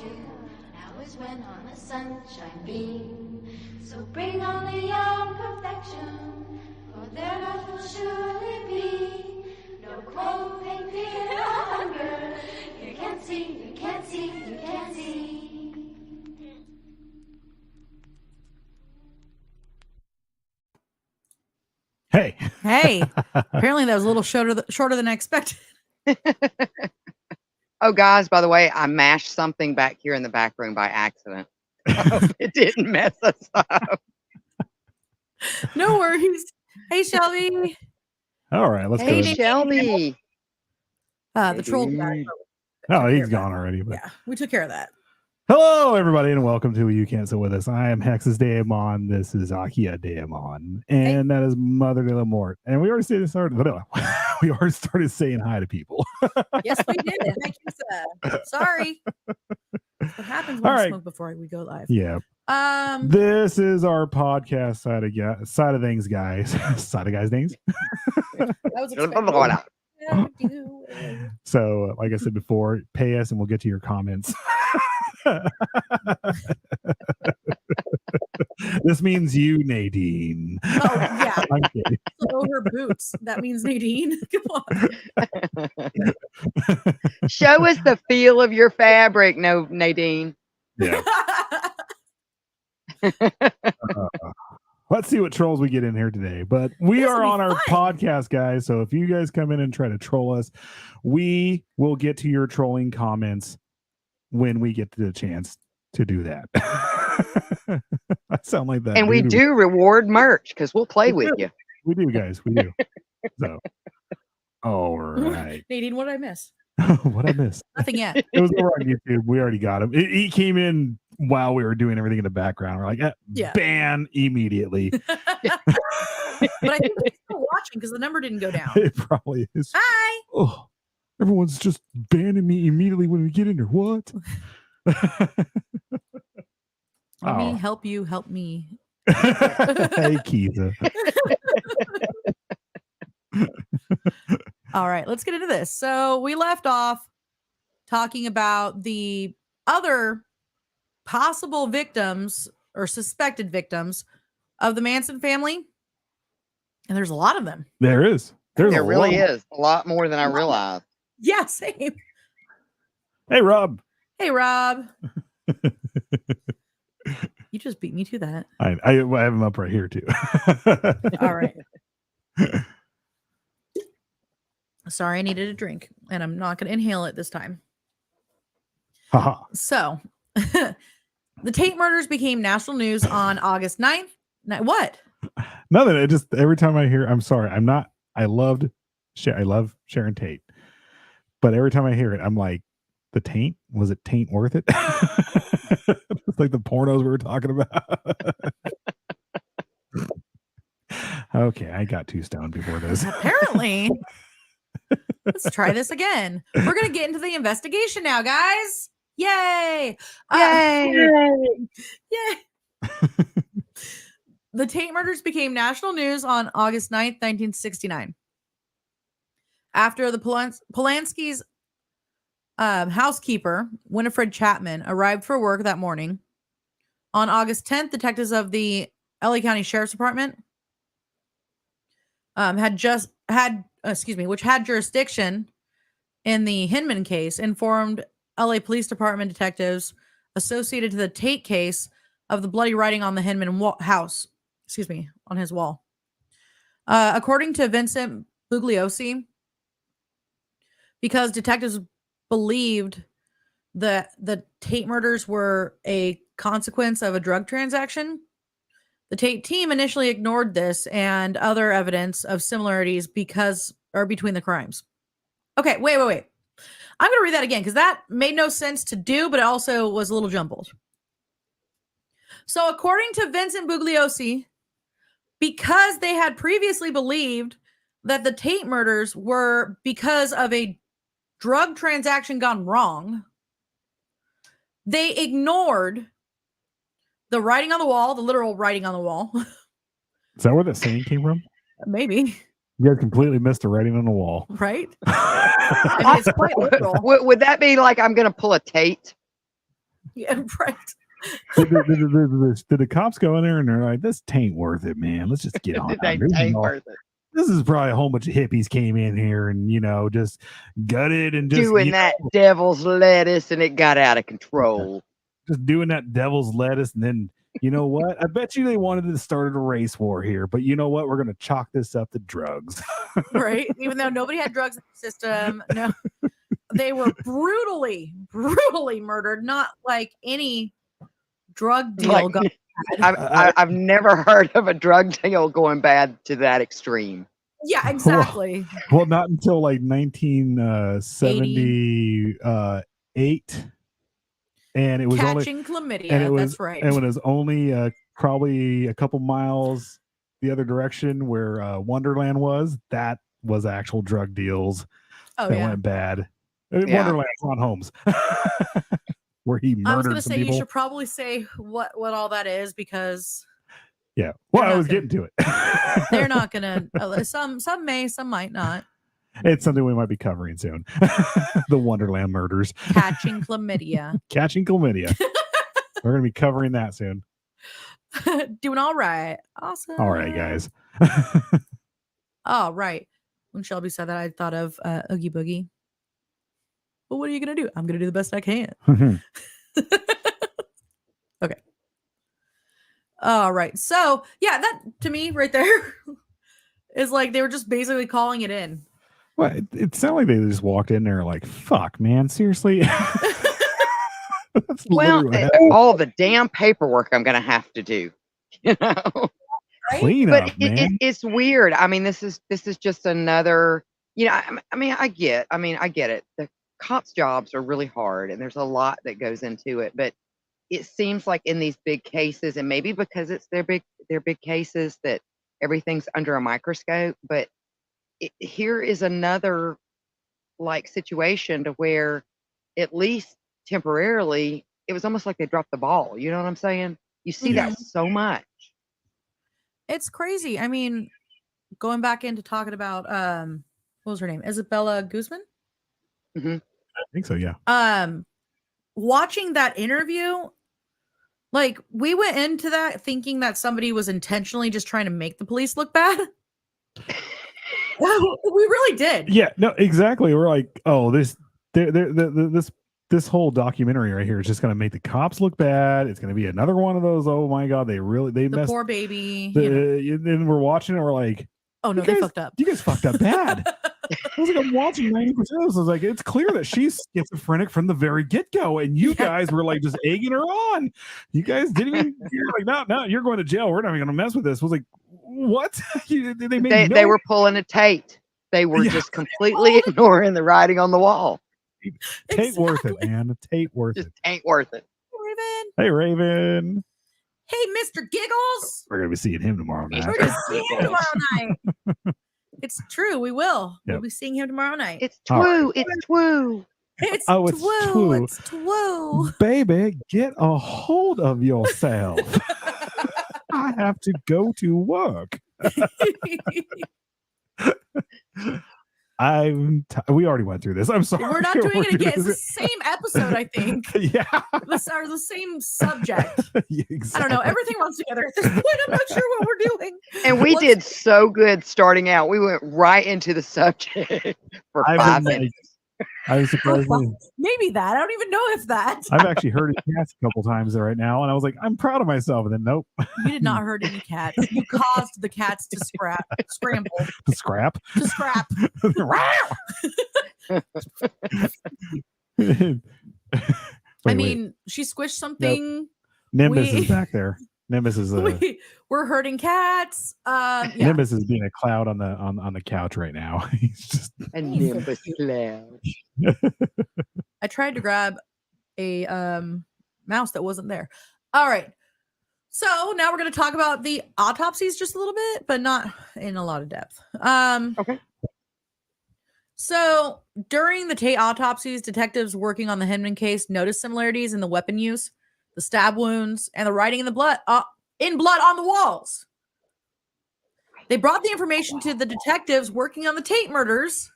you. Now is when on the sunshine beam. So bring on the young perfection, for their love will surely be. No clothing, fear, or hunger. You can't see, you can't see, you can't see. Hey. Apparently that was a little shorter than I expected. Oh, guys, by the way, I mashed something back here in the back room by accident. It didn't mess us up. No worries. Hey, Shelby. All right, let's go. Hey, Shelby. The troll guy. Oh, he's gone already. But... Yeah, we took care of that. Hello, everybody, and welcome to You Can't Sit With Us. I am Hex's Daemon. This is Akia Daemon, and that is Mother de la Mort. And we already started saying hi to people. Yes, we did. Thank you, sorry. What happens when I smoke before we go live? Yeah. This is our podcast side of things, guys. Side of guys things. That was expected. So, like I said before, pay us and we'll get to your comments. This means you, Nadine. Oh, yeah. Oh, her boots. That means Nadine. Come on. Show us the feel of your fabric, Nadine. Yeah. Let's see what trolls we get in here today. But we are on our podcast, guys. So if you guys come in and try to troll us, we will get to your trolling comments when we get the chance to do that. I sound like that. And we do reward merch because we'll play with you. We do, guys. We do. So, all right. Nadine, what did I miss? What I missed? Nothing yet. It was over on YouTube. We already got him. He came in while we were doing everything in the background. We're like, ban immediately. But I think he's still watching because the number didn't go down. It probably is. Hi. Oh, everyone's just banning me immediately when we get in there. What? Let me help you. Help me. Hey, Keitha. All right, let's get into this. So we left off talking about the other possible victims or suspected victims of the Manson family. And there's a lot of them. There is. There really is. A lot more than I realized. Yeah, same. Hey, Rob. Hey, Rob. You just beat me to that. I have him up right here, too. All right. Sorry, I needed a drink, and I'm not going to inhale it this time. So, the Tate murders became national news on August 9th. What? Nothing. It just, every time I hear, I'm sorry, I love Sharon Tate. But every time I hear it, I'm like, the taint? Was it taint worth it? It's like the pornos we were talking about. Okay, I got too stoned before this. Apparently. Let's try this again. We're going to get into the investigation now, guys. Yay! Yay! Yay! The Tate murders became national news on August 9th, 1969. After the Polanski's housekeeper, Winifred Chapman, arrived for work that morning. On August 10th, detectives of the LA County Sheriff's Department which had jurisdiction in the Hinman case, informed LA Police Department detectives associated to the Tate case of the bloody writing on the Hinman on his wall. According to Vincent Bugliosi, because detectives believed that the Tate murders were a consequence of a drug transaction, the Tate team initially ignored this and other evidence of similarities between the crimes. Okay, wait. I'm going to read that again because that made no sense to do, but it also was a little jumbled. So according to Vincent Bugliosi, because they had previously believed that the Tate murders were because of a drug transaction gone wrong, they ignored the writing on the wall, the literal writing on the wall. Is that where that saying came from? Maybe. You guys completely missed the writing on the wall. Right? I mean, it's quite literal. Would that be like, I'm going to pull a Tate? Yeah, right. Did the cops go in there and they're like, "This tain't worth it, man. Let's just get on." Ain't worth it. This is probably a whole bunch of hippies came in here and just gutted and just Doing that devil's lettuce, and it got out of control. Just doing that devil's lettuce, and then you know what? I bet you they wanted to start a race war here, but you know what? We're gonna chalk this up to drugs, right? Even though nobody had drugs in the system, no, they were brutally murdered. Not like any drug deal. I've never heard of a drug deal going bad to that extreme. Yeah, exactly. Well, not until like 1978, and it was catching chlamydia. And it was, that's right. And it was only probably a couple miles the other direction where Wonderland was. That was actual drug deals that went bad. Wonderland's on Homes. Where he murdered. I was going to say people. You should probably say what all that is because. Yeah, well, I was getting to it. They're not going to. Some may, some might not. It's something we might be covering soon. The Wonderland murders. Catching chlamydia. Catching chlamydia. We're going to be covering that soon. Doing all right. Awesome. All right, guys. All right. When Shelby said that, I thought of Oogie Boogie. Well, what are you going to do? I'm going to do the best I can. Okay. All right. So, yeah, that to me right there is like they were just basically calling it in. Well, it sounded like they just walked in there like, fuck, man, seriously? Well, all the damn paperwork I'm going to have to do, Right? Clean but up, man. It's weird. I mean, this is just another, I get it. The cops' jobs are really hard and there's a lot that goes into it, but it seems like in these big cases, and maybe because it's their big cases, that everything's under a microscope, but here is another like situation to where at least temporarily it was almost like they dropped the ball. You know what I'm saying? You see that so much. It's crazy. I mean, going back into talking about what was her name? Isabella Guzman? I think so, yeah. Watching that interview, like we went into that thinking that somebody was intentionally just trying to make the police look bad. We really did. Yeah, no, exactly. We're like, oh, this whole documentary right here is just going to make the cops look bad. It's going to be another one of those. Oh my god, they messed. Poor baby. And we're watching it. We're like, oh no, they fucked up. You guys fucked up bad. I was like, I'm watching 90% of this. I was like, it's clear that she's schizophrenic from the very get-go, and you guys were like just egging her on. You guys didn't even. You're like, no, you're going to jail. We're not even going to mess with this. I was like, what? They were pulling a Tate. They were just completely ignoring the writing on the wall. Tate worth it, man. Tate worth it. Ain't worth it. Raven. Hey, Raven. Hey, Mr. Giggles. We're gonna be seeing him tomorrow night. We're gonna see him tomorrow night. It's true. We will. Yep. We'll be seeing him tomorrow night. It's twoo. It's twoo. It's twoo. It's twoo. Baby, get a hold of yourself. I have to go to work. We already went through this. I'm sorry. We're not doing it again. It's the same episode, I think. Yeah. The same subject. Yeah, exactly. I don't know. Everything runs together at this point. I'm not sure what we're doing. And we did so good starting out. We went right into the subject for 5 minutes. I was surprised. Maybe that. I don't even know if that. I've actually heard a cat a couple times right now, and I was like, I'm proud of myself. And then nope. You did not hurt any cats. You caused the cats to scramble. To scrap. To scrap. I mean, she squished something. Nope. Nimbus is back there. Nimbus is we're hurting cats. Yeah. Nimbus is being a cloud on the couch right now. He's just a Nimbus cloud. I tried to grab a mouse that wasn't there. All right. So now we're going to talk about the autopsies just a little bit, but not in a lot of depth. Okay. So during the Tate autopsies, detectives working on the Hinman case noticed similarities in the weapon use, the stab wounds, and the writing in the blood on the walls. They brought the information to the detectives working on the Tate murders,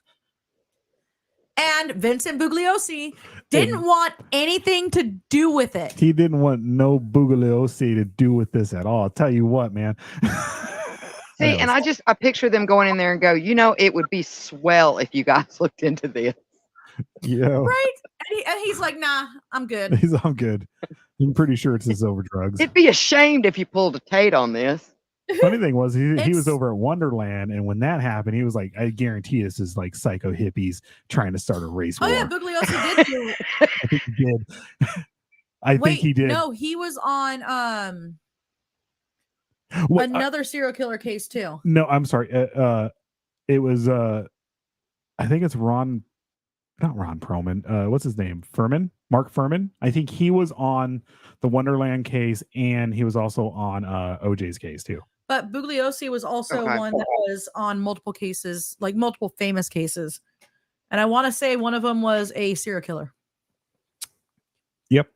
and Vincent Bugliosi Didn't want anything to do with it. He didn't want no Bugliosi to do with this at all. I'll tell you what, man. See, and I picture them going in there and go, it would be swell if you guys looked into this. Yeah. Right? And he's like, nah, I'm good. I'm good. I'm pretty sure it's his over drugs. It'd be ashamed if you pulled a Tate on this. Funny thing was, he was over at Wonderland, and when that happened, he was like, I guarantee this is like psycho hippies trying to start a race war. Oh, yeah, Bugliosi did do I think he did. I think he did. No, he was on another serial killer case too. No, I'm sorry. It was I think it's not Ron Perlman. What's his name? Mark Furman. I think he was on the Wonderland case, and he was also on OJ's case too. But Bugliosi was also one that was on multiple cases, like multiple famous cases. And I want to say one of them was a serial killer. Yep.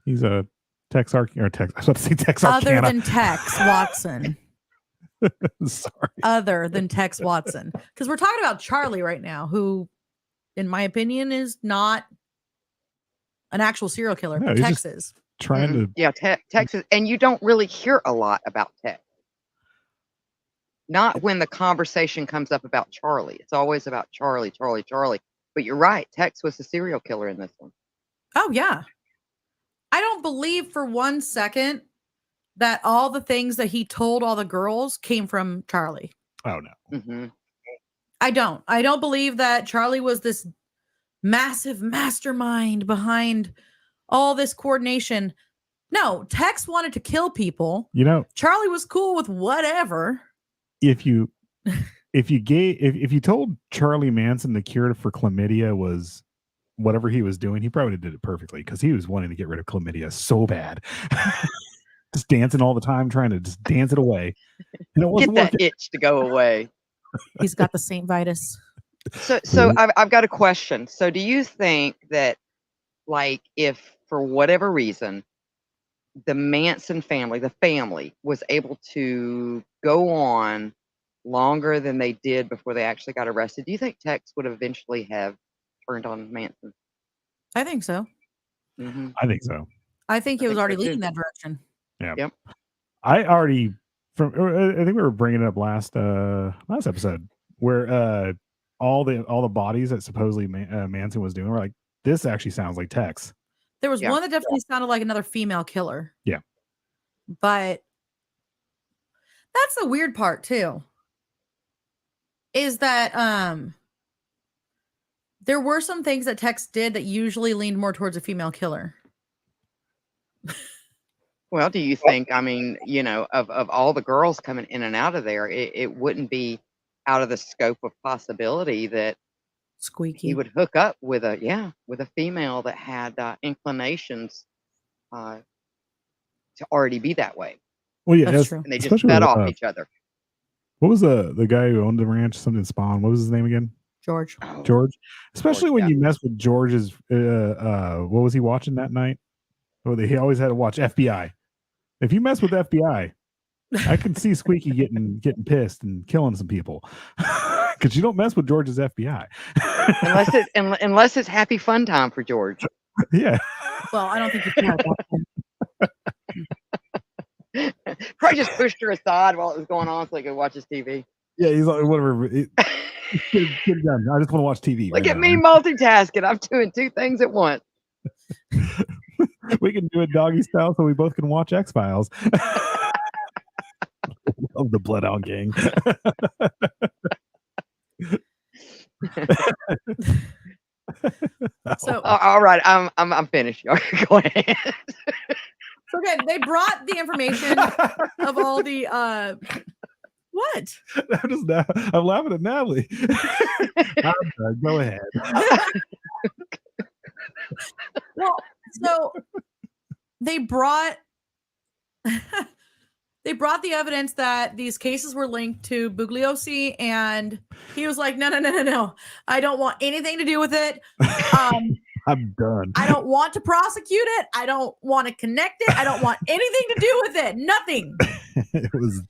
He's a Tex. I was about to say Tex Arcana. Other than Tex Watson. Sorry. Other than Tex Watson. Because we're talking about Charlie right now, who, in my opinion, is not an actual serial killer. No, but Tex is. Trying to. Yeah, Texas. And you don't really hear a lot about Tex. Not when the conversation comes up about Charlie. It's always about Charlie. But you're right. Tex was the serial killer in this one. Oh, yeah. I don't believe for 1 second that all the things that he told all the girls came from Charlie. Oh, no. Mm-hmm. I don't believe that Charlie was this massive mastermind behind all this coordination. No, Tex wanted to kill people. Charlie was cool with whatever. If you told Charlie Manson the cure for chlamydia was whatever he was doing, he probably did it perfectly, because he was wanting to get rid of chlamydia so bad. Just dancing all the time, trying to just dance it away. And it wasn't get that itch to go away. He's got the St. Vitus. So I've got a question. So do you think that, like, if for whatever reason the Manson family, the family, was able to go on longer than they did before they actually got arrested, do you think Tex would eventually have turned on Manson? I think so. Mm-hmm. I think so. I think he was already leading that direction. Yeah. Yep. I think we were bringing it up last episode, where all the bodies that supposedly Manson was doing were like, this actually sounds like Tex. There was one that definitely sounded like another female killer. Yeah. But that's the weird part too. Is that there were some things that Tex did that usually leaned more towards a female killer. Well, do you think, of all the girls coming in and out of there, it wouldn't be out of the scope of possibility that Squeaky he would hook up with a female that had inclinations to already be that way? Well, yeah, that's true. And they just fed off each other. What was the guy who owned the ranch? Something Spawn. What was his name again? George. George. Especially when you mess with George's. What was he watching that night? Oh, he always had to watch FBI. If you mess with FBI, I can see Squeaky getting pissed and killing some people, because you don't mess with George's FBI unless it's happy fun time for George. Yeah. Well, I don't think you can. Probably just pushed her aside while it was going on so he could watch his TV. Yeah, he's like, whatever. Get it done. I just want to watch TV. Look at me multitasking. I'm doing two things at once. We can do it doggy style so we both can watch X-Files. Of the Bloodhound Gang. So all right, I'm finished. Go ahead. So again, they brought the information of all the what? I'm laughing at Natalie. Go ahead. Well, so they brought the evidence that these cases were linked to Bugliosi, and he was like, no. I don't want anything to do with it. I'm done. I don't want to prosecute it. I don't want to connect it. I don't want anything to do with it. Nothing. That was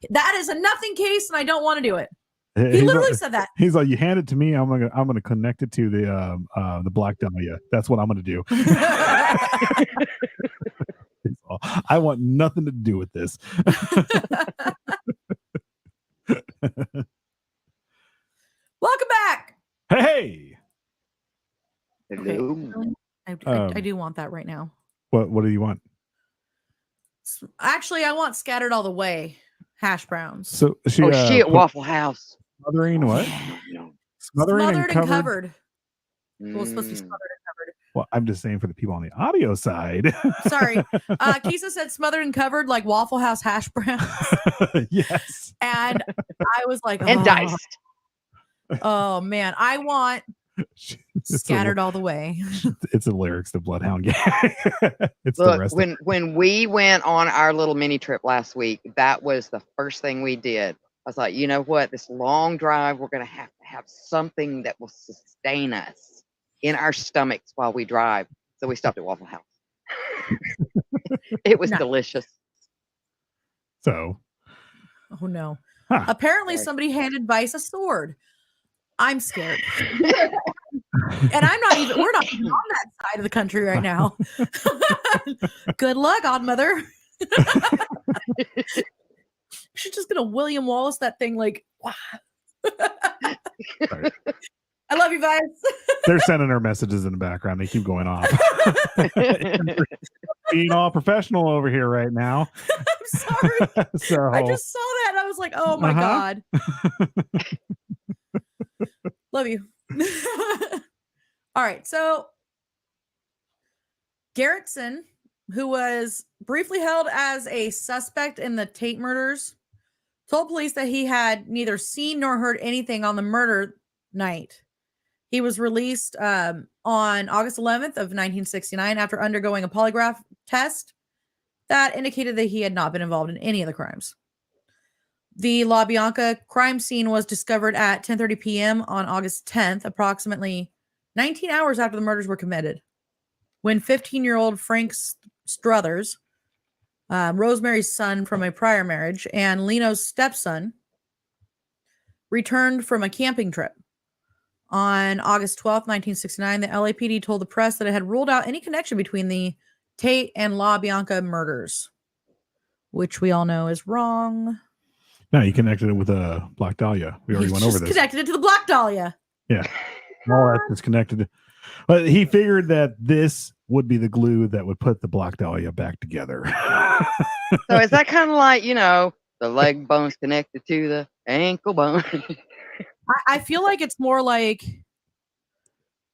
That is a nothing case, and I don't want to do it. He literally said that. He's like, you hand it to me, I'm gonna connect it to the Black Dahlia. That's what I'm gonna do. I want nothing to do with this. Welcome back. Hey. Hello. I do want that right now. What do you want? Actually, I want scattered all the way hash browns. So she, shit, Waffle House. Smothering what? Smothered and covered. covered. Well, it's supposed to be smothered and covered. Well, I'm just saying for the people on the audio side. Sorry. Kisa said smothered and covered like Waffle House hash browns. Yes. And I was like, And diced. Oh man, I want scattered all the way. It's the lyrics to Bloodhound Gang. It's Look, the rest when we went on our little mini trip last week, that was the first thing we did. I was like, you know what? This long drive, we're going to have something that will sustain us in our stomachs while we drive. So we stopped at Waffle House. It was delicious. So. Oh no. Huh. Apparently somebody handed Vice a sword. I'm scared. And we're not even on that side of the country right now. Good luck, Odd Mother. She's just gonna William Wallace that thing like wow. I love you, Vice. They're sending her messages in the background. They keep going off. Being all professional over here right now. I'm sorry. So, I just saw that and I was like, oh my God. Love you. All right. So Garrettson, who was briefly held as a suspect in the Tate murders, told police that he had neither seen nor heard anything on the murder night. He was released on August 11th of 1969 after undergoing a polygraph test that indicated that he had not been involved in any of the crimes. The La Bianca crime scene was discovered at 10:30 p.m. on August 10th, approximately 19 hours after the murders were committed, when 15-year-old Frank Struthers, Rosemary's son from a prior marriage, and Leno's stepson returned from a camping trip. On August 12th, 1969, the LAPD told the press that it had ruled out any connection between the Tate and La Bianca murders, which we all know is wrong. No, you connected it with a Black Dahlia. We already went over this. Connected it to the Black Dahlia. Yeah. All that's just connected. But he figured that this would be the glue that would put the Black Dahlia back together. So is that kind of like, the leg bone's connected to the ankle bone? I feel like it's more like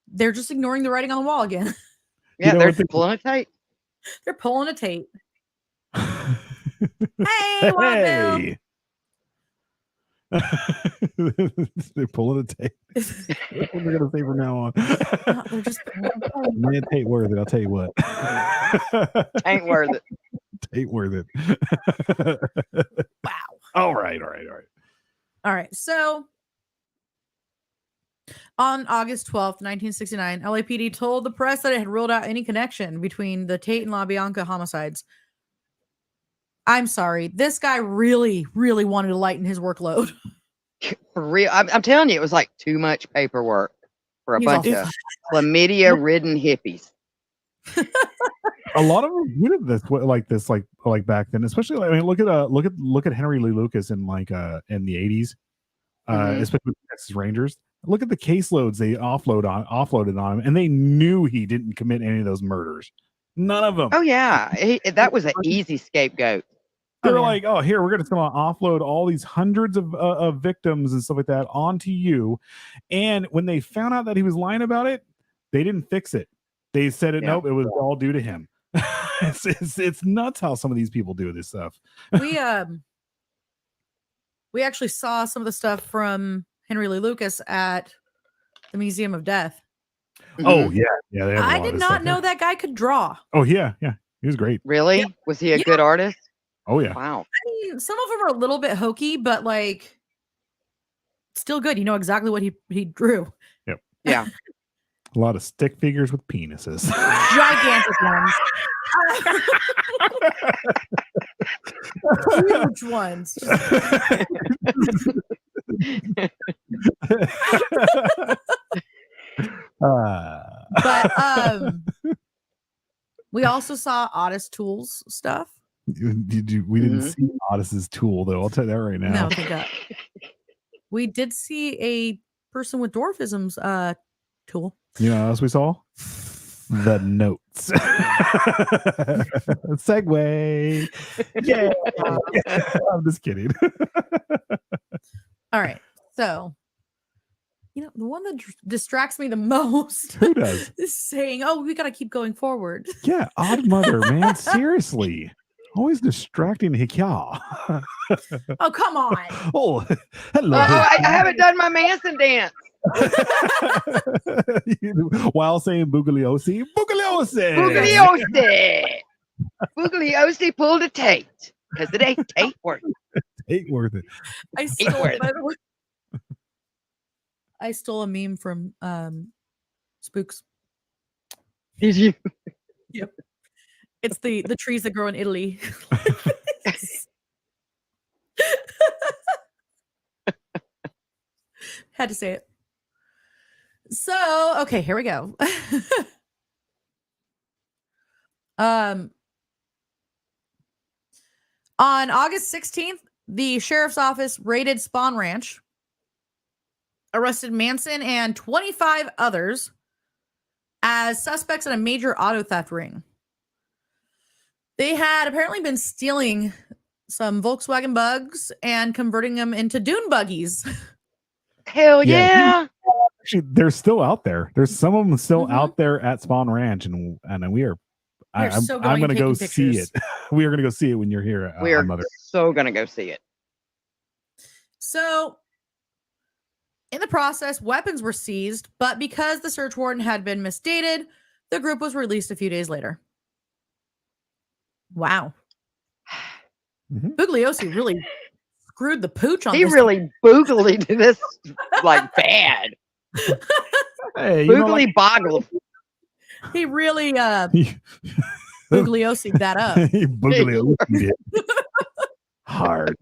they're just ignoring the writing on the wall again. Yeah, they're pulling a Tate. They're pulling a Tate. Hey, Waddell. They're pulling a Tate. That's what we're gonna say from now on. They're just man, Tate worth it. I'll tell you what. Ain't worth it. Tate worth it. Wow. All right. All right. So on August 12th, 1969, LAPD told the press that it had ruled out any connection between the Tate and La Bianca homicides. I'm sorry. This guy really, really wanted to lighten his workload. For real. I'm telling you, it was like too much paperwork for a bunch of chlamydia-ridden hippies. A lot of them did this like back then, especially. I mean, look at Henry Lee Lucas in in the 80s, especially with Texas Rangers. Look at the caseloads they offloaded on him, and they knew he didn't commit any of those murders. None of them. Oh yeah, that was an easy scapegoat. They're like, oh, here, we're going to offload all these hundreds of victims and stuff like that onto you. And when they found out that he was lying about it, they didn't fix it. They said it. Nope, it was all due to him. It's nuts how some of these people do this stuff. We actually saw some of the stuff from Henry Lee Lucas at the Museum of Death. Oh yeah. I did not know that guy could draw. Oh yeah. He was great. Really? Yeah. Was he a good artist? Oh yeah. Wow. I mean, some of them are a little bit hokey, but like still good. You know exactly what he drew. Yep. Yeah. A lot of stick figures with penises. Gigantic ones. Huge ones. But we also saw Otis Tools stuff. Did you? We didn't see Otis's tool though. I'll tell you that right now. No, thank God. We did see a person with dwarfism's tool. You know what else we saw? The notes. Segue. Yeah. I'm just kidding. All right. So, you know, the one that distracts me the most Who does? is saying, oh, we got to keep going forward. Yeah, Odd Mother, man. Seriously. Always distracting Hikya. Oh, come on. Oh, hello. I haven't done my Manson dance. While saying Bugliosi. Bugliosi. Bugliosi. Bugliosi pulled a Tate. Because it ain't Tate worth it. Ain't worth it. I stole, by the way, I stole a meme from Spooks. Did you? Yep. It's the trees that grow in Italy. Had to say it. So, okay, here we go. On August 16th, the sheriff's office raided Spawn Ranch, arrested Manson and 25 others as suspects in a major auto theft ring. They had apparently been stealing some Volkswagen Bugs and converting them into dune buggies. Hell yeah. Actually, they're still out there. There's some of them still out there at Spawn Ranch, and we are. I'm going to go see it. We are going to go see it when you're here. We are so going to go see it. So, in the process, weapons were seized, but because the search warrant had been misdated, the group was released a few days later. Wow. Bugliosi really screwed the pooch on this. He really boogled this like bad. Hey, Boogly boggled. He really Bugliosi that up. He Bugliosi it. Hard.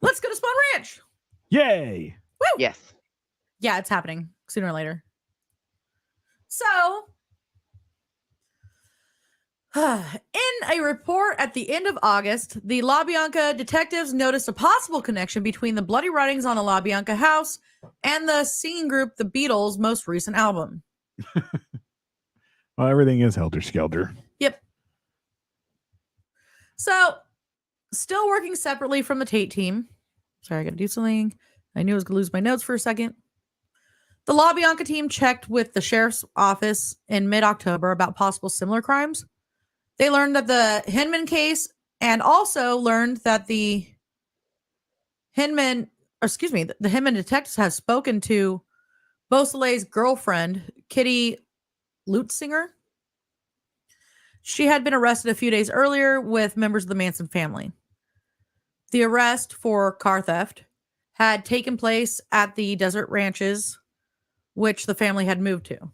Let's go to Spawn Ranch. Yay. Woo! Yes. Yeah, it's happening sooner or later. So, in a report at the end of August, the La Bianca detectives noticed a possible connection between the bloody writings on the La Bianca house and the singing group The Beatles' most recent album. Well, everything is helter skelter. Yep. So, still working separately from the Tate team. Sorry, I got to do something. I knew I was going to lose my notes for a second. The La Bianca team checked with the sheriff's office in mid-October about possible similar crimes. They learned that the Hinman case and also learned that the Hinman detectives have spoken to Beausoleil's girlfriend, Kitty Lutzinger. She had been arrested a few days earlier with members of the Manson family. The arrest for car theft had taken place at the desert ranches, which the family had moved to.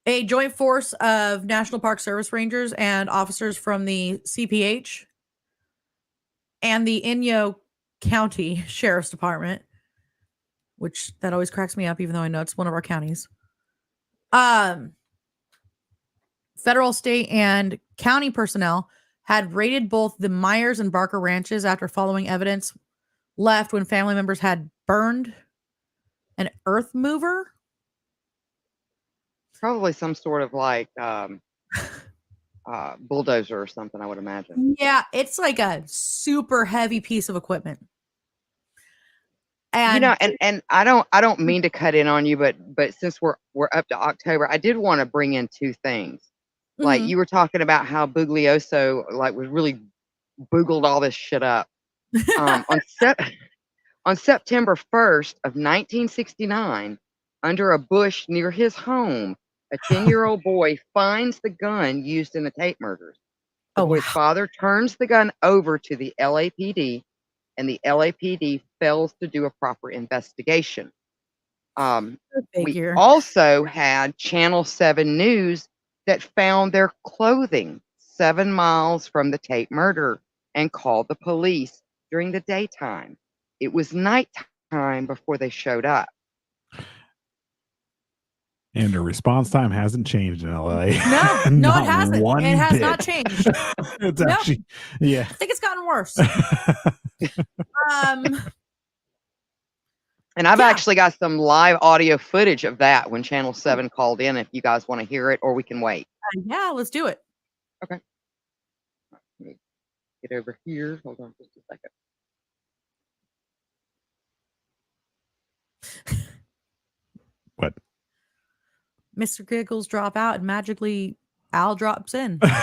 A joint force of National Park Service Rangers and officers from the CPH and the Inyo County Sheriff's Department, which that always cracks me up, even though I know it's one of our counties. Federal, state, and county personnel had raided both the Myers and Barker ranches after following evidence left when family members had burned an earth mover. Probably some sort of like bulldozer or something, I would imagine. Yeah, it's like a super heavy piece of equipment. And and I don't mean to cut in on you, but since we're up to October, I did want to bring in two things. Like you were talking about how Buglioso like was really boogled all this shit up. On September 1st of 1969, under a bush near his home, a 10-year-old boy finds the gun used in the Tate murders. The boy's father turns the gun over to the LAPD, and the LAPD fails to do a proper investigation. We also had Channel 7 News that found their clothing 7 miles from the Tate murder and called the police during the daytime. It was nighttime before they showed up. And the response time hasn't changed in LA. No, it hasn't. It has not changed. It's actually, yeah. I think it's gotten worse. And I've actually got some live audio footage of that when Channel 7 called in, if you guys want to hear it, or we can wait. Yeah, let's do it. Okay. Let me get over here. Hold on just a second. What? Mr. Giggles drop out and magically Al drops in. Taking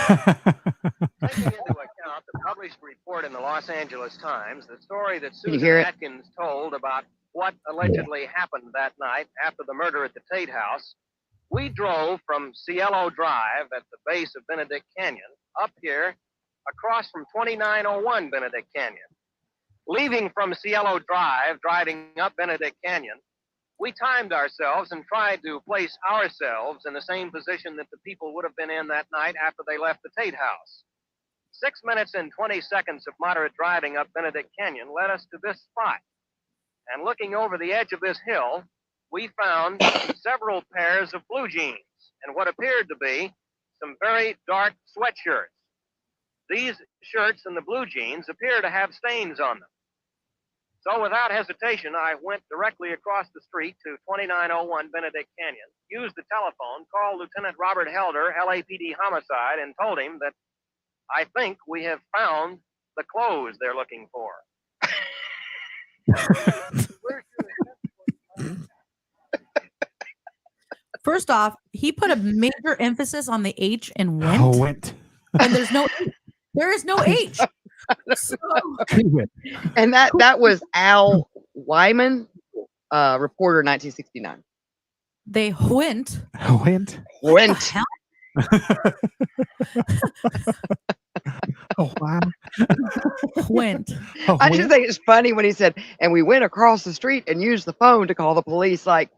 into account the published report in the Los Angeles Times, the story that Susan Atkins told about what allegedly happened that night after the murder at the Tate House, we drove from Cielo Drive at the base of Benedict Canyon up here across from 2901 Benedict Canyon. Leaving from Cielo Drive, driving up Benedict Canyon, we timed ourselves and tried to place ourselves in the same position that the people would have been in that night after they left the Tate House. 6 minutes and 20 seconds of moderate driving up Benedict Canyon led us to this spot. And looking over the edge of this hill, we found several pairs of blue jeans and what appeared to be some very dark sweatshirts. These shirts and the blue jeans appear to have stains on them. So without hesitation, I went directly across the street to 2901 Benedict Canyon, used the telephone, called Lieutenant Robert Helder, LAPD Homicide, and told him that I think we have found the clothes they're looking for. First off, he put a major emphasis on the H in went. Oh, went. And there's no H. There is no H. So, and that was Al Wyman, reporter, 1969. They went. Went. Oh, wow. Went. Oh, I just think it's funny when he said, and we went across the street and used the phone to call the police. Like,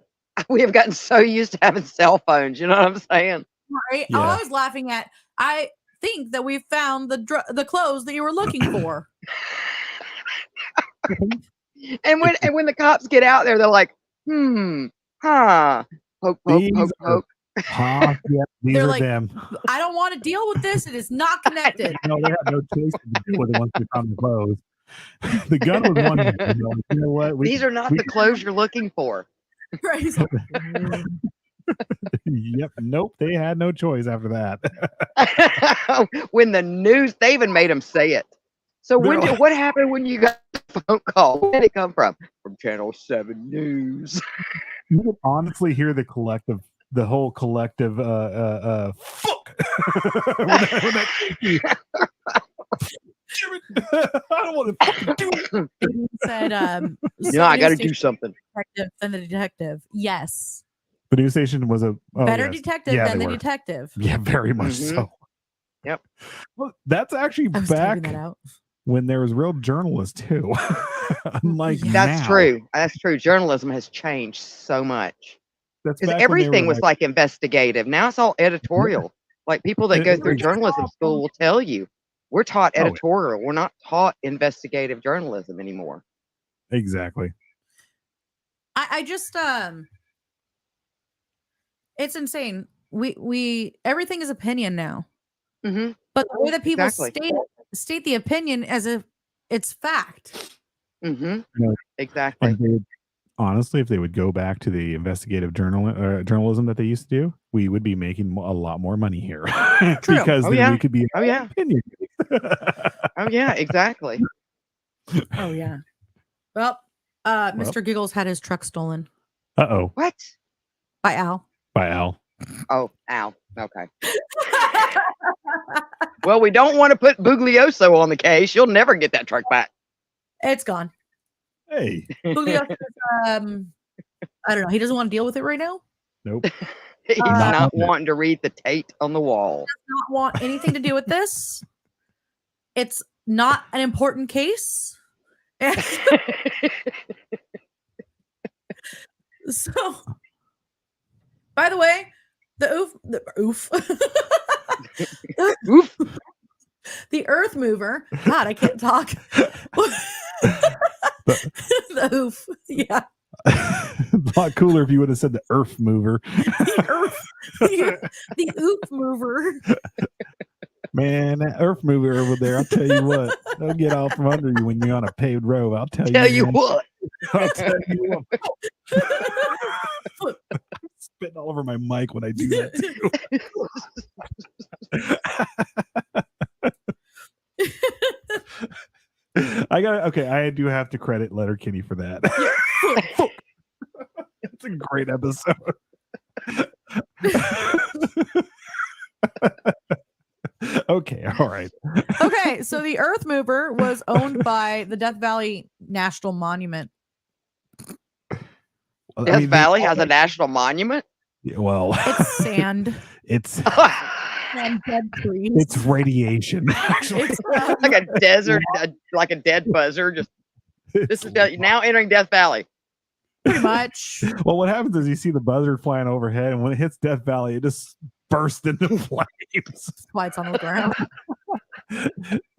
we have gotten so used to having cell phones. You know what I'm saying? Right. Yeah. I was laughing at, I think that we found the clothes that you were looking for. and when the cops get out there, they're like, poke, poke, poke, poke. Yeah, these They're are like, them. I don't want to deal with this. It is not connected. No, they had no choice to deal with it once they found the clothes. The gun was one thing. You know what? These are not the clothes you're looking for. Right. Yep. Nope. They had no choice after that. When the news, they even made them say it. So what happened when you got the phone call? Where did it come from? From Channel 7 News. You can honestly hear the whole collective fuck. when that I don't want to do it. He said, I got to do something. Detective than the detective. yes. The news station was a better detective than the detective. Yeah, very much so. Yep. Well, that's actually back when there was real journalists too. Unlike that's now. true. That's true. Journalism has changed so much. Because everything was like investigative. Now it's all editorial. Like people that go through journalism school will tell you, we're taught editorial. We're not taught investigative journalism anymore. Exactly. I just it's insane. We everything is opinion now. Mm-hmm. But the way that people state the opinion as if it's fact. Mm-hmm. You know, exactly. Honestly, if they would go back to the investigative journalism that they used to do, we would be making a lot more money here. Because then we could be opinion. Oh yeah, exactly. Oh yeah. Well, Mr. Giggles had his truck stolen. Uh-oh. What? By Al. Oh, Al. Okay. Well, we don't want to put Buglioso on the case. You'll never get that truck back. It's gone. Hey. Buglioso, I don't know. He doesn't want to deal with it right now. Nope. He's not wanting to read the Tate on the wall. He does not want anything to do with this. It's not an important case. So, by the way, the oof. The earth mover. God, I can't talk. The oof. Yeah. A lot cooler if you would have said the earth mover. The oof mover. Man, that earth mover over there, I'll tell you what, they'll get out from under you when you're on a paved road. I'll tell you what. I'll tell you what. Spitting all over my mic when I do that too. I do have to credit Letterkenny for that. It's a great episode. Okay, all right. Okay, so the earth mover was owned by the Death Valley National Monument. Death Valley has a national monument? Yeah, well, it's sand. It's and dead trees. It's radiation. It's like a desert, like a dead buzzard. This is now entering Death Valley. Pretty much. Well, what happens is you see the buzzard flying overhead, and when it hits Death Valley, it just bursts into flames. Flies on the ground.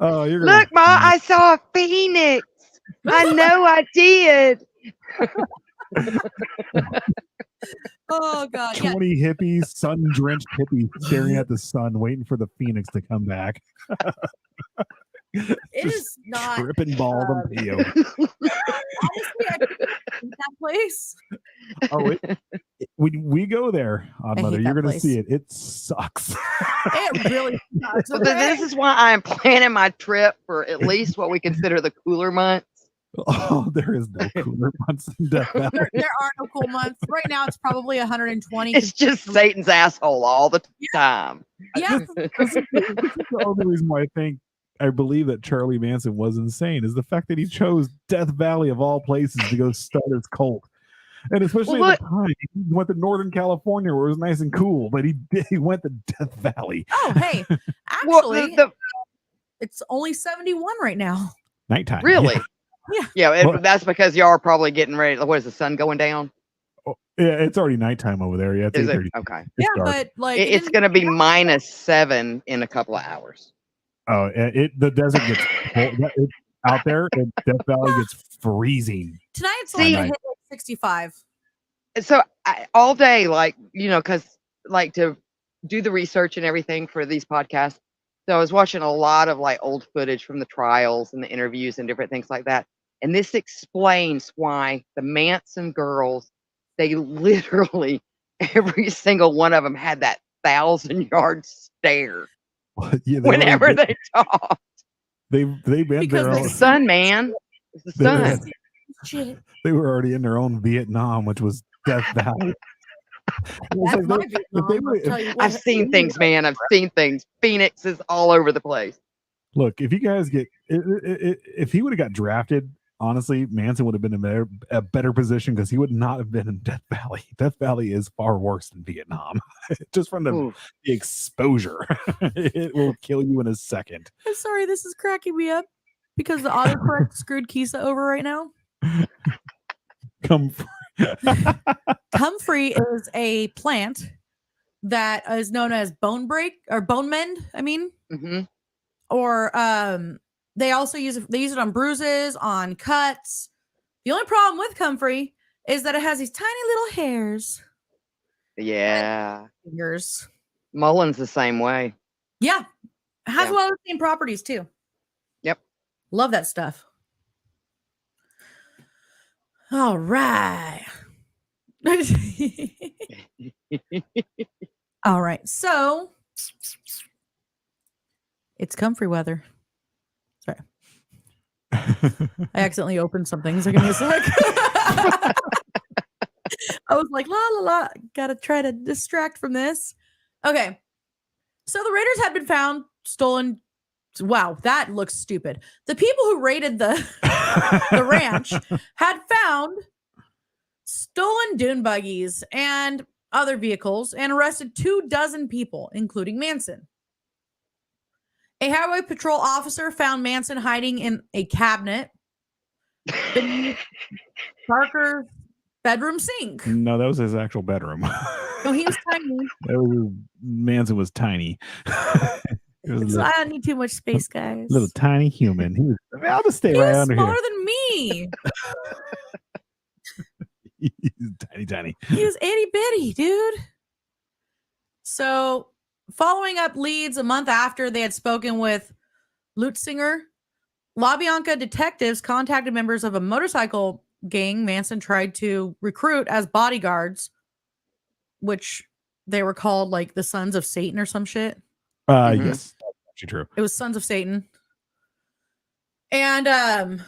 Oh, you're look, Ma! I saw a phoenix. I know I did. Oh God! 20 hippies, sun-drenched hippies, staring at the sun, waiting for the phoenix to come back. It is not tripping ball and peel. Honestly, I couldn't that place. Oh, we go there, Odd Mother. You're going to see it. It sucks. It really sucks. Okay? This is why I'm planning my trip for at least what we consider the cooler months. Oh, there is no cooler months in Death Valley. There are no cool months. Right now, it's probably 120. It's just Satan's asshole all the time. Yeah. The only reason why I believe that Charlie Manson was insane is the fact that he chose Death Valley of all places to go start his cult. And especially at the time, he went to Northern California where it was nice and cool, but he went to Death Valley. Oh, hey, actually, it's only 71 right now. Nighttime. Really? Yeah. That's because y'all are probably getting ready. What is the sun going down? Oh, yeah, it's already nighttime over there. Yeah, it's 8:30. Okay. It's dark. But it's going to be -7 in a couple of hours. Oh, the desert gets cold. Out there, and Death Valley gets freezing. Tonight's only hit 65. So all day, because to do the research and everything for these podcasts. So I was watching a lot of old footage from the trials and the interviews and different things like that. And this explains why the Manson girls, they literally, every single one of them had that 1,000-yard stare. Yeah, whenever they talked. They've been because the sun, man. It's the sun. They were already in their own Vietnam, which was Death Valley. I've seen things, man. I've seen things. Phoenixes all over the place. Look, if you guys if he would have got drafted, honestly, Manson would have been in a better position because he would not have been in Death Valley. Death Valley is far worse than Vietnam. Just from the exposure. It will kill you in a second. I'm sorry, this is cracking me up because the autocorrect screwed Kisa over right now. Comfrey is a plant that is known as bone mend. Or they also use it on bruises, on cuts. The only problem with comfrey is that it has these tiny little hairs. Yeah. Fingers. Mullen's the same way. Yeah. It has a lot of the same properties too. Yep. Love that stuff. All right. All right. So it's comfrey weather. Sorry. I accidentally opened something. So give me a sec. I was like, la la la. Gotta try to distract from this. Okay. So the raiders had been found stolen. Wow, that looks stupid. The people who raided the ranch had found stolen dune buggies and other vehicles and arrested 24 people, including Manson. A highway patrol officer found Manson hiding in a cabinet beneath Parker's bedroom sink. No, that was his actual bedroom. No, he was tiny. Manson was tiny. I don't need too much space, guys. Little tiny human. I'll just stay right under here. He was smaller than me. He's tiny. He was itty bitty, dude. So, following up leads a month after they had spoken with Lutzinger, LaBianca detectives contacted members of a motorcycle gang Manson tried to recruit as bodyguards, which they were called like the Sons of Satan or some shit. Yes, that's actually true. It was Sons of Satan. And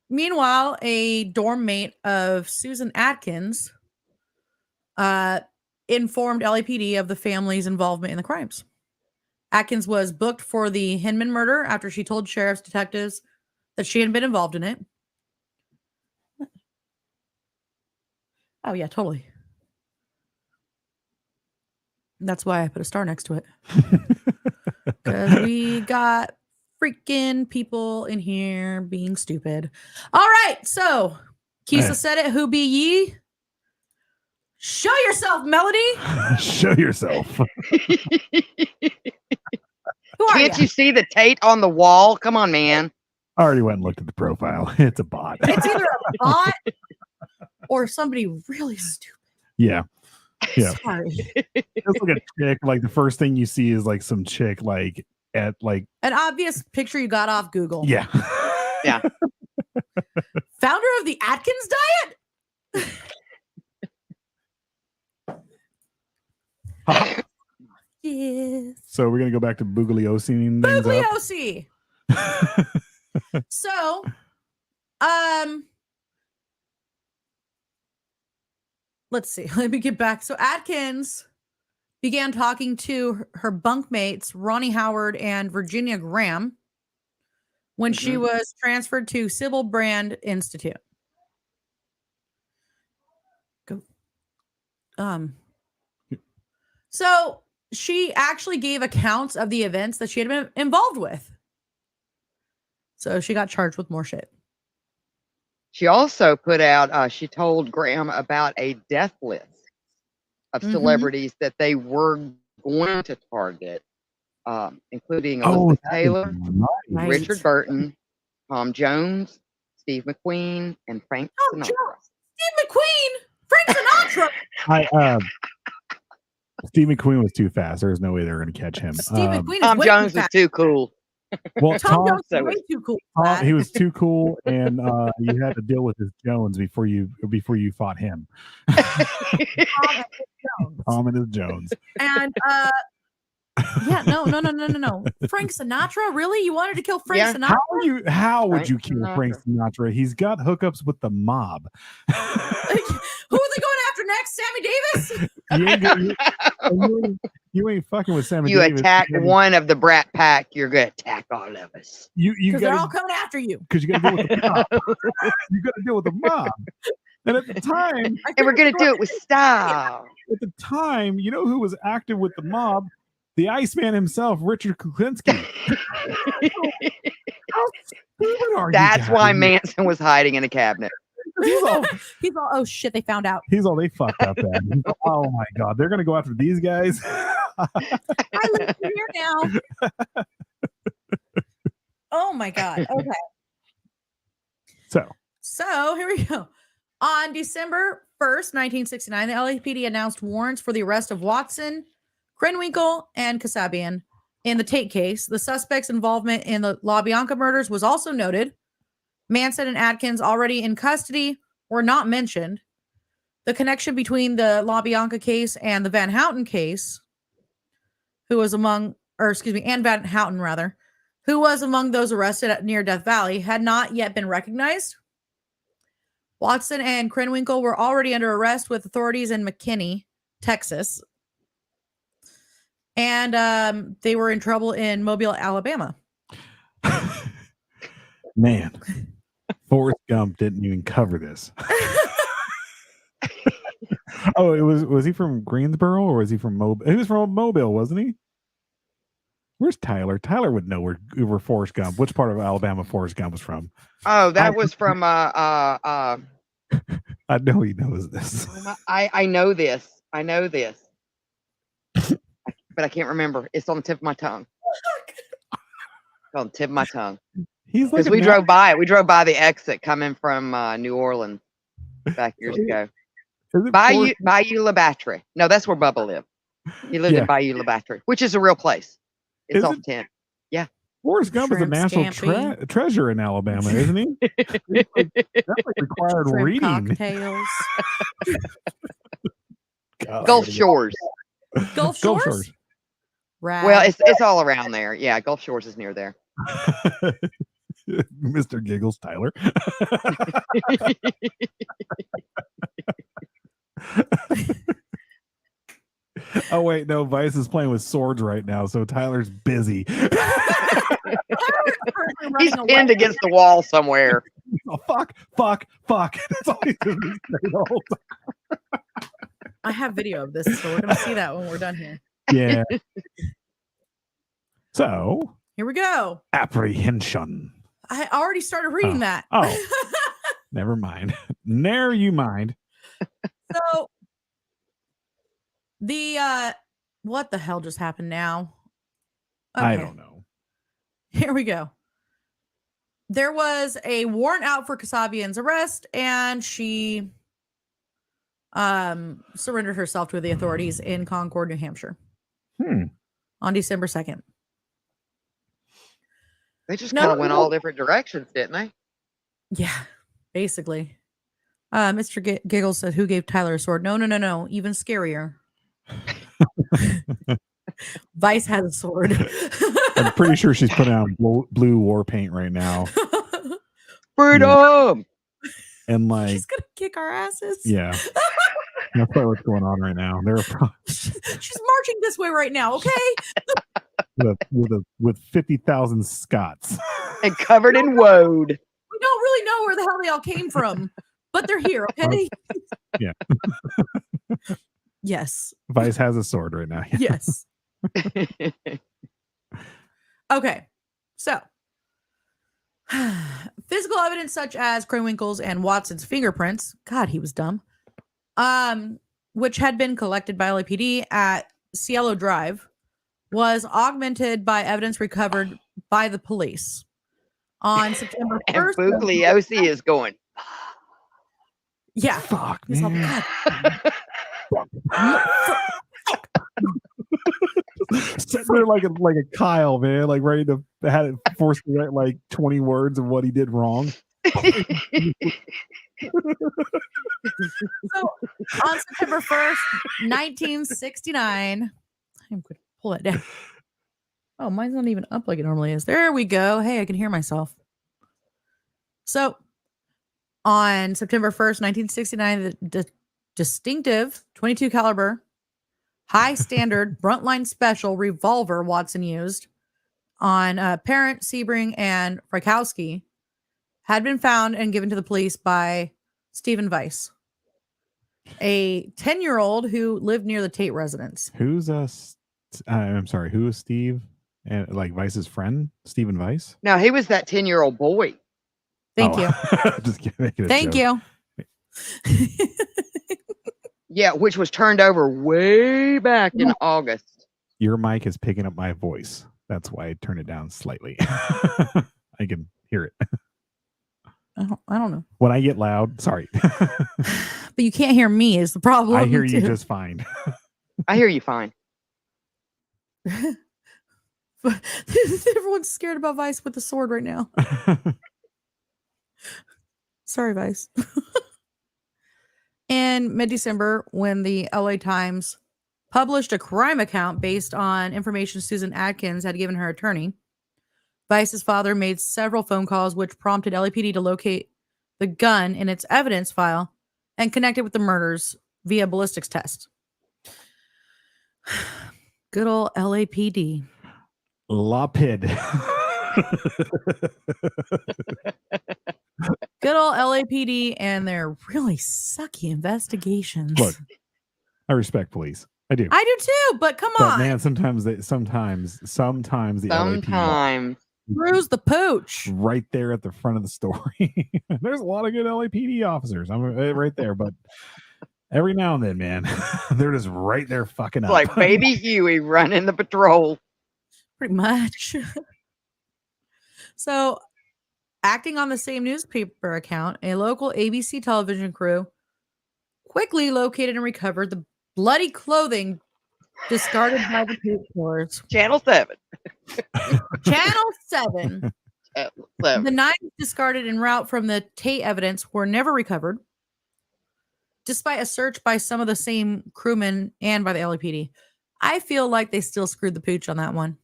meanwhile, a dorm mate of Susan Atkins informed LAPD of the family's involvement in the crimes. Atkins was booked for the Hinman murder after she told sheriff's detectives that she had been involved in it. Oh, yeah, totally. That's why I put a star next to it. Because we got freaking people in here being stupid. All right, so Kisa said it. Who be ye? Show yourself, Melody. Show yourself. Can't you see the Tate on the wall? Come on, man. I already went and looked at the profile. It's a bot. It's either a bot or somebody really stupid. Yeah. Yeah. Sorry. It's like a chick. Like the first thing you see is like some chick like at like an obvious picture you got off Google. Yeah. Yeah. Founder of the Atkins diet? Yes. So we're gonna go back to Bugliosi. Bugliosi. So, let's see. Let me get back. So Atkins began talking to her bunkmates, Ronnie Howard and Virginia Graham, when she was transferred to Sybil Brand Institute. Go. So she actually gave accounts of the events that she had been involved with. So she got charged with more shit. She also put out, she told Graham about a death list of celebrities that they were going to target, including Elizabeth Taylor, Richard Burton, Tom Jones, Steve McQueen, and Frank Sinatra. Steve McQueen? Frank Sinatra? Steve McQueen was too fast. There's no way they were going to catch him. Steve McQueen Tom Jones was too cool. Well, Tom Jones was way too cool. He was too cool, and you had to deal with his Jones before you fought him. Tom and his Jones. And yeah, no. Frank Sinatra, really? You wanted to kill Frank Sinatra? How would you kill Frank Sinatra? He's got hookups with the mob. Who are they going after next? Sammy Davis? You ain't fucking with Sammy Davis. You attack one of the Brat Pack, you're going to attack all of us. Because they're all coming after you. Because you got to deal with the mob. You got to deal with the mob. And at the time... And we're going to do it with style. At the time, you know who was active with the mob? The Iceman himself, Richard Kuklinski. That's why Manson was hiding in a cabinet. He's all, oh shit, they found out. He's all, they fucked up then. Oh my God, they're going to go after these guys. I live here now. Oh my God. Okay. So here we go. On December 1st, 1969, the LAPD announced warrants for the arrest of Watson, Krenwinkel, and Kasabian in the Tate case. The suspect's involvement in the LaBianca murders was also noted. Manson and Atkins, already in custody, were not mentioned. The connection between the LaBianca case and the Van Houten case, and Van Houten rather, who was among those arrested at near Death Valley, had not yet been recognized. Watson and Krenwinkel were already under arrest with authorities in McKinney, Texas. And they were in trouble in Mobile, Alabama. Man, Forrest Gump didn't even cover this. Oh, was he from Greensboro or was he from Mobile? He was from Mobile, wasn't he? Where's Tyler? Tyler would know where Forrest Gump, which part of Alabama Forrest Gump was from. Oh, that was from I know he knows this. I know this. I know this. But I can't remember. It's on the tip of my tongue. on the tip of my tongue. He's like Because we drove by it. We drove by the exit coming from New Orleans back years ago. Bayou La Battery. No, that's where Bubba lived. He lived in Bayou La Battery, which is a real place. It's off 10. Yeah. Forrest Gump is a national treasure in Alabama, isn't he? That's like required Shrimp reading. Cocktails. Gulf Shores. Gulf Shores? Right. Well, it's all around there. Yeah, Gulf Shores is near there. Mr. Giggles, Tyler. Oh wait, no, Vice is playing with swords right now, so Tyler's busy. He's pinned against the wall somewhere. Oh, fuck. That's all he's doing the whole time. I have video of this, so we're gonna see that when we're done here. Yeah. So here we go. Apprehension. I already started reading that. Oh, never mind. Ne'er you mind. So the what the hell just happened now? Okay. I don't know. Here we go. There was a warrant out for Kasabian's arrest, and she surrendered herself to the authorities in Concord, New Hampshire. On December 2nd. They just kind of went all different directions, didn't they? Yeah, basically. Mr. Giggles said, "Who gave Tyler a sword?" No. Even scarier. Vice has a sword. I'm pretty sure she's putting on blue war paint right now. Freedom! And like, she's gonna kick our asses. Yeah. That's probably what's going on right now. She's marching this way right now, okay? with 50,000 Scots. And covered in woad. We don't really know where the hell they all came from, but they're here, okay? Yeah. Yes. Vice has a sword right now. Yes. Okay. So, physical evidence such as Krenwinkel's and Watson's fingerprints, God, he was dumb, which had been collected by LAPD at Cielo Drive, was augmented by evidence recovered by the police on September 1st. And Bugliosi is going, yeah. Fuck, He's man. Sitting there like a Kyle, man, like ready to had it forced to write like 20 words of what he did wrong. So on September 1st, 1969, I'm going to pull it down. Oh, mine's not even up like it normally is. There we go. Hey, I can hear myself. So on September 1st, 1969, the distinctive 22 caliber high standard Bruntline special revolver Watson used on Parent, Sebring, and Frykowski had been found and given to the police by Stephen Weiss, a 10-year-old who lived near the Tate residence. Who's I'm sorry, who is Steve? And like Weiss's friend, Stephen Weiss? No, he was that 10-year-old boy. Thank you. Just kidding. Thank you. Yeah, which was turned over way back in August. Your mic is picking up my voice. That's why I turned it down slightly. I can hear it. I don't know. When I get loud, sorry. But you can't hear me is the problem. I hear you just fine. I hear you fine. Everyone's scared about Vice with the sword right now. Sorry, Vice. In mid-December, when the LA Times published a crime account based on information Susan Atkins had given her attorney, Vice's father made several phone calls which prompted LAPD to locate the gun in its evidence file and connect it with the murders via ballistics test. Good old LAPD. LAPD. Good old LAPD and their really sucky investigations. Look, I respect police. I do. I do too, but come on. But man, sometimes the LAPD screws the pooch right there at the front of the story. There's a lot of good LAPD officers. I'm right there, but every now and then, man, they're just right there fucking up. Like baby Huey running the patrol. Pretty much. So, acting on the same newspaper account, a local ABC television crew quickly located and recovered the bloody clothing discarded by the tape killers. Channel 7. Channel 7. Channel 7. The knives discarded en route from the Tate evidence were never recovered, despite a search by some of the same crewmen and by the LAPD. I feel like they still screwed the pooch on that one.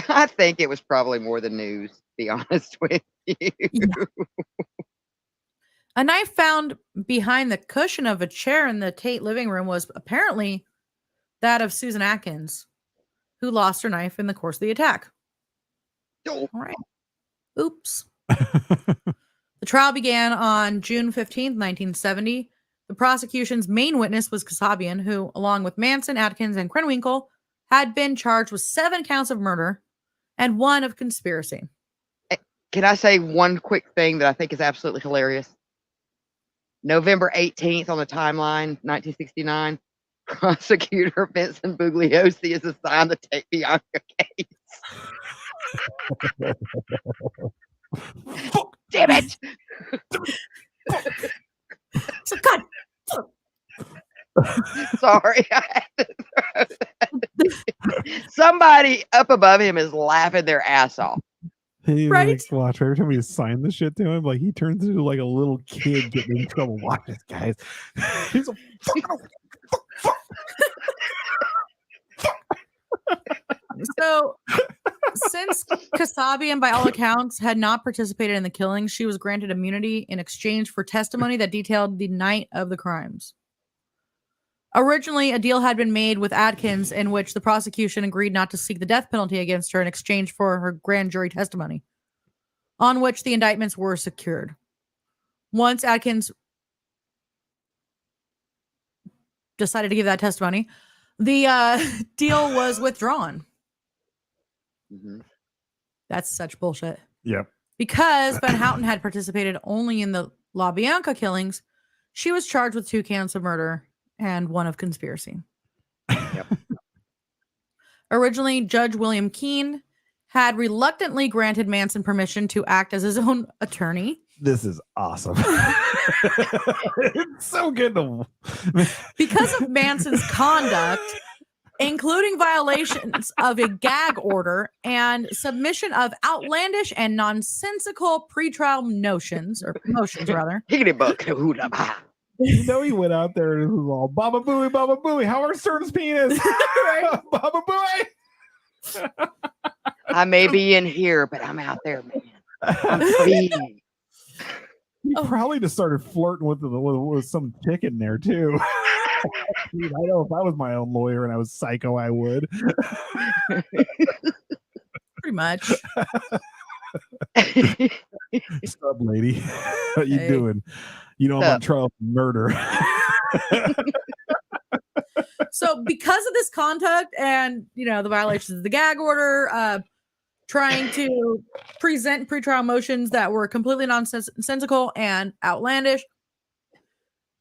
I think it was probably more the news, to be honest with you. Yeah. A knife found behind the cushion of a chair in the Tate living room was apparently that of Susan Atkins, who lost her knife in the course of the attack. Oh. All right. Oops. The trial began on June 15th, 1970. The prosecution's main witness was Kasabian, who, along with Manson, Atkins, and Krenwinkel, had been charged with 7 counts of murder and 1 of conspiracy. Can I say one quick thing that I think is absolutely hilarious? November 18th on the timeline, 1969, prosecutor Vincent Bugliosi is assigned the Tate Bianca case. Damn it! So, God. Sorry. I had to throw that. Somebody up above him is laughing their ass off. Hey, Right? like, watch every time we assign the shit to him, like he turns into like a little kid getting in trouble. Watch this, guys. He's a So, since Kasabian, by all accounts, had not participated in the killing, she was granted immunity in exchange for testimony that detailed the night of the crimes. Originally, a deal had been made with Atkins in which the prosecution agreed not to seek the death penalty against her in exchange for her grand jury testimony, on which the indictments were secured. Once Atkins decided to give that testimony, the deal was withdrawn. Mm-hmm. That's such bullshit. Yep. Because Van Houten had participated only in the La Bianca killings, she was charged with 2 counts of murder and 1 of conspiracy. Yep. Originally, Judge William Keene had reluctantly granted Manson permission to act as his own attorney. This is awesome. It's so good to Because of Manson's conduct, including violations of a gag order and submission of outlandish and nonsensical pretrial motions, rather. Higgity buck. Hula bah. You know, he went out there and it was all Baba Booey, how are Stern's penis? Baba Booey. I may be in here, but I'm out there, man. I'm free. He probably just started flirting with some chick in there too. Dude, I know if I was my own lawyer and I was psycho, I would. Pretty much. Sup, lady? How you doing? You know, I'm on trial for murder. So because of this conduct and, the violations of the gag order, trying to present pretrial motions that were completely nonsensical and outlandish,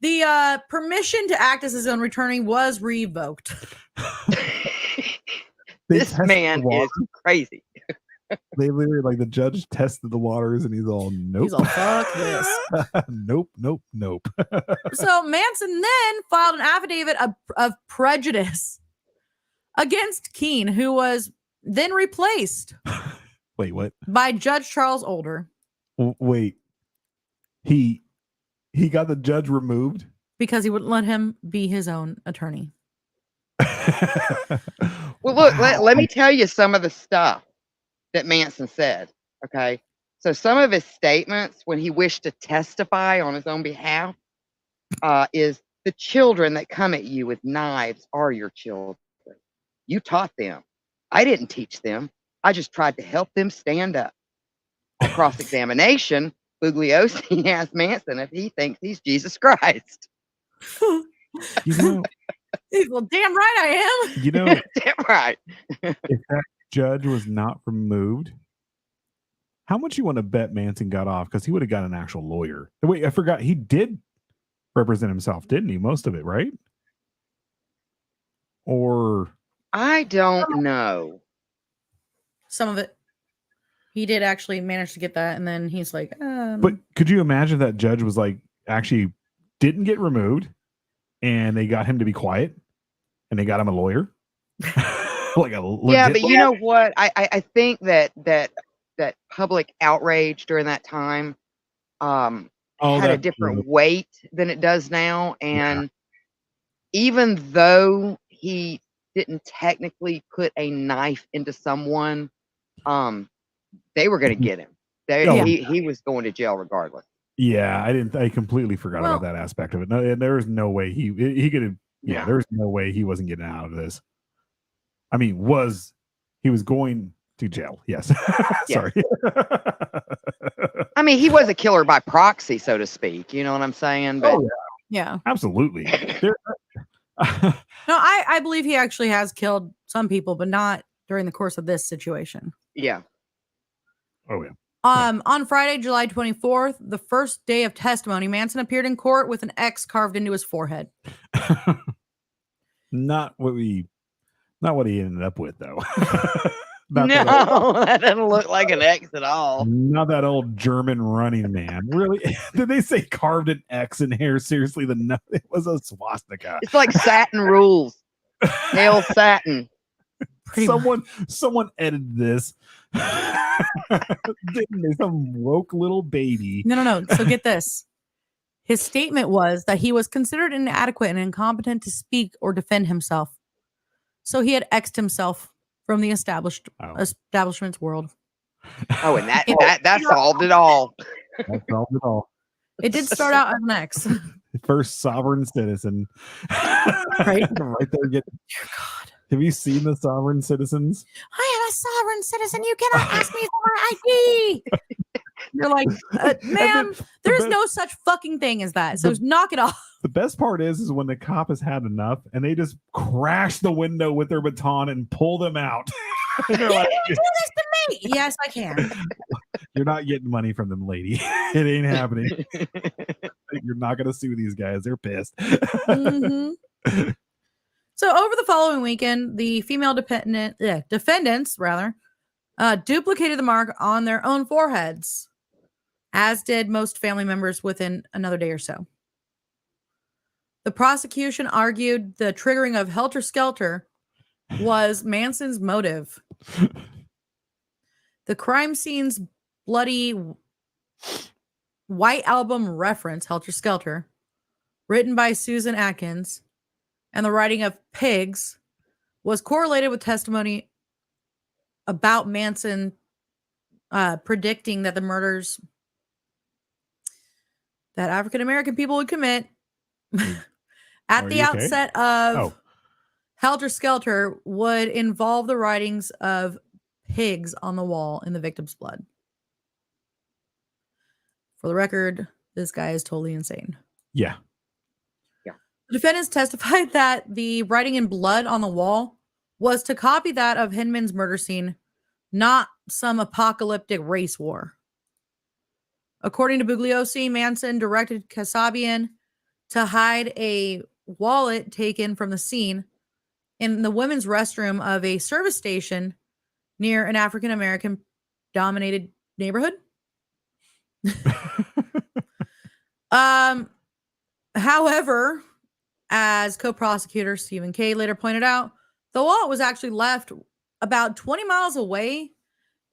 the permission to act as his own attorney was revoked. This man is crazy. They literally, like, the judge tested the waters and he's all, nope. He's all, fuck this. Nope. So Manson then filed an affidavit of prejudice against Keene, who was then replaced. Wait, what? By Judge Charles Older. Wait. He got the judge removed? Because he wouldn't let him be his own attorney. Well, look, let me tell you some of the stuff that Manson said, okay? So some of his statements when he wished to testify on his own behalf is, the children that come at you with knives are your children. You taught them. I didn't teach them. I just tried to help them stand up. On cross-examination, Bugliosi asked Manson if he thinks he's Jesus Christ. Well, damn right I am. Damn right. If that judge was not removed, how much you want to bet Manson got off? Because he would have got an actual lawyer. Wait, I forgot. He did represent himself, didn't he? Most of it, right? Or I don't know. Some of it. He did actually manage to get that, and then he's like, But could you imagine that judge was like actually didn't get removed, and they got him to be quiet, and they got him a lawyer, like a legit Yeah, but lawyer? you know what? I think that public outrage during that time had a that's different true. weight than it does now. And even though he didn't technically put a knife into someone, they were going to get him. Yeah. He was going to jail regardless. Yeah, I completely forgot about that aspect of it. No, there was no way he could have. Yeah, there's no way he wasn't getting out of this. I mean, he was going to jail? Yes. Sorry. I mean, he was a killer by proxy, so to speak. You know what I'm saying? But yeah, absolutely. No, I believe he actually has killed some people, but not during the course of this situation. Yeah. Oh yeah. On Friday, July 24th, the first day of testimony, Manson appeared in court with an X carved into his forehead. Not what he ended up with, though. No, that doesn't look like an X at all. Not that old German running man. Really? Did they say carved an X in hair? Seriously, it was a swastika. It's like satin rules. Hail satin. Someone edited this. Didn't they? Some woke little baby. No. So get this. His statement was that he was considered inadequate and incompetent to speak or defend himself. So he had X'd himself from the establishment's world. Oh, and that solved it all. That solved it all. It did start out as an X. First sovereign citizen. Right there. Dear God. Have you seen the sovereign citizens? I am a sovereign citizen. You cannot ask me for my ID. You're like, ma'am, there's no such fucking thing as that. So knock it off. The best part is when the cop has had enough and they just crash the window with their baton and pull them out. You like, do this to me. Yes, I can. You're not getting money from them, lady. It ain't happening. You're not going to sue these guys. They're pissed. Mm-hmm. So over the following weekend, the female defendants duplicated the mark on their own foreheads, as did most family members within another day or so. The prosecution argued the triggering of Helter Skelter was Manson's motive. The crime scene's bloody White Album reference, Helter Skelter, written by Susan Atkins, and the writing of Pigs was correlated with testimony about Manson predicting that the murders that African-American people would commit at the outset of Helter Skelter would involve the writings of pigs on the wall in the victim's blood. For the record, this guy is totally insane. Yeah. The defendants testified that the writing in blood on the wall was to copy that of Hinman's murder scene, not some apocalyptic race war. According to Bugliosi, Manson directed Kasabian to hide a wallet taken from the scene in the women's restroom of a service station near an African-American dominated neighborhood. However, as co-prosecutor Stephen K. later pointed out, the wallet was actually left about 20 miles away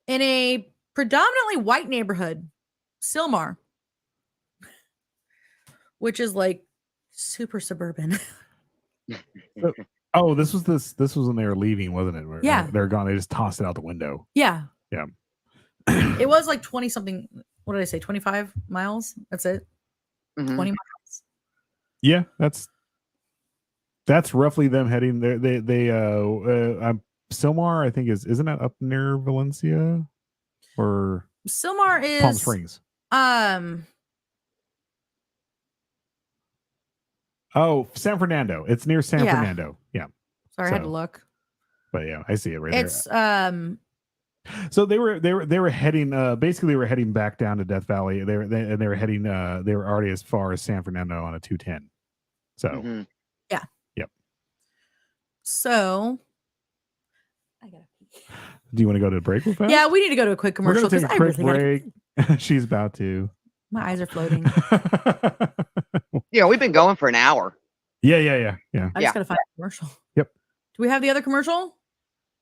in a predominantly white neighborhood, Sylmar, which is like super suburban. This was when they were leaving, wasn't it? Yeah. They're gone. They just tossed it out the window. Yeah. Yeah. It was like 20 something. What did I say? 25 miles? That's it. Mm-hmm. 20 miles. Yeah, that's roughly them heading there. Sylmar, I think isn't that up near Valencia or Sylmar is Palm Springs? San Fernando. It's near San Fernando. Yeah. Sorry, I had to look. But yeah, I see it right there. So they were heading basically they were heading back down to Death Valley. They were heading they were already as far as San Fernando on a 210. So yeah. Yep. So I gotta pee. Do you want to go to a break real fast? Yeah, we need to go to a quick commercial. We're going to take a quick break. She's about to. My eyes are floating. Yeah, we've been going for an hour. Yeah. I just got to find a commercial. Yep. Do we have the other commercial?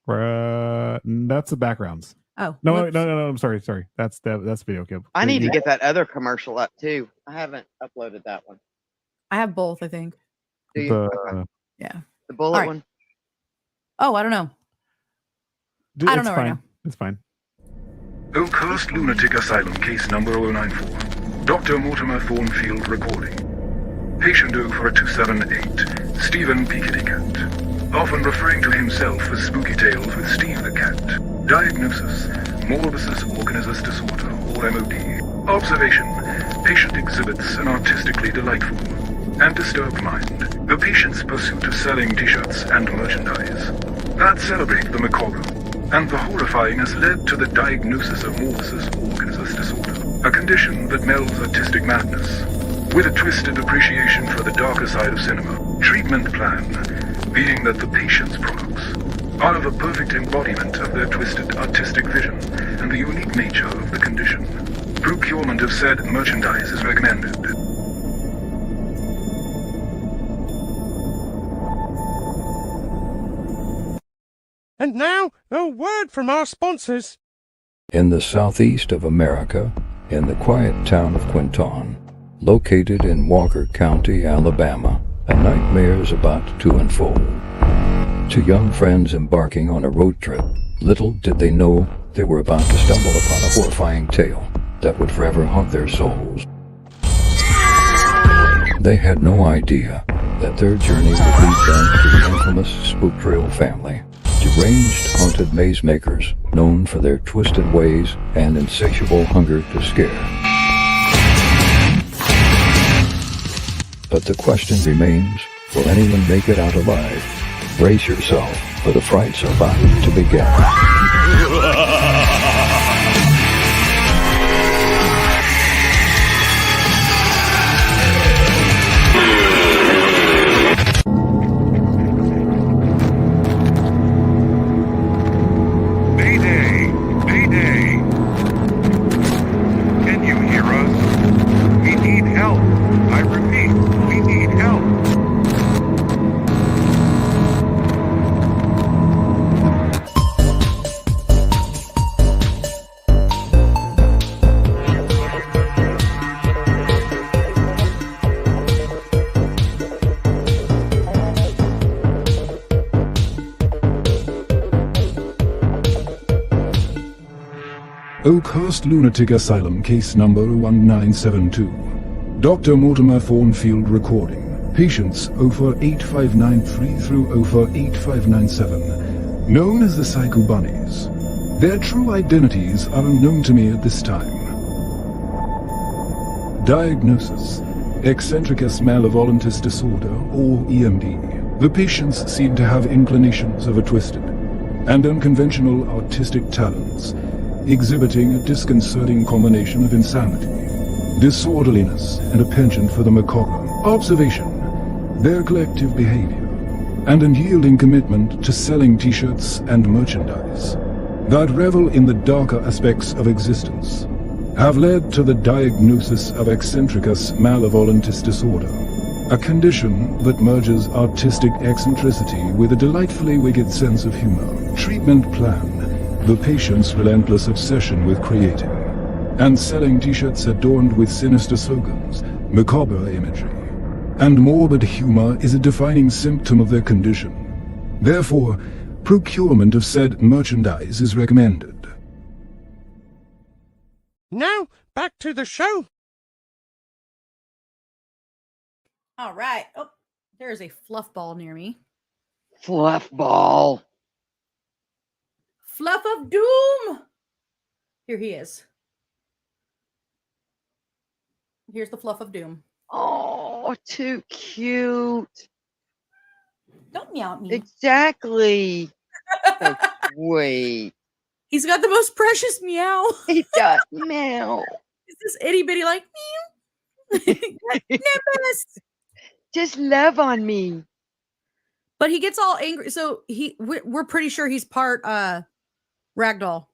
That's the backgrounds. Oh. No, I'm sorry. That's video clip. I need to get that other commercial up too. I haven't uploaded that one. I have both, I think. Do you? Okay. Yeah. The bullet one? Oh, I don't know. I don't know right now. It's fine. Oakhurst Lunatic Asylum, case number 094. Dr. Mortimer Thornfield recording. Patient 0428, Stephen P. Kitty Cat. Often referring to himself as Spooky Tales with Steve the Cat. Diagnosis, Morbus Organizus Disorder, or MOD. Observation, patient exhibits an artistically delightful and disturbed mind. The patient's pursuit of selling t-shirts and merchandise that celebrate the macabre and the horrifying has led to the diagnosis of Morbus Organizus Disorder, a condition that melds artistic madness with a twisted appreciation for the darker side of cinema. Treatment plan being that the patient's products are of a perfect embodiment of their twisted artistic vision and the unique nature of the condition. Procurement of said merchandise is recommended. And now, a word from our sponsors. In the southeast of America, in the quiet town of Quinton, located in Walker County, Alabama, a nightmare is about to unfold. To young friends embarking on a road trip, little did they know they were about to stumble upon a horrifying tale that would forever haunt their souls. They had no idea that their journey would lead them to the infamous Spook Trail family, deranged haunted maze makers known for their twisted ways and insatiable hunger to scare. But the question remains, will anyone make it out alive? Brace yourself, for the frights are about to begin. Mayday! Mayday! Can you hear us? We need help. I repeat, we need help. Oakhurst Lunatic Asylum, case number 1972. Dr. Mortimer Thornfield recording. Patients 048593 through 048597, known as the Psycho Bunnies. Their true identities are unknown to me at this time. Diagnosis: Eccentricus malevolentis disorder, or EMD. The patients seem to have inclinations of a twisted and unconventional artistic talents, exhibiting a disconcerting combination of insanity, disorderliness, and a penchant for the macabre. Observation: their collective behavior and unyielding commitment to selling t-shirts and merchandise that revel in the darker aspects of existence have led to the diagnosis of eccentricus malevolentis disorder, a condition that merges artistic eccentricity with a delightfully wicked sense of humor. Treatment plan: the patient's relentless obsession with creating and selling t-shirts adorned with sinister slogans, macabre imagery, and morbid humor is a defining symptom of their condition. Therefore, procurement of said merchandise is recommended. Now, back to the show. All right. Oh, there's a fluff ball near me. Fluff ball. Fluff of doom. Here he is. Here's the fluff of doom. Oh, too cute. Don't meow at me. Exactly. So sweet. He's got the most precious meow. He does. Meow. Is this itty bitty like meow? Nimbus. Just love on me. But he gets all angry. So we're pretty sure he's part Ragdoll.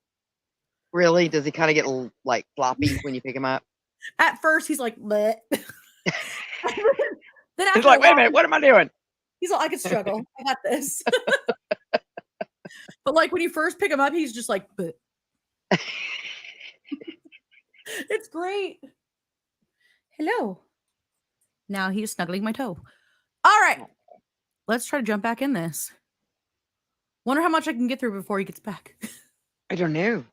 Really? Does he kind of get like floppy when you pick him up? At first, he's like, bleh. Then after He's like, a wait a while, minute, what am I doing? he's like, I can struggle. I got this. But like when you first pick him up, he's just like, bleh. It's great. Hello. Now he's snuggling my toe. All right. Let's try to jump back in this. Wonder how much I can get through before he gets back. I don't know.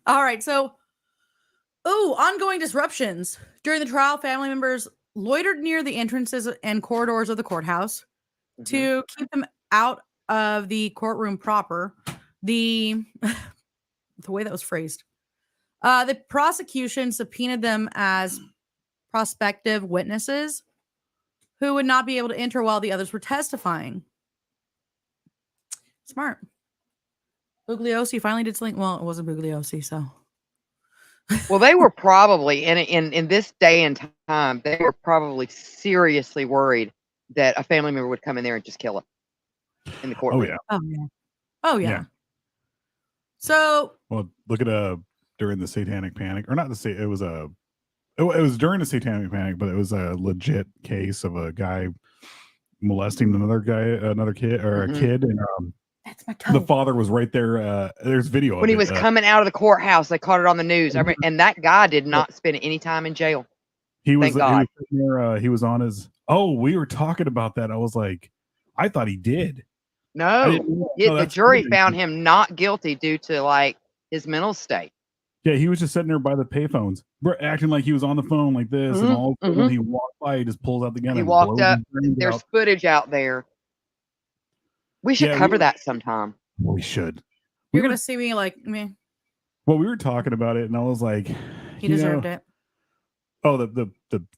All right. So, ongoing disruptions. During the trial, family members loitered near the entrances and corridors of the courthouse to keep them out of the courtroom proper. The way that was phrased. The prosecution subpoenaed them as prospective witnesses who would not be able to enter while the others were testifying. Smart. Bugliosi finally did something. Well, it wasn't Bugliosi, so. Well, they were probably in this day and time, they were probably seriously worried that a family member would come in there and just kill them in the courtroom. Oh yeah. So, well, look at during the Satanic Panic, or not it was it was during the Satanic Panic, but it was a legit case of a guy molesting another kid, or a kid, and that's my toe. The father was right there. There's video when he was coming out of the courthouse. They caught it on the news. And that guy did not spend any time in jail. He was sitting there, he was on his. Oh, we were talking about that. I was like, I thought he did. No, the jury found him not guilty due to like his mental state. Yeah, he was just sitting there by the payphones, acting like he was on the phone like this, and all of a sudden when he walked by, he just pulls out the gun. He and walked up. There's footage out there. We should cover that sometime. Well, we should. You're gonna see me like me. Well, we were talking about it, and I was like, he deserved it. Oh, the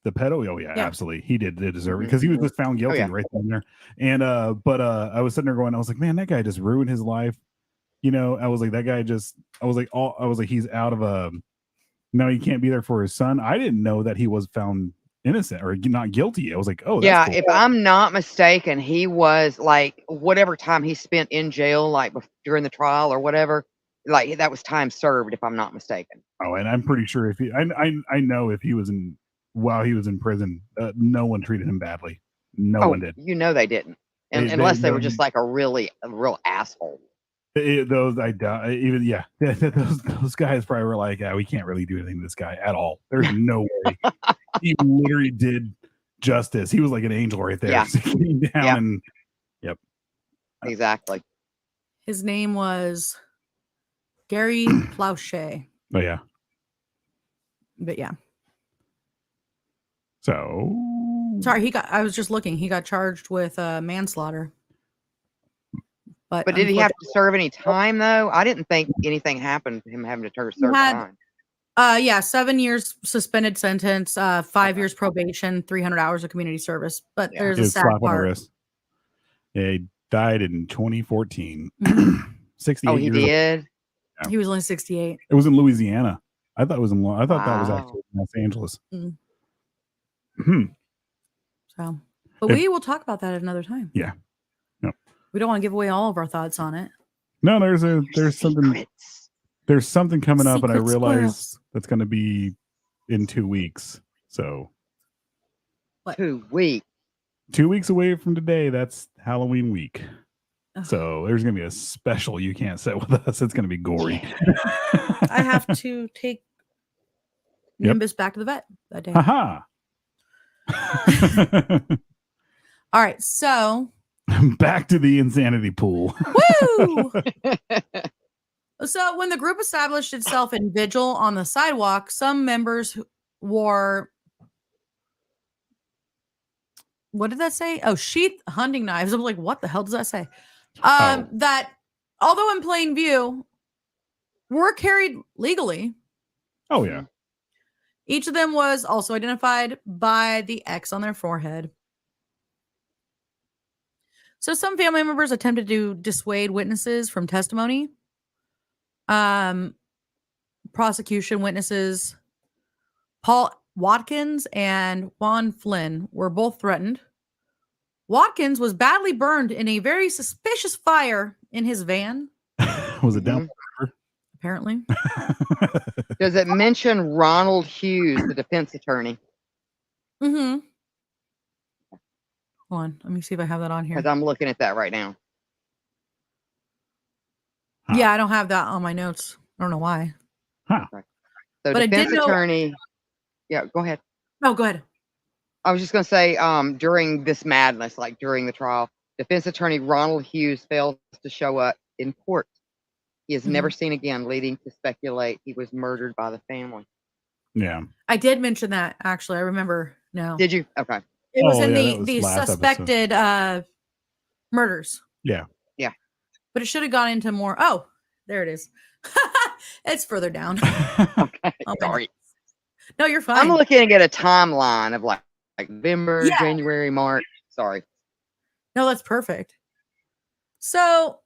pedo. Oh yeah, absolutely. He did deserve it because he was just found guilty right there. And but I was sitting there going, I was like, man, that guy just ruined his life. You know, I was like, that guy just. I was like, he's out of now he can't be there for his son. I didn't know that he was found innocent or not guilty. I was like, oh, yeah. Cool. If I'm not mistaken, he was like whatever time he spent in jail, like during the trial or whatever, like that was time served. If I'm not mistaken. Oh, and I'm pretty sure if he, I know if he was while he was in prison, no one treated him badly. No one did. You know they didn't, unless they were just like a real asshole. Those I doubt. Even those guys probably were like, we can't really do anything to this guy at all. There's no way. He literally did justice. He was like an angel right there. Yeah. So he came down and exactly. His name was Gary Plauche. Oh yeah. But yeah. So sorry, I was just looking. He got charged with manslaughter. But did he have to serve any time though? I didn't think anything happened to him having to serve time. 7 years suspended sentence, 5 years probation, 300 hours of community service. But there's a sad part. Yeah, he died in 2014. 68 Oh, he did? Yeah. He was only 68. It was in Louisiana. I thought that was actually in Los Angeles. So, but we will talk about that at another time. Yeah. No. We don't want to give away all of our thoughts on it. No, there's something coming up, and I realize that's going to be in 2 weeks. So, what? 2 weeks? 2 weeks away from today. That's Halloween week. So there's going to be a special you can't sit with us. It's going to be gory. I have to take Nimbus back to the vet that day. Haha. All right, so back to the insanity pool. Woo! So when the group established itself in vigil on the sidewalk, some members wore, what did that say? Oh, sheath hunting knives. I was like, what the hell does that say? That, although in plain view, were carried legally. Oh, yeah. Each of them was also identified by the X on their forehead. So some family members attempted to dissuade witnesses from testimony. Prosecution witnesses Paul Watkins and Juan Flynn were both threatened. Watkins was badly burned in a very suspicious fire in his van. Was it down? Apparently. Does it mention Ronald Hughes, the defense attorney? Mm-hmm. Hold on. Let me see if I have that on here. Because I'm looking at that right now. Huh. Yeah, I don't have that on my notes. I don't know why. Huh. So But I defense did know- attorney. Yeah, go ahead. Oh, go ahead. I was just going to say, during this madness, like during the trial, defense attorney Ronald Hughes failed to show up in court. He is never seen again, leading to speculate he was murdered by the family. Yeah. I did mention that, actually. I remember now. Did you? Okay. It was Oh, in yeah, that was the last suspected murders. Yeah. Yeah. But it should have gone into more. Oh, there it is. It's further down. Okay. Oh, Sorry. No, you're fine. I'm looking at a timeline of like November, Yeah. January, March. Sorry. No, that's perfect. So,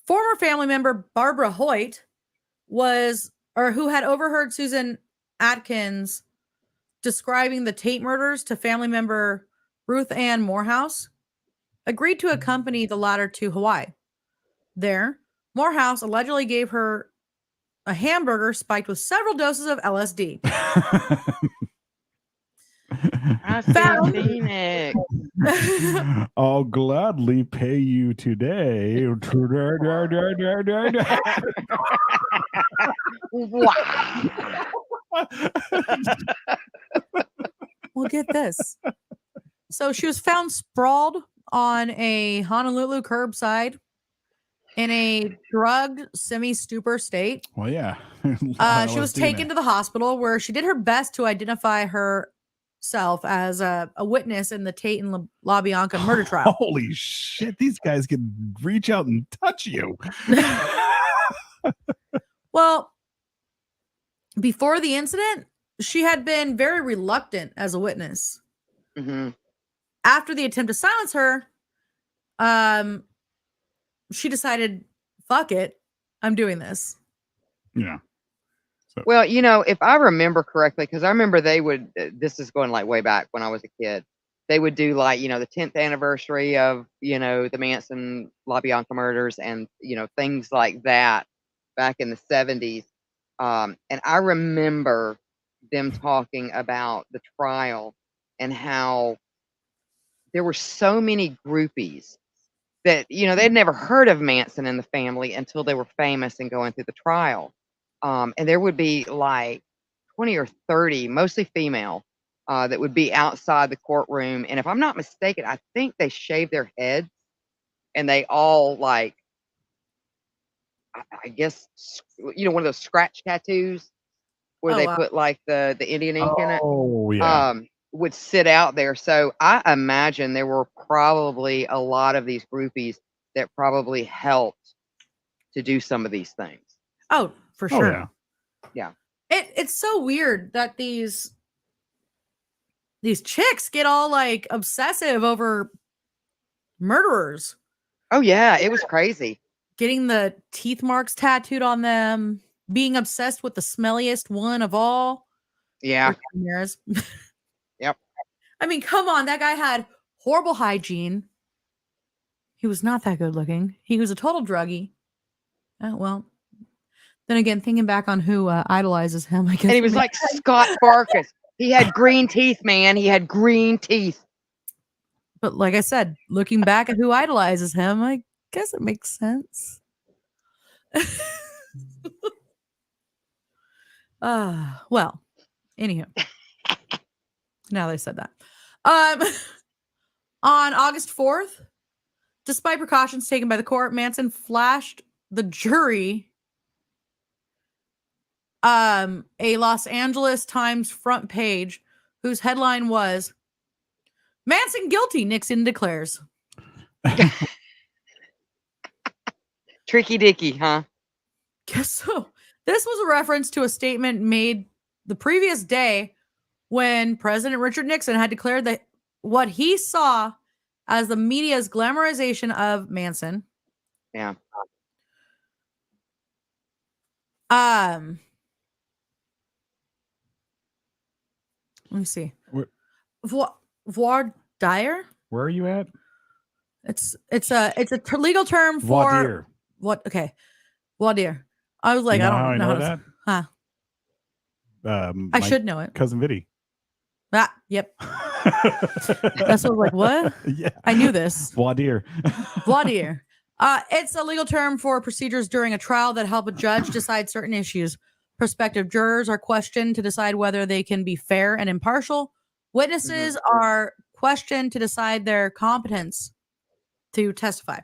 former family member Barbara Hoyt who had overheard Susan Atkins describing the Tate murders to family member Ruth Ann Morehouse, agreed to accompany the latter to Hawaii. There, Morehouse allegedly gave her a hamburger spiked with several doses of LSD. I Found- Phoenix. I'll gladly pay you today. Wow. Well, get this. So she was found sprawled on a Honolulu curbside in a drugged, semi-stupor state. Well, yeah. She was taken to the hospital where she did her best to identify herself as a witness in the Tate and LaBianca murder trial. Holy shit. These guys can reach out and touch you. Well, before the incident, she had been very reluctant as a witness. Mm-hmm. After the attempt to silence her, she decided, fuck it, I'm doing this. Yeah. Well, if I remember correctly, because I remember they would, this is going like way back when I was a kid, they would do like, the 10th anniversary of, the Manson LaBianca murders and, things like that back in the 70s. And I remember them talking about the trial and how there were so many groupies that, they'd never heard of Manson and the family until they were famous and going through the trial. And there would be like 20 or 30, mostly female, that would be outside the courtroom. And if I'm not mistaken, I think they shaved their heads and they all like, I guess, one of those scratch tattoos where they put like the Indian ink in it. Oh, yeah. Would sit out there. So I imagine there were probably a lot of these groupies that probably helped to do some of these things. Oh, for sure. Yeah. Yeah. It's so weird that these chicks get all like obsessive over murderers. Oh yeah, it was crazy. Getting the teeth marks tattooed on them, being obsessed with the smelliest one of all. Yeah. Ramirez. Yep. I mean, come on, that guy had horrible hygiene. He was not that good looking. He was a total druggie. Well, then again, thinking back on who idolizes him, I guess. And he was like Scott Farkas. He had green teeth, man. He had green teeth. But like I said, looking back at who idolizes him, I guess it makes sense. Well, anywho. Now they said that. On August 4th, despite precautions taken by the court, Manson flashed the jury a Los Angeles Times front page whose headline was "Manson guilty, Nixon declares." Tricky Dicky, huh? Guess so. This was a reference to a statement made the previous day when President Richard Nixon had declared that what he saw as the media's glamorization of Manson. Yeah. Let me see. Where- Voir dire? Where are you at? It's a legal term for Voir dire. what? Okay. Voir dire. I was like, You know I how don't know how that. Huh. I My should know it. cousin Viddy. Ah, yep. That's what I was like, what? Yeah. I knew this. Voir dire. Voir dire. It's a legal term for procedures during a trial that help a judge decide certain issues. Prospective jurors are questioned to decide whether they can be fair and impartial. Witnesses are questioned to decide their competence to testify.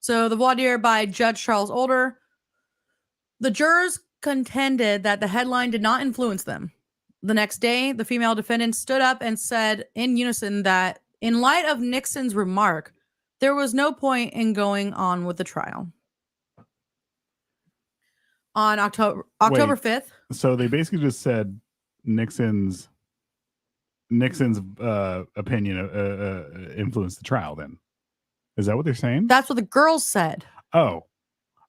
So the voir dire by Judge Charles Older. The jurors contended that the headline did not influence them. The next day, the female defendant stood up and said in unison that in light of Nixon's remark, there was no point in going on with the trial. On October 5th. So they basically just said Nixon's opinion influenced the trial. Then is that what they're saying? That's what the girls said. Oh,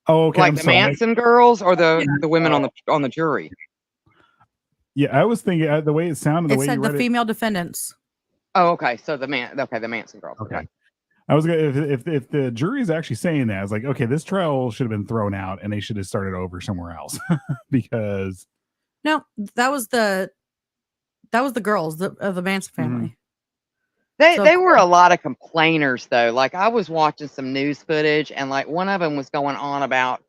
okay. Like the Manson girls or the women on the jury. Yeah, I was thinking the way it sounded. It said the female defendants. Oh, okay. So the Manson girls. Okay. I was gonna if the jury is actually saying that, I was like, okay, this trial should have been thrown out and they should have started over somewhere else because no, that was the girls of the Manson family. They were a lot of complainers though. Like I was watching some news footage and like one of them was going on about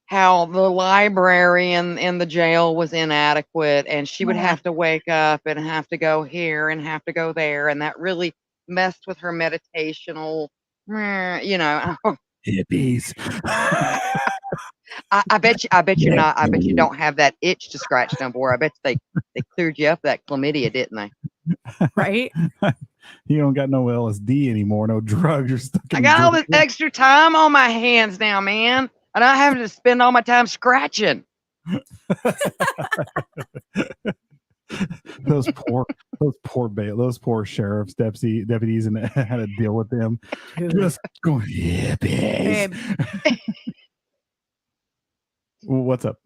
how the library in the jail was inadequate and she would have to wake up and have to go here and have to go there and that really messed with her meditational, hippies. I bet you not. I bet you don't have that itch to scratch no more. I bet they cleared you up that chlamydia, didn't they? Right? You don't got no LSD anymore, no drugs. You're stuck. I got all this extra time on my hands now, man. I'm not having to spend all my time scratching. those poor sheriff's deputies and had to deal with them. Just going, yeah, babe. What's up?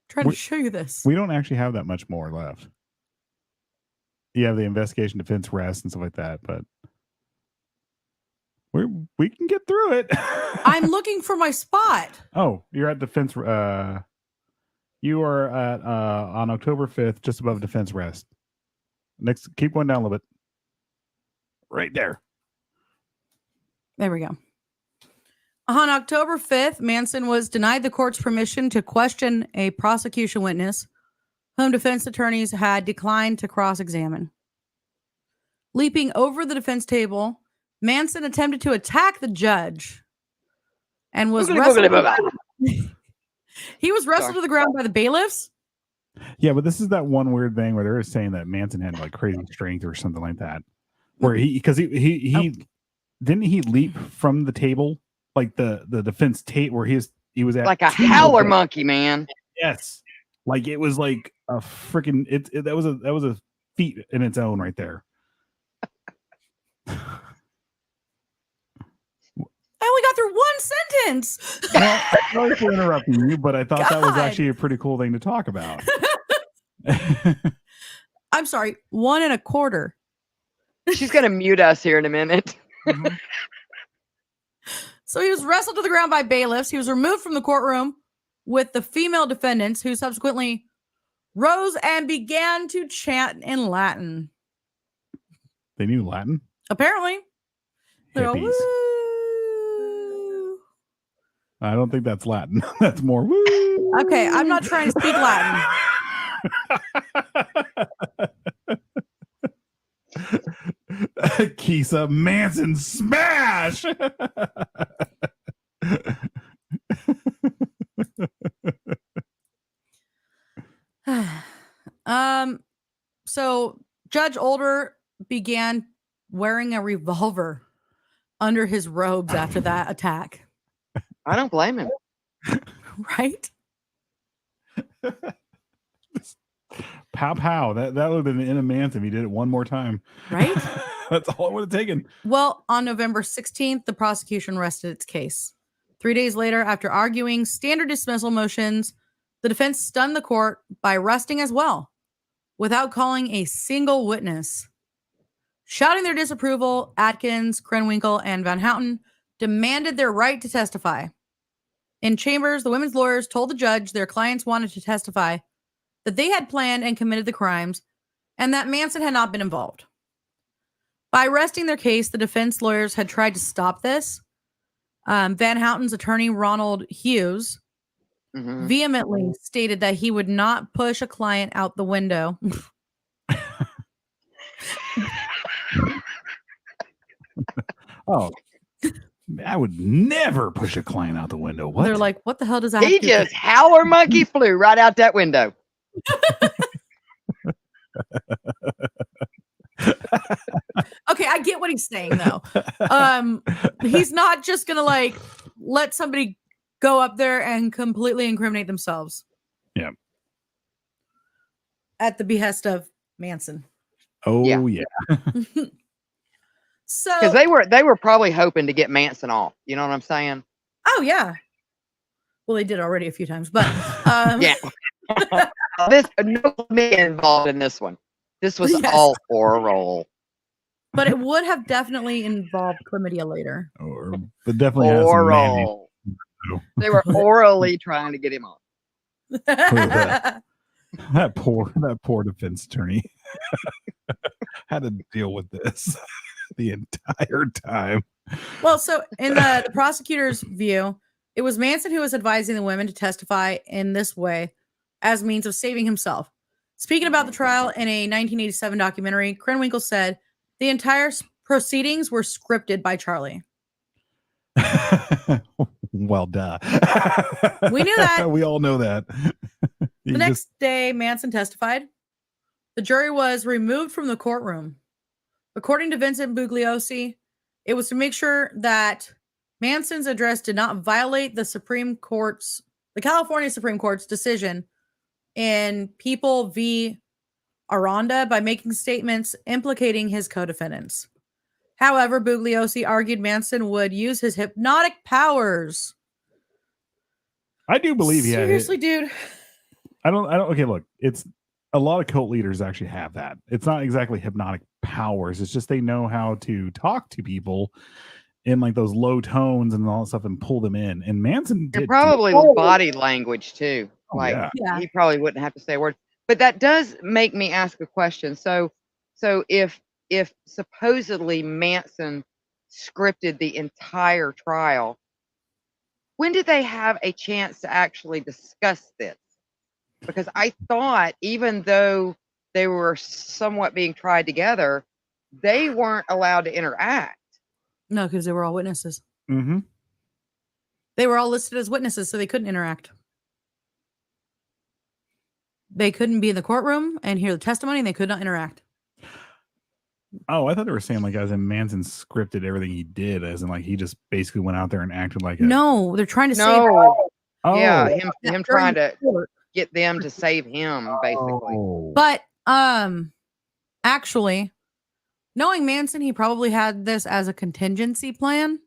Trying to show you this. We don't actually have that much more left. You have the investigation, defense, rest, and stuff like that, but we can get through it. I'm looking for my spot. Oh, you're at defense. You are at on October 5th, just above defense rest. Next, keep going down a little bit. Right there. There we go. On October 5th, Manson was denied the court's permission to question a prosecution witness whom defense attorneys had declined to cross-examine. Leaping over the defense table, Manson attempted to attack the judge and was wrestled. He was wrestled to the ground by the bailiffs. Yeah, but this is that one weird thing where they're saying that Manson had like crazy strength or something like that. Where he didn't he leap from the table like the defense table where he was at like a howler monkey, man. Yes, like it was like a freaking that was a feat in its own right there. I only got through one sentence. Well, sorry for interrupting you, but I thought that was actually a pretty cool thing to talk about. I'm sorry, 1 1/4. She's gonna mute us here in a minute. So he was wrestled to the ground by bailiffs. He was removed from the courtroom with the female defendants, who subsequently rose and began to chant in Latin. They knew Latin? Apparently. Hippies. I don't think that's Latin. That's more woo. Okay, I'm not trying to speak Latin. Kisa Manson smash. So Judge Older began wearing a revolver under his robes after that attack. I don't blame him. Right? Pow pow. That would have been in a Manson if he did it one more time. Right? That's all it would have taken. Well, on November 16th, the prosecution rested its case. 3 days later, after arguing standard dismissal motions, the defense stunned the court by resting as well, without calling a single witness. Shouting their disapproval, Atkins, Krenwinkel, and Van Houten demanded their right to testify. In chambers, the women's lawyers told the judge their clients wanted to testify that they had planned and committed the crimes and that Manson had not been involved. By resting their case, the defense lawyers had tried to stop this. Van Houten's attorney, Ronald Hughes, vehemently stated that he would not push a client out the window. Oh, I would never push a client out the window. What? They're like, what the hell does that? He just howler monkey flew right out that window. Okay, I get what he's saying though. He's not just gonna like let somebody go up there and completely incriminate themselves. Yeah. At the behest of Manson. Oh yeah. So because they were probably hoping to get Manson off. You know what I'm saying? Oh yeah. Well, they did already a few times, but yeah. This no me involved in this one. This was all oral. But it would have definitely involved chlamydia later. But definitely oral. They were orally trying to get him off. That poor defense attorney had to deal with this the entire time. Well, so in the prosecutor's view, it was Manson who was advising the women to testify in this way as means of saving himself. Speaking about the trial in a 1987 documentary, Krenwinkel said the entire proceedings were scripted by Charlie. Well, duh. We knew that. We all know that. The next day, Manson testified. The jury was removed from the courtroom. According to Vincent Bugliosi, it was to make sure that Manson's address did not violate the California Supreme Court's decision in People v. Aranda by making statements implicating his co-defendants. However, Bugliosi argued Manson would use his hypnotic powers. I do believe he had. Seriously, dude. I don't. Okay, look, it's a lot of cult leaders actually have that. It's not exactly hypnotic powers. It's just they know how to talk to people in like those low tones and all that stuff and pull them in. And Manson did probably with body language too. Like he probably wouldn't have to say a word. But that does make me ask a question. So if supposedly Manson scripted the entire trial, when did they have a chance to actually discuss this? Because I thought even though they were somewhat being tried together, they weren't allowed to interact. No, because they were all witnesses. Mm-hmm. They were all listed as witnesses, so they couldn't interact. They couldn't be in the courtroom and hear the testimony, and they could not interact. Oh, I thought they were saying like as in Manson scripted everything he did, as in like he just basically went out there and acted like No, they're trying to save him. Oh. Yeah, him trying to get them to save him, basically. Oh. But actually, knowing Manson, he probably had this as a contingency plan.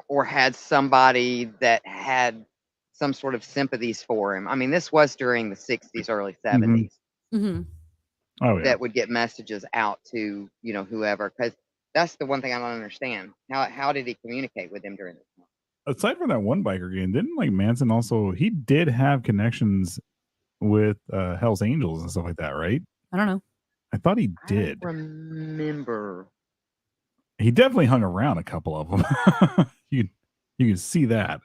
Or had somebody that had some sort of sympathies for him. I mean, this was during the 60s, early 70s. Mm-hmm. Oh, yeah. That would get messages out to, whoever. Because that's the one thing I don't understand. How did he communicate with them during this time? Aside from that one biker gang, didn't like Manson also, he did have connections with Hell's Angels and stuff like that, right? I don't know. I thought he did. I don't remember. He definitely hung around a couple of them. you can see that.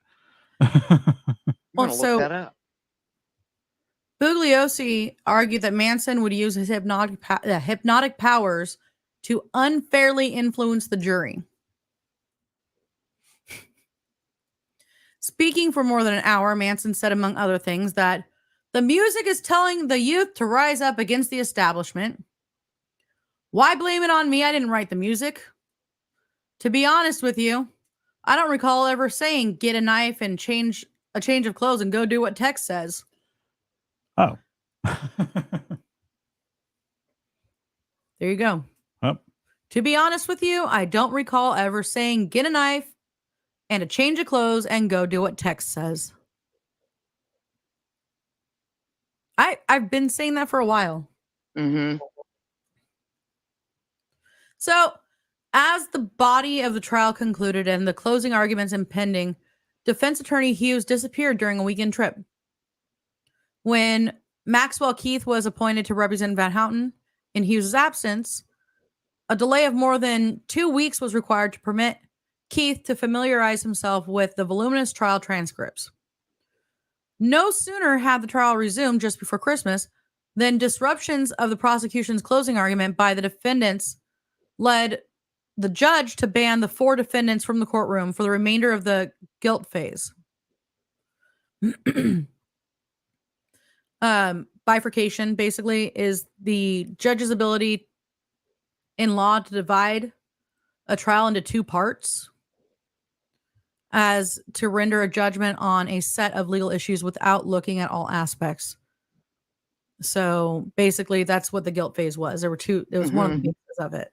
Well, so Bugliosi argued that Manson would use his hypnotic powers to unfairly influence the jury. Speaking for more than an hour, Manson said, among other things, that the music is telling the youth to rise up against the establishment. Why blame it on me? I didn't write the music. To be honest with you, I don't recall ever saying, get a knife and change of clothes and go do what text says. Oh. There you go. Oh. To be honest with you, I don't recall ever saying, get a knife and a change of clothes and go do what text says. I've been saying that for a while. Mm-hmm. So, as the body of the trial concluded and the closing arguments impending, defense attorney Hughes disappeared during a weekend trip. When Maxwell Keith was appointed to represent Van Houten in Hughes' absence, a delay of more than 2 weeks was required to permit Keith to familiarize himself with the voluminous trial transcripts. No sooner had the trial resumed just before Christmas than disruptions of the prosecution's closing argument by the defendants led the judge to ban the 4 defendants from the courtroom for the remainder of the guilt phase. Bifurcation basically is the judge's ability in law to divide a trial into 2 parts as to render a judgment on a set of legal issues without looking at all aspects. So basically that's what the guilt phase was. There was one of the pieces of it.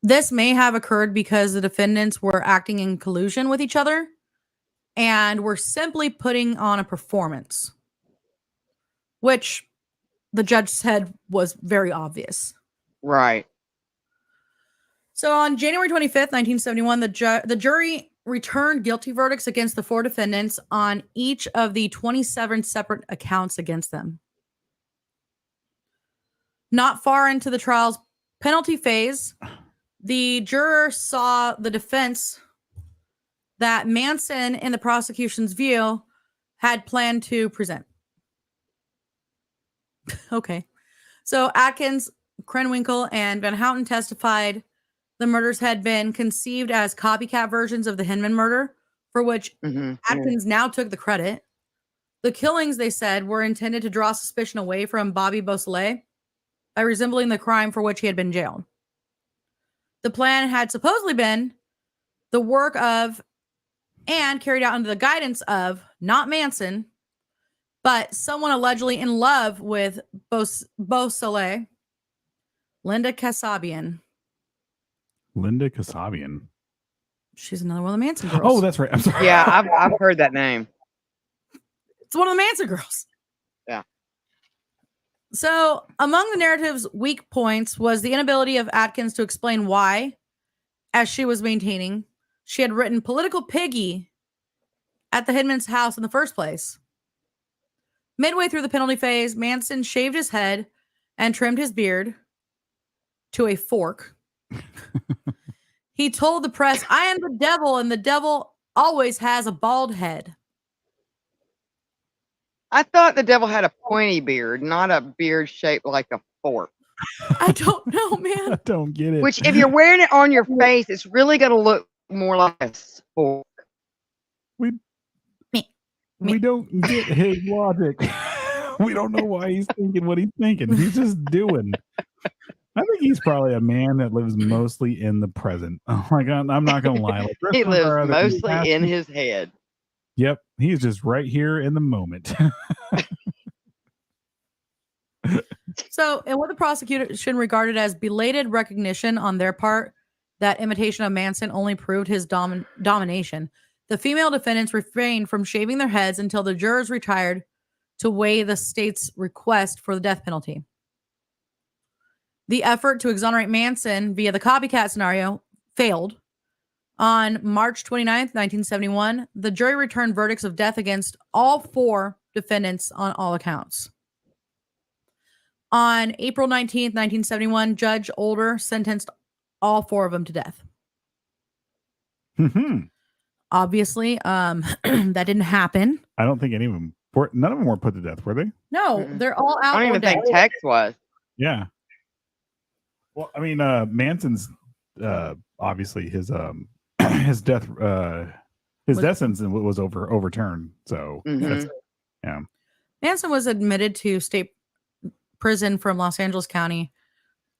This may have occurred because the defendants were acting in collusion with each other and were simply putting on a performance, which the judge said was very obvious. Right. So on January 25th, 1971, the jury returned guilty verdicts against the 4 defendants on each of the 27 separate accounts against them. Not far into the trial's penalty phase, the juror saw the defense that Manson, in the prosecution's view, had planned to present. Okay. So Atkins, Krenwinkel, and Van Houten testified the murders had been conceived as copycat versions of the Hinman murder, for which Atkins now took the credit. The killings, they said, were intended to draw suspicion away from Bobby Beausoleil by resembling the crime for which he had been jailed. The plan had supposedly been the work of and carried out under the guidance of not Manson, but someone allegedly in love with Beausoleil, Linda Kasabian. Linda Kasabian. She's another one of the Manson girls. Oh, that's right. I'm sorry. Yeah, I've heard that name. It's one of the Manson girls. Yeah. So, among the narrative's weak points was the inability of Atkins to explain why, as she was maintaining, she had written political piggy at the Hinman's house in the first place. Midway through the penalty phase, Manson shaved his head and trimmed his beard to a fork. He told the press, "I am the devil, and the devil always has a bald head." I thought the devil had a pointy beard, not a beard shaped like a fork. I don't know, man. I don't get it. Which, if you're wearing it on your face, it's really going to look more like a fork. We don't get his logic. We don't know why he's thinking what he's thinking. He's just doing. I think he's probably a man that lives mostly in the present. Like, I'm not going to lie. Like, He lives mostly in his head. Yep. He's just right here in the moment. So, and what the prosecution regarded as belated recognition on their part that imitation of Manson only proved his domination, the female defendants refrained from shaving their heads until the jurors retired to weigh the state's request for the death penalty. The effort to exonerate Manson via the copycat scenario failed. On March 29th, 1971, the jury returned verdicts of death against all 4 defendants on all accounts. On April 19th, 1971, Judge Older sentenced all 4 of them to death. Obviously, that didn't happen. I don't think any of them none of them were put to death, were they? No, they're all out. I don't even think Tex was. Yeah. Well, I mean, Manson's obviously his his death sentence was overturned. So yeah. Manson was admitted to state prison from Los Angeles County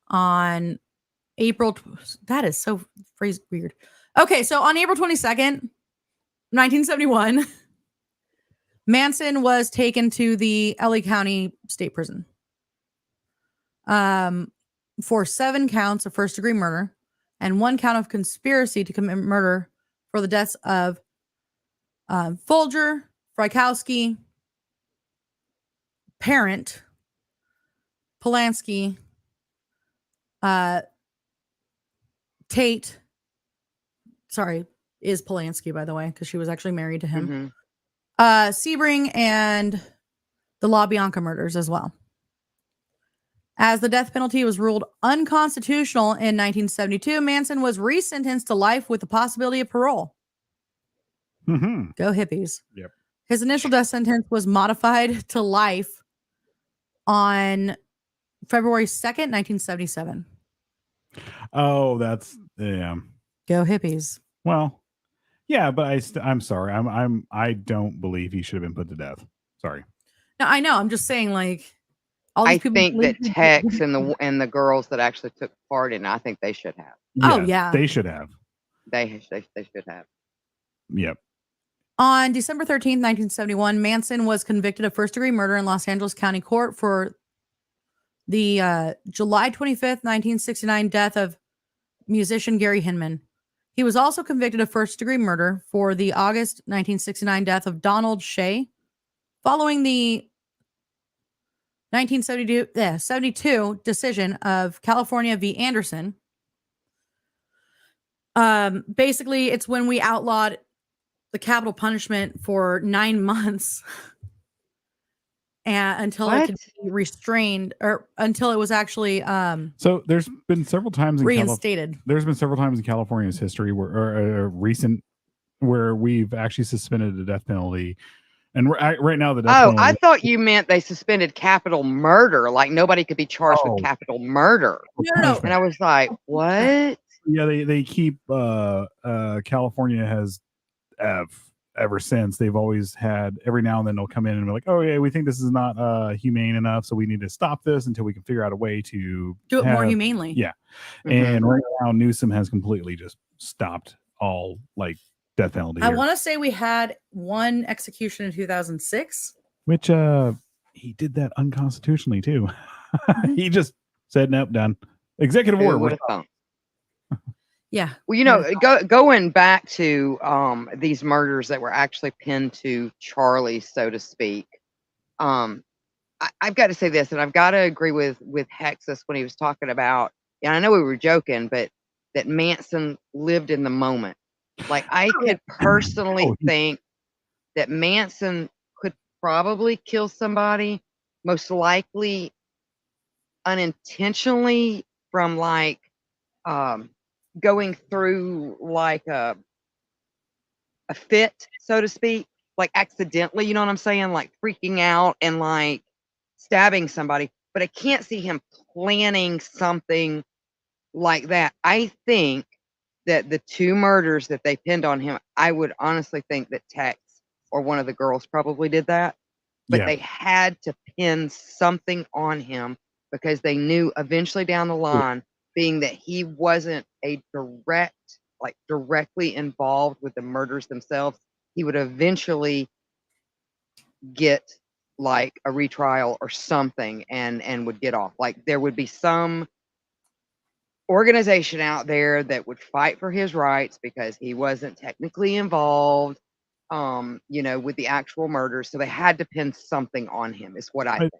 on April. That is so phrased weird. Okay, so on April 22nd, 1971, Manson was taken to the LA County State Prison for 7 counts of first-degree murder and 1 count of conspiracy to commit murder for the deaths of Folger, Frykowski, Parent, Polanski, Tate, is Polanski, by the way, because she was actually married to him. Mhm. Sebring and the LaBianca murders as well. As the death penalty was ruled unconstitutional in 1972, Manson was resentenced to life with the possibility of parole. Mhm. Go hippies. Yep. His initial death sentence was modified to life on February 2nd, 1977. Oh, that's yeah. Go hippies. Well, yeah, but I'm sorry. I don't believe he should have been put to death. Sorry. No, I know. I'm just saying, like, all I these people. think that Tex and the girls that actually took part in it, I think they should have. Oh, yeah. They should have. They should have. Yep. On December 13th, 1971, Manson was convicted of first-degree murder in Los Angeles County Court for the July 25th, 1969 death of musician Gary Hinman. He was also convicted of first-degree murder for the August 1969 death of Donald Shea. Following the 1972 decision of California v. Anderson, basically, it's when we outlawed the capital punishment for 9 months and until it could be restrained, or until it was actually so there's been several times in reinstated. There's been several times in California's history where recent where we've actually suspended the death penalty. And right now, the death penalty. I thought you meant they suspended capital murder, like nobody could be charged with capital murder. No. And I was like, what? Yeah, they keep California has ever since. They've always had, every now and then they'll come in and be like, oh yeah, we think this is not humane enough, so we need to stop this until we can figure out a way to do it more humanely. Yeah. And right now Newsom has completely just stopped all like death penalty. I want to say we had one execution in 2006, which he did that unconstitutionally too. He just said nope, done. Executive order. Yeah. Well, you know, going back to these murders that were actually pinned to Charlie, so to speak. I've got to say this, and I've got to agree with Hexus when he was talking about, and I know we were joking, but that Manson lived in the moment. Like, I could personally think that Manson could probably kill somebody, most likely unintentionally, from like going through like a fit, so to speak, like accidentally, you know what I'm saying? Like freaking out and like stabbing somebody. But I can't see him planning something like that. I think that the two murders that they pinned on him, I would honestly think that Tex or one of the girls probably did that. But they had to pin something on him because they knew eventually down the line, being that he wasn't a directly involved with the murders themselves, he would eventually get like a retrial or something and would get off. Like there would be some organization out there that would fight for his rights because he wasn't technically involved, you know, with the actual murder. So they had to pin something on him, is what I think.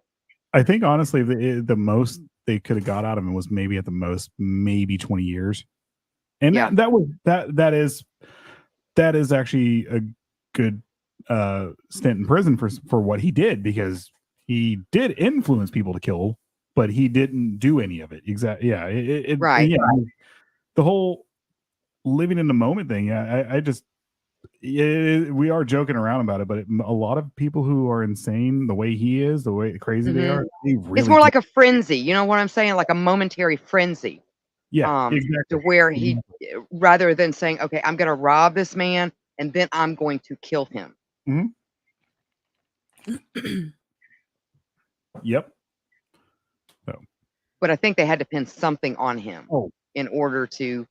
I think honestly, the most they could have got out of him was maybe at the most, maybe 20 years. And that is actually a good stint in prison for what he did, because he did influence people to kill, but he didn't do any of it. Exactly. Yeah. Right. Yeah. The whole living in the moment thing. Yeah. We are joking around about it, but a lot of people who are insane the way he is, the way crazy they are, it's more like a frenzy. You know what I'm saying? Like a momentary frenzy. Yeah. Exactly. To where he, rather than saying, okay, I'm going to rob this man and then I'm going to kill him. Yep. But I think they had to pin something on him in order to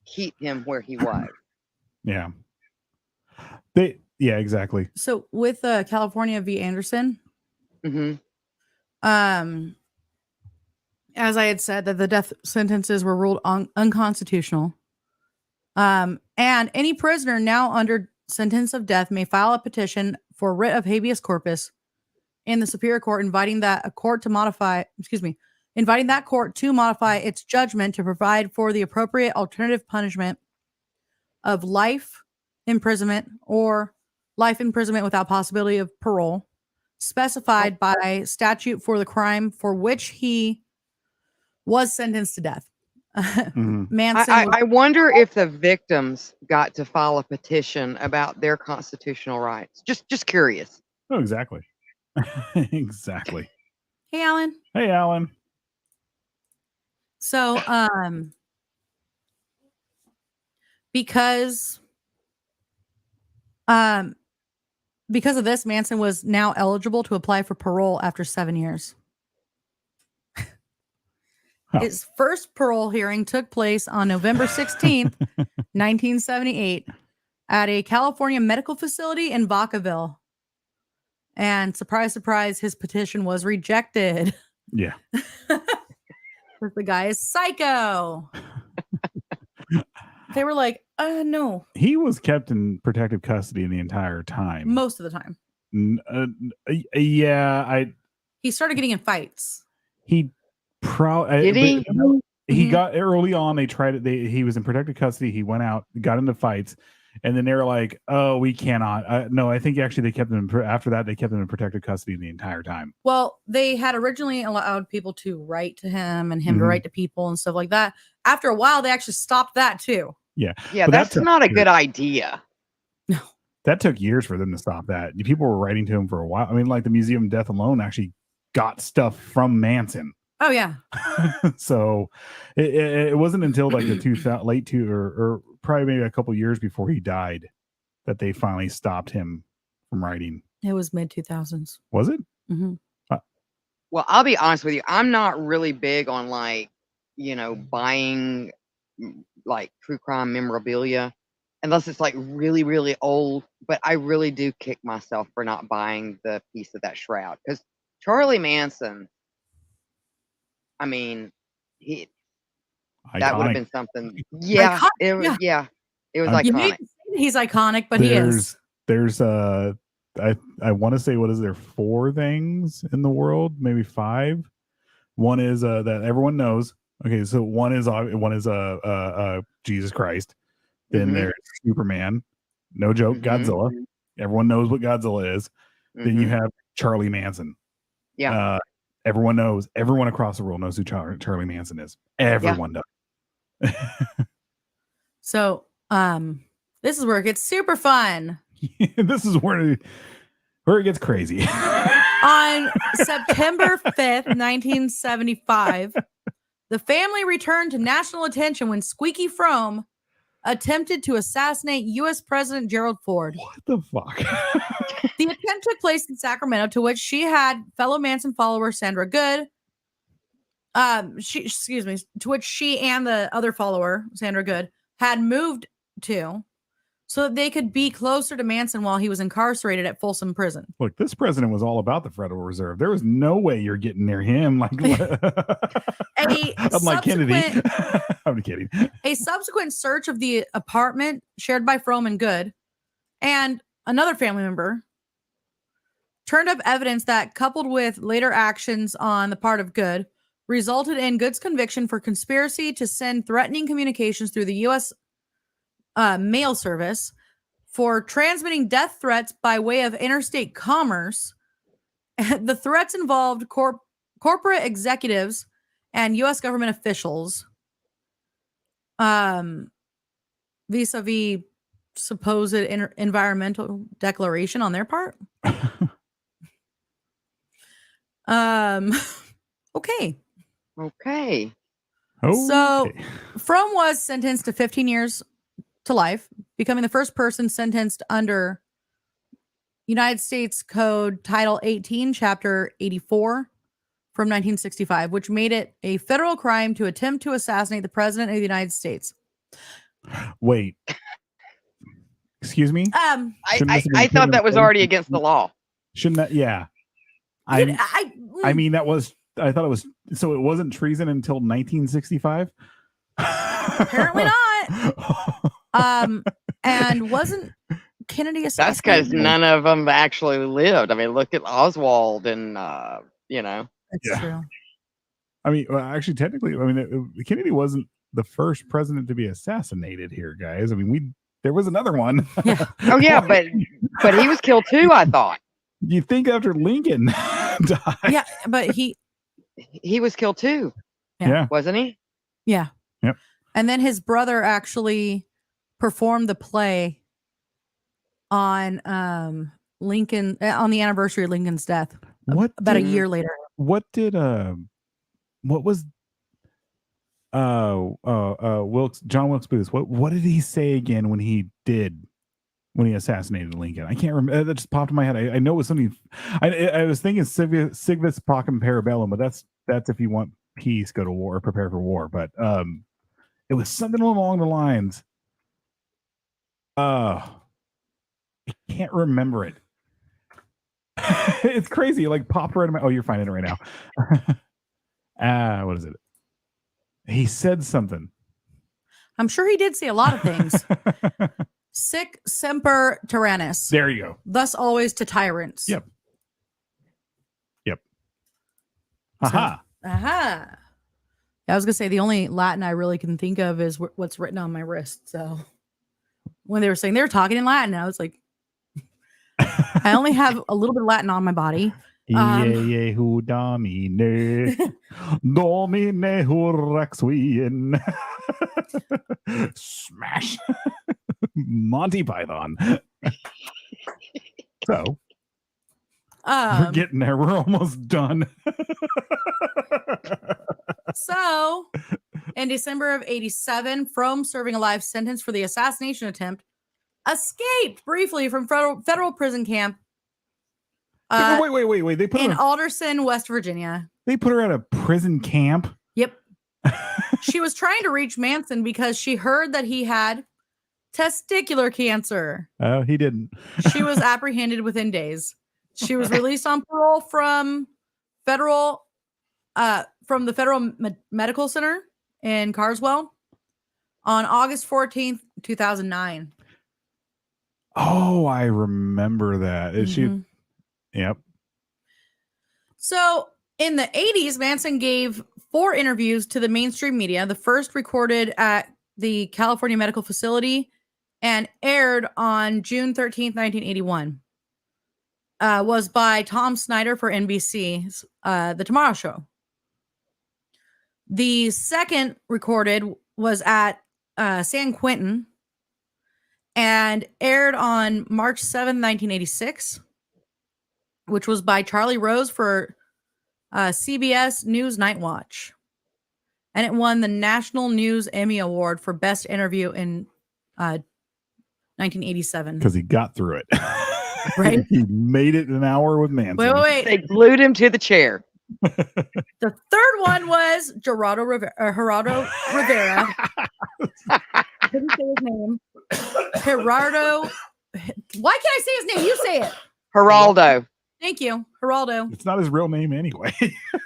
keep him where he was. Yeah. Exactly. So with California v. Anderson, as I had said, that the death sentences were ruled unconstitutional. And any prisoner now under sentence of death may file a petition for writ of habeas corpus in the Superior Court, inviting that court to modify its judgment to provide for the appropriate alternative punishment of life imprisonment or life imprisonment without possibility of parole, specified by statute for the crime for which he was sentenced to death. Manson. I wonder if the victims got to file a petition about their constitutional rights. Just curious. Oh, exactly. Exactly. Hey, Alan. Hey, Alan. So, because of this, Manson was now eligible to apply for parole after 7 years. Huh. His first parole hearing took place on November 16th, 1978, at a California medical facility in Vacaville. And surprise, surprise, his petition was rejected. Yeah. Because the guy is psycho. They were like, no. He was kept in protective custody the entire time. Most of the time. Yeah, he started getting in fights. He Did he? He got early on. They tried it. He was in protective custody. He went out, got into fights, and then they were like, "Oh, we cannot." No, I think actually they kept him. After that, they kept him in protective custody the entire time. Well, they had originally allowed people to write to him and him to write to people and stuff like that. After a while, they actually stopped that too. Yeah, but that's not a good idea. No, that took years for them to stop that. People were writing to him for a while. I mean, like the Museum of Death alone actually got stuff from Manson. Oh yeah. So it wasn't until like the or probably maybe a couple years before he died that they finally stopped him from writing. It was mid 2000s. Was it? Mm-hmm. Well, I'll be honest with you. I'm not really big on buying like true crime memorabilia unless it's like really, really old. But I really do kick myself for not buying the piece of that shroud because Charlie Manson. I mean, that would have been something. Yeah, it was. Yeah, it was iconic. He's iconic, but he is. There's I want to say, what is there? 4 things in the world, maybe 5. One is that everyone knows. Okay, so one is Jesus Christ. Then there's Superman. No joke, Godzilla. Everyone knows what Godzilla is. Then you have Charlie Manson. Yeah. Everyone knows. Everyone across the world knows who Charlie Manson is. Everyone does. So, this is where it gets super fun. This is where it gets crazy. On September 5th, 1975, the family returned to national attention when Squeaky Fromme attempted to assassinate U.S. President Gerald Ford. What the fuck? The attempt took place in Sacramento, to which she had fellow Manson follower Sandra Good. To which she and the other follower, Sandra Good, had moved to so that they could be closer to Manson while he was incarcerated at Folsom Prison. Look, this president was all about the Federal Reserve. There was no way you're getting near him. Like, I'm like Kennedy. I'm kidding. A subsequent search of the apartment shared by Fromme and Good and another family member turned up evidence that, coupled with later actions on the part of Good, resulted in Good's conviction for conspiracy to send threatening communications through the U.S. Mail Service for transmitting death threats by way of interstate commerce. The threats involved corporate executives and U.S. government officials, vis-a-vis supposed environmental declaration on their part. Okay. So Fromme was sentenced to 15 years to life, becoming the first person sentenced under United States Code Title 18, Chapter 84 from 1965, which made it a federal crime to attempt to assassinate the President of the United States. Wait. Excuse me? I thought that was already against the law. Shouldn't that? Yeah. I mean, that was, I thought it was, so it wasn't treason until 1965? Apparently not. And wasn't Kennedy assassinated? That's because none of them actually lived. I mean, look at Oswald and, That's true. I mean, well, actually, technically, I mean, Kennedy wasn't the first president to be assassinated here, guys. I mean, There was another one. Yeah. Oh yeah, but he was killed too, I thought. You think after Lincoln died? Yeah, but he was killed too. Yeah. Wasn't he? Yeah. Yep. And then his brother actually performed the play on Lincoln on the anniversary of Lincoln's death. About a year later. What did what was John Wilkes Booth? What did he say again when he assassinated Lincoln? I can't remember. That just popped in my head. I know it was something. I was thinking Civis Pacem Parabellum, but that's if you want peace, go to war, prepare for war. But it was something along the lines. I can't remember it. It's crazy. It like popped right in my. Oh, you're finding it right now. What is it? He said something. I'm sure he did say a lot of things. Sic semper tyrannis. There you go. Thus always to tyrants. Yep. Aha. Aha. I was gonna say the only Latin I really can think of is what's written on my wrist. So when they were saying they were talking in Latin, I was like, I only have a little bit of Latin on my body. Iehu domine, domine hurexuin. Smash. Monty Python. So we're getting there. We're almost done. So in December of 1987, Frome, serving a life sentence for the assassination attempt, escaped briefly from federal prison camp. Wait. They put in her Alderson, West Virginia. They put her at a prison camp. Yep. She was trying to reach Manson because she heard that he had testicular cancer. Oh, he didn't. She was apprehended within days. She was released on parole from the Federal Medical Center in Carswell on August 14th, 2009. Oh, I remember that. Is she? Yep. So in the 80s, Manson gave 4 interviews to the mainstream media. The first recorded at the California Medical Facility and aired on June 13th, 1981. Was by Tom Snyder for NBC's The Tomorrow Show. The second recorded was at San Quentin and aired on March 7th, 1986, which was by Charlie Rose for CBS News Night Watch. And it won the National News Emmy Award for Best Interview in 1987. Because he got through it. Right? He made it an hour with Manson. Wait. They glued him to the chair. The third one was Gerardo Rivera. Couldn't say his name. Gerardo. Why can't I say his name? You say it. Geraldo. Thank you. Geraldo. It's not his real name anyway.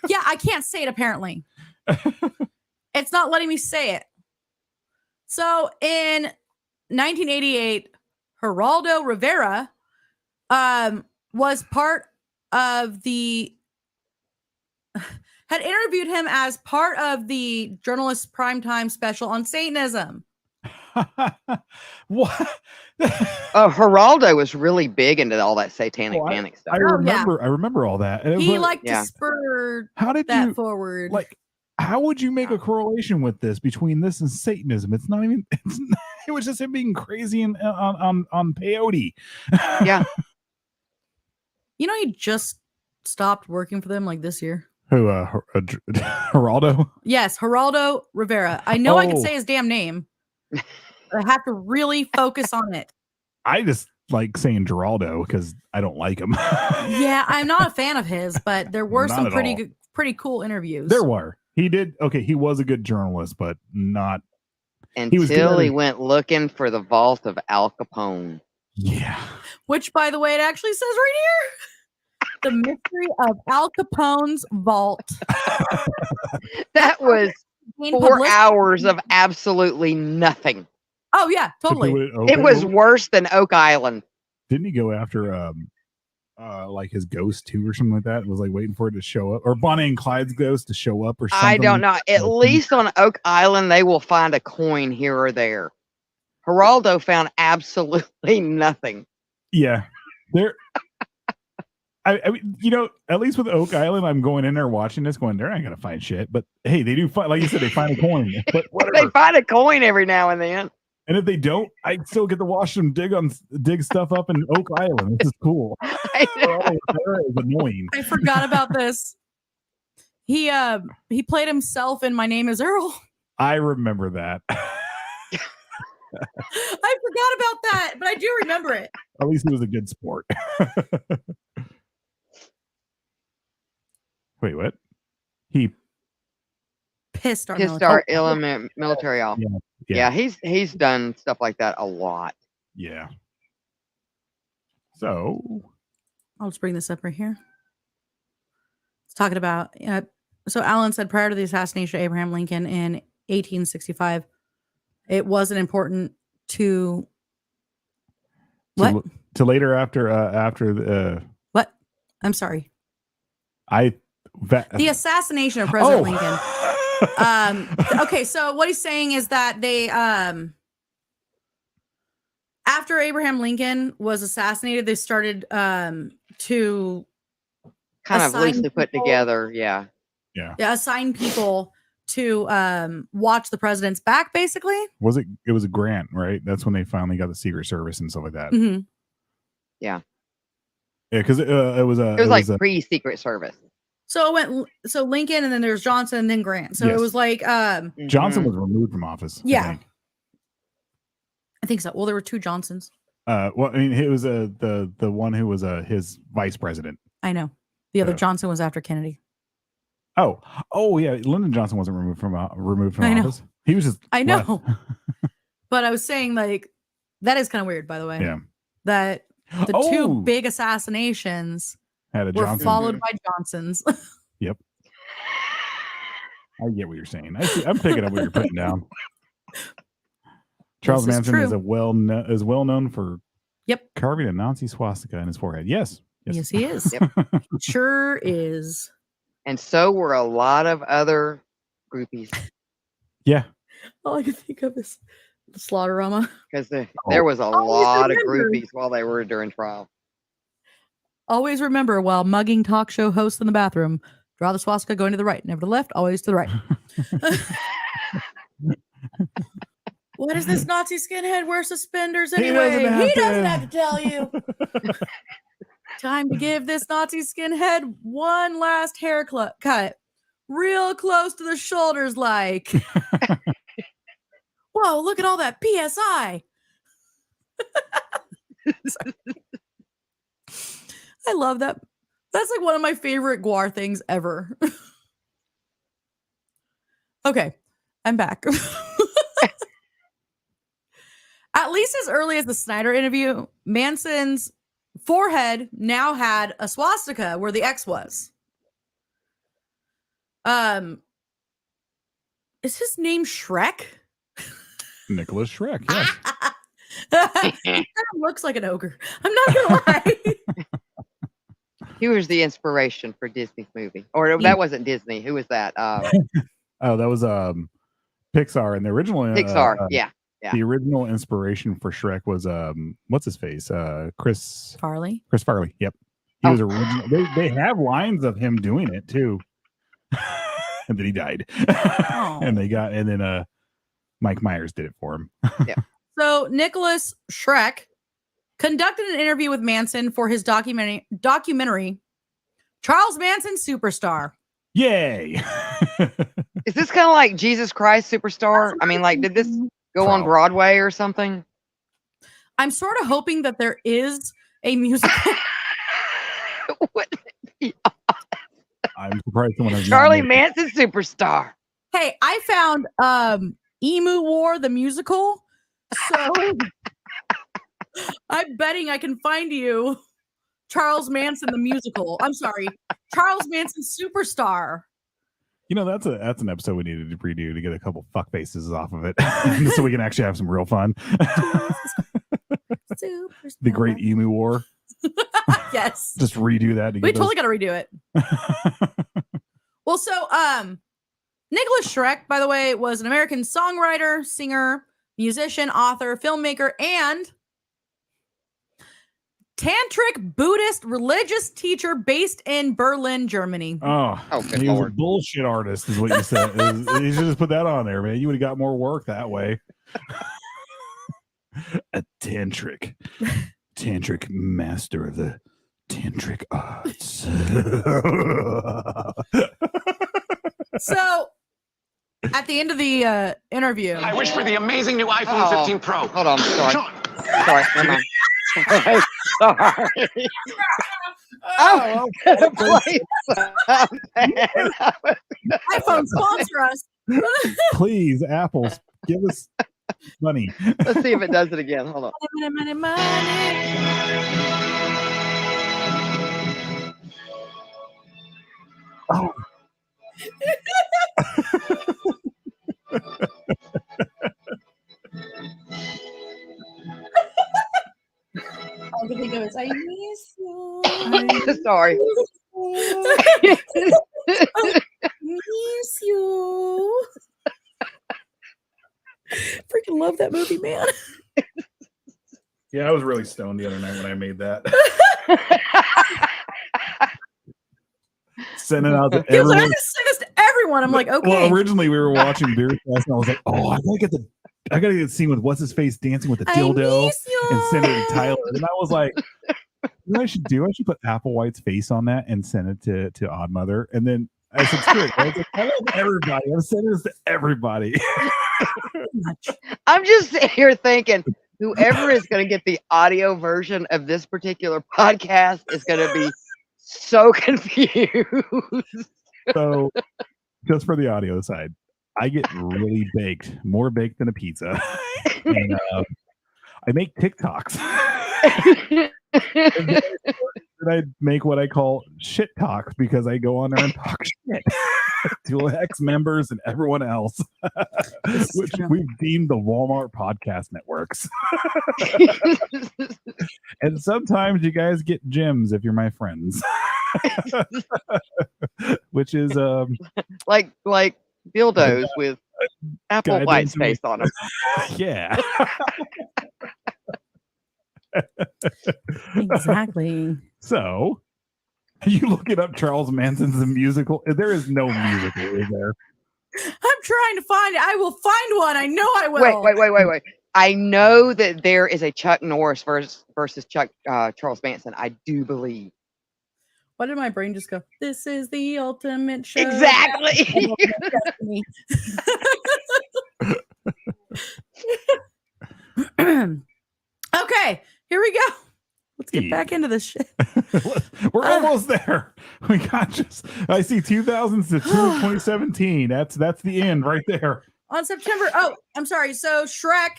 Yeah, I can't say it apparently. It's not letting me say it. So in 1988, Geraldo Rivera was part of had interviewed him as part of the journalist's primetime special on Satanism. What? Geraldo was really big into all that satanic panic stuff. I remember all that. And He liked to spur that forward. Like, how would you make a correlation with this between this and Satanism? It's not even. It was just him being crazy on peyote. Yeah. You know, he just stopped working for them like this year. Who? Geraldo? Yes, Geraldo Rivera. I know I can say his damn name. I have to really focus on it. I just like saying Geraldo because I don't like him. Yeah, I'm not a fan of his, but there were some pretty cool interviews. There were. He did. Okay, he was a good journalist, but not. Until he went looking for the vault of Al Capone. Yeah. Which, by the way, it actually says right here. The mystery of Al Capone's vault. That was 4 hours of absolutely nothing. Oh, yeah, totally. It was worse than Oak Island. Didn't he go after like his ghost too or something like that? It was like waiting for it to show up, or Bonnie and Clyde's ghost to show up or something? I don't know. At least on Oak Island, they will find a coin here or there. Geraldo found absolutely nothing. Yeah. There. I mean, at least with Oak Island, I'm going in there watching this going, they're not going to find shit. But hey, they do find, like you said, they find a coin. But whatever. They find a coin every now and then. And if they don't, I still get to watch them dig stuff up in Oak Island. This is cool. It's annoying. I forgot about this. He played himself in My Name Is Earl. I remember that. I forgot about that, but I do remember it. At least he was a good sport. Wait, what? He pissed our military off. Yeah, he's done stuff like that a lot. Yeah. So I'll just bring this up right here. It's talking about so Alan said prior to the assassination of Abraham Lincoln in 1865, it wasn't important to what? To later after what? I'm sorry. The assassination of President Lincoln. Okay, so what he's saying is that they after Abraham Lincoln was assassinated, they started to kind of loosely put together, assign people to watch the president's back, basically. It was a grant, right? That's when they finally got the Secret Service and stuff like that. Mm-hmm. Yeah, because it was like pre-Secret Service. So it went Lincoln, and then there's Johnson, and then Grant. So it was like Johnson was removed from office. Yeah, I think so. Well, there were two Johnsons. Well, I mean, it was the one who was his vice president. I know. The other Johnson was after Kennedy. Oh yeah, Lyndon Johnson wasn't removed from office. He was just. I know. But I was saying, like, that is kind of weird, by the way. Yeah. That the two big assassinations were followed by Johnsons. Yep. I get what you're saying. I'm picking up what you're putting down. Charles Manson is well known for carving a Nazi swastika in his forehead. Yes, he is. Yep. Sure is. And so were a lot of other groupies. Yeah. All I can think of is the Slaughterama. Because there was a lot of groupies while they were during trial. Always remember, while mugging talk show hosts in the bathroom, draw the swastika going to the right, never to the left, always to the right. What does this Nazi skinhead wear suspenders anyway? He doesn't have to tell you. Time to give this Nazi skinhead one last haircut. Real close to the shoulders, like. Whoa, look at all that PSI. I love that. That's like one of my favorite Guar things ever. Okay, I'm back. At least as early as the Snyder interview, Manson's forehead now had a swastika where the X was. Is his name Shrek? Nicholas Shrek, yes. He kind of looks like an ogre. I'm not gonna lie. He was the inspiration for Disney's movie. Or that wasn't Disney. Who was that? That was Pixar. And the original Pixar, yeah. The original inspiration for Shrek was what's his face? Chris Farley. Chris Farley. Yep. He was original. They have lines of him doing it too. And then he died. And then Mike Myers did it for him. Yeah. So Nicholas Shrek conducted an interview with Manson for his documentary Charles Manson Superstar. Yay. Is this kind of like Jesus Christ Superstar? I mean, like, did this go on Broadway or something? I'm sort of hoping that there is a musical. I'm surprised someone has Charlie Manson Superstar. Hey, I found Emu War the musical. So I'm betting I can find you Charles Manson the musical. I'm sorry, Charles Manson Superstar. You know, that's an episode we needed to redo to get a couple fuck faces off of it, so we can actually have some real fun. The Great Emu War. Yes. Just redo that. We totally got to redo it. Well, so Nicholas Shrek, by the way, was an American songwriter, singer, musician, author, filmmaker, and tantric Buddhist religious teacher based in Berlin, Germany. Oh, good he was a Lord. bullshit artist, is what you said. You should just put that on there, man. You would have got more work that way. A tantric master of the tantric arts. So, at the end of the interview, I wish for the amazing new iPhone 15 Pro. Hold on, sorry. Sean. Sorry, never mind. Sorry. I'm gonna play something. iPhone sponsor us. Please, Apple, give us money. Let's see if it does it again. Hold on. Oh. All I think of is I miss you. Sorry. Miss you. Freaking love that movie, man. Yeah, I was really stoned the other night when I made that. Send it out to He was like, everyone. I'm gonna send this to everyone. I'm like, okay. Well, originally we were watching Beer Fest, and I was like, oh, I gotta get a scene with what's his face dancing with the dildo and send it to Tyler. And I was like, what I should do? I should put Applewhite's face on that and send it to Odd Mother. And then I said, screw it. I was like, I love everybody. I'm sending this to everybody. I'm just sitting here thinking, whoever is going to get the audio version of this particular podcast is going to be so confused. So, just for the audio side, I get really baked, more baked than a pizza. And I make TikToks. And I make what I call shit talks because I go on there and talk shit to ex-members and everyone else, which we've deemed the Walmart podcast networks. And sometimes you guys get gems if you're my friends, which is like dildos with Applewhite's face on them. Yeah. Exactly. So, you looking up Charles Manson's the musical? There is no musical, is there? I'm trying to find it. I will find one. I know I will. Wait. I know that there is a Chuck Norris versus Charles Manson. I do believe. Why did my brain just go, this is the ultimate show? Exactly. Okay, here we go. Let's get back into this shit. We're almost there. We got I see 2017. That's the end right there. On September, I'm sorry. So Shrek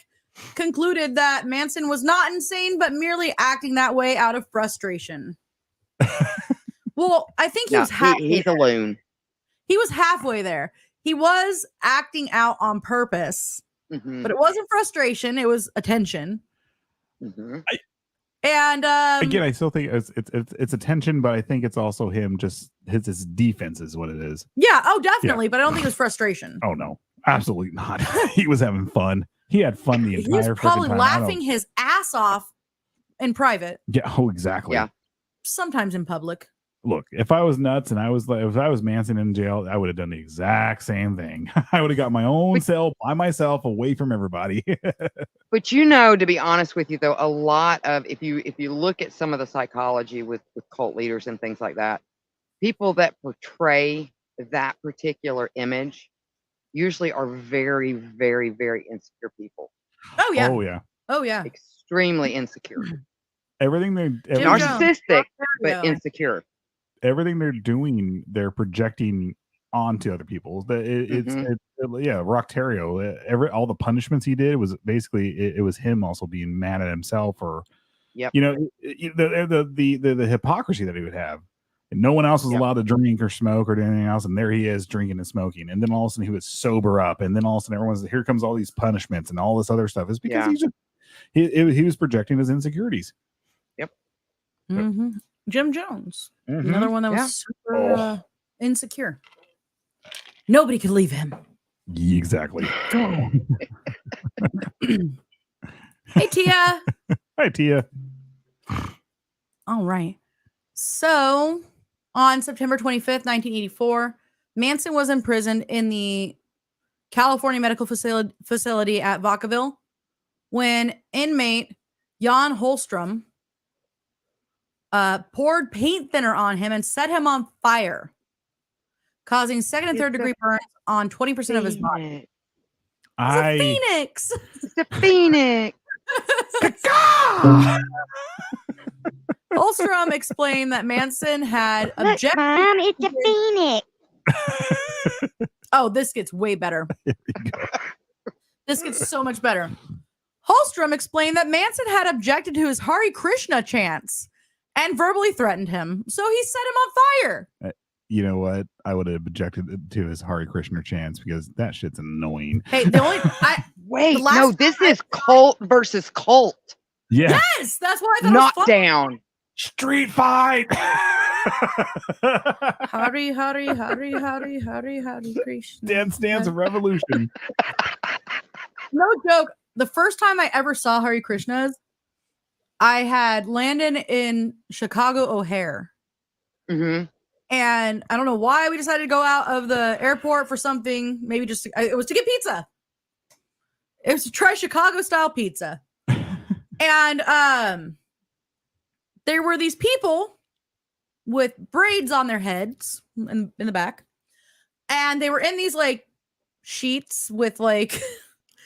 concluded that Manson was not insane, but merely acting that way out of frustration. Well, I think he was halfway. He's a loon. He was halfway there. He was acting out on purpose, but it wasn't frustration. It was attention. Mm-hmm. And again, I still think it's attention, but I think it's also him just his defense is what it is. Yeah. Oh, definitely. Yeah. But I don't think it was frustration. Oh no, absolutely not. He was having fun. He had fun the entire time. He was probably laughing his ass off in private. Yeah. Oh, exactly. Yeah. Sometimes in public. Look, if I was nuts and if I was Manson in jail, I would have done the exact same thing. I would have got my own cell by myself away from everybody. But to be honest with you, though, a lot of if you look at some of the psychology with cult leaders and things like that, people that portray that particular image usually are very, very, very insecure people. Oh yeah. Oh yeah. Oh yeah. Extremely insecure. Everything they're narcissistic, but insecure. Everything they're doing, they're projecting onto other people. Rocktario. All the punishments he did was basically it was him also being mad at himself, or the hypocrisy that he would have. And no one else was allowed to drink or smoke or do anything else, and there he is drinking and smoking. And then all of a sudden he would sober up, and then all of a sudden here comes all these punishments and all this other stuff. Is because he was projecting his insecurities. Yep. Mm-hmm. Jim Jones, another one that was super insecure. Nobody could leave him. Exactly. Hey, Tia. Hi, Tia. All right. So, on September 25th, 1984, Manson was imprisoned in the California Medical Facility at Vacaville when inmate Jan Holstrom poured paint thinner on him and set him on fire, causing second and third degree burns on 20% of his body. It's a phoenix. It's a phoenix. Holstrom explained that Manson had Look, Mom, it's a phoenix. Oh, this gets way better. This gets so much better. Holstrom explained that Manson had objected to his Hare Krishna chants and verbally threatened him, so he set him on fire. You know what? I would have objected to his Hare Krishna chants because that shit's annoying. Hey, the only wait, no, this is cult versus cult. Yeah. Yes, that's why I thought Knock it was down. Street fight. Hare, Hare, Hare, Hare, Hare, Hare Krishna. Dance revolution. No joke. The first time I ever saw Hare Krishnas, I had landed in Chicago O'Hare. Mm-hmm. And I don't know why we decided to go out of the airport for something. Maybe just it was to get pizza. It was to try Chicago style pizza. And there were these people with braids on their heads in the back. And they were in these like sheets with like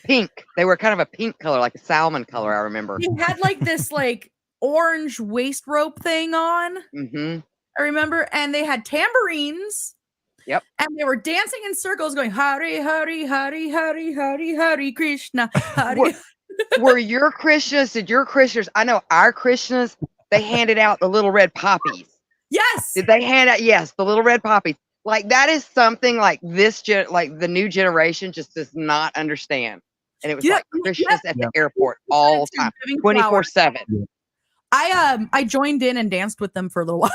pink. They were kind of a pink color, like a salmon color, I remember. He had like this like orange waist rope thing on. Mm-hmm. I remember. And they had tambourines. Yep. And they were dancing in circles going, Hare, Hare, Hare, Hare, Hare, Hare Krishna. Hare. Were your Krishnas, did your Krishnas, I know our Krishnas, they handed out the little red poppies. Yes. Did they hand out? Yes, the little red poppies. Like that is something like like the new generation just does not understand. And it was like Krishnas at the airport all the time, 24/7. I joined in and danced with them for a little while.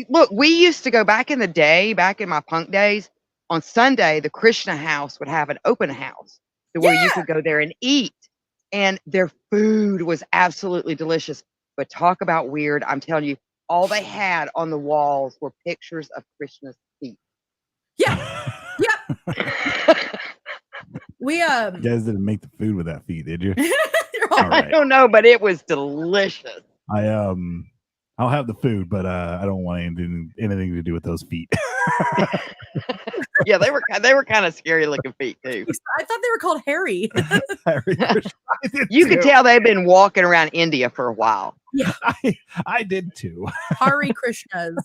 Look, we used to go back in the day, back in my punk days, on Sunday, the Krishna house would have an open house where you could go there and eat. And their food was absolutely delicious. But talk about weird. I'm telling you, all they had on the walls were pictures of Krishna's feet. Yeah. Yep. We You guys didn't make the food with that feet, did you? I don't know, but it was delicious. I'll have the food, but I don't want anything to do with those feet. Yeah, they were kind of scary looking feet too. I thought they were called Harry. You could tell they've been walking around India for a while. Yeah, I did too. Hare Krishnas.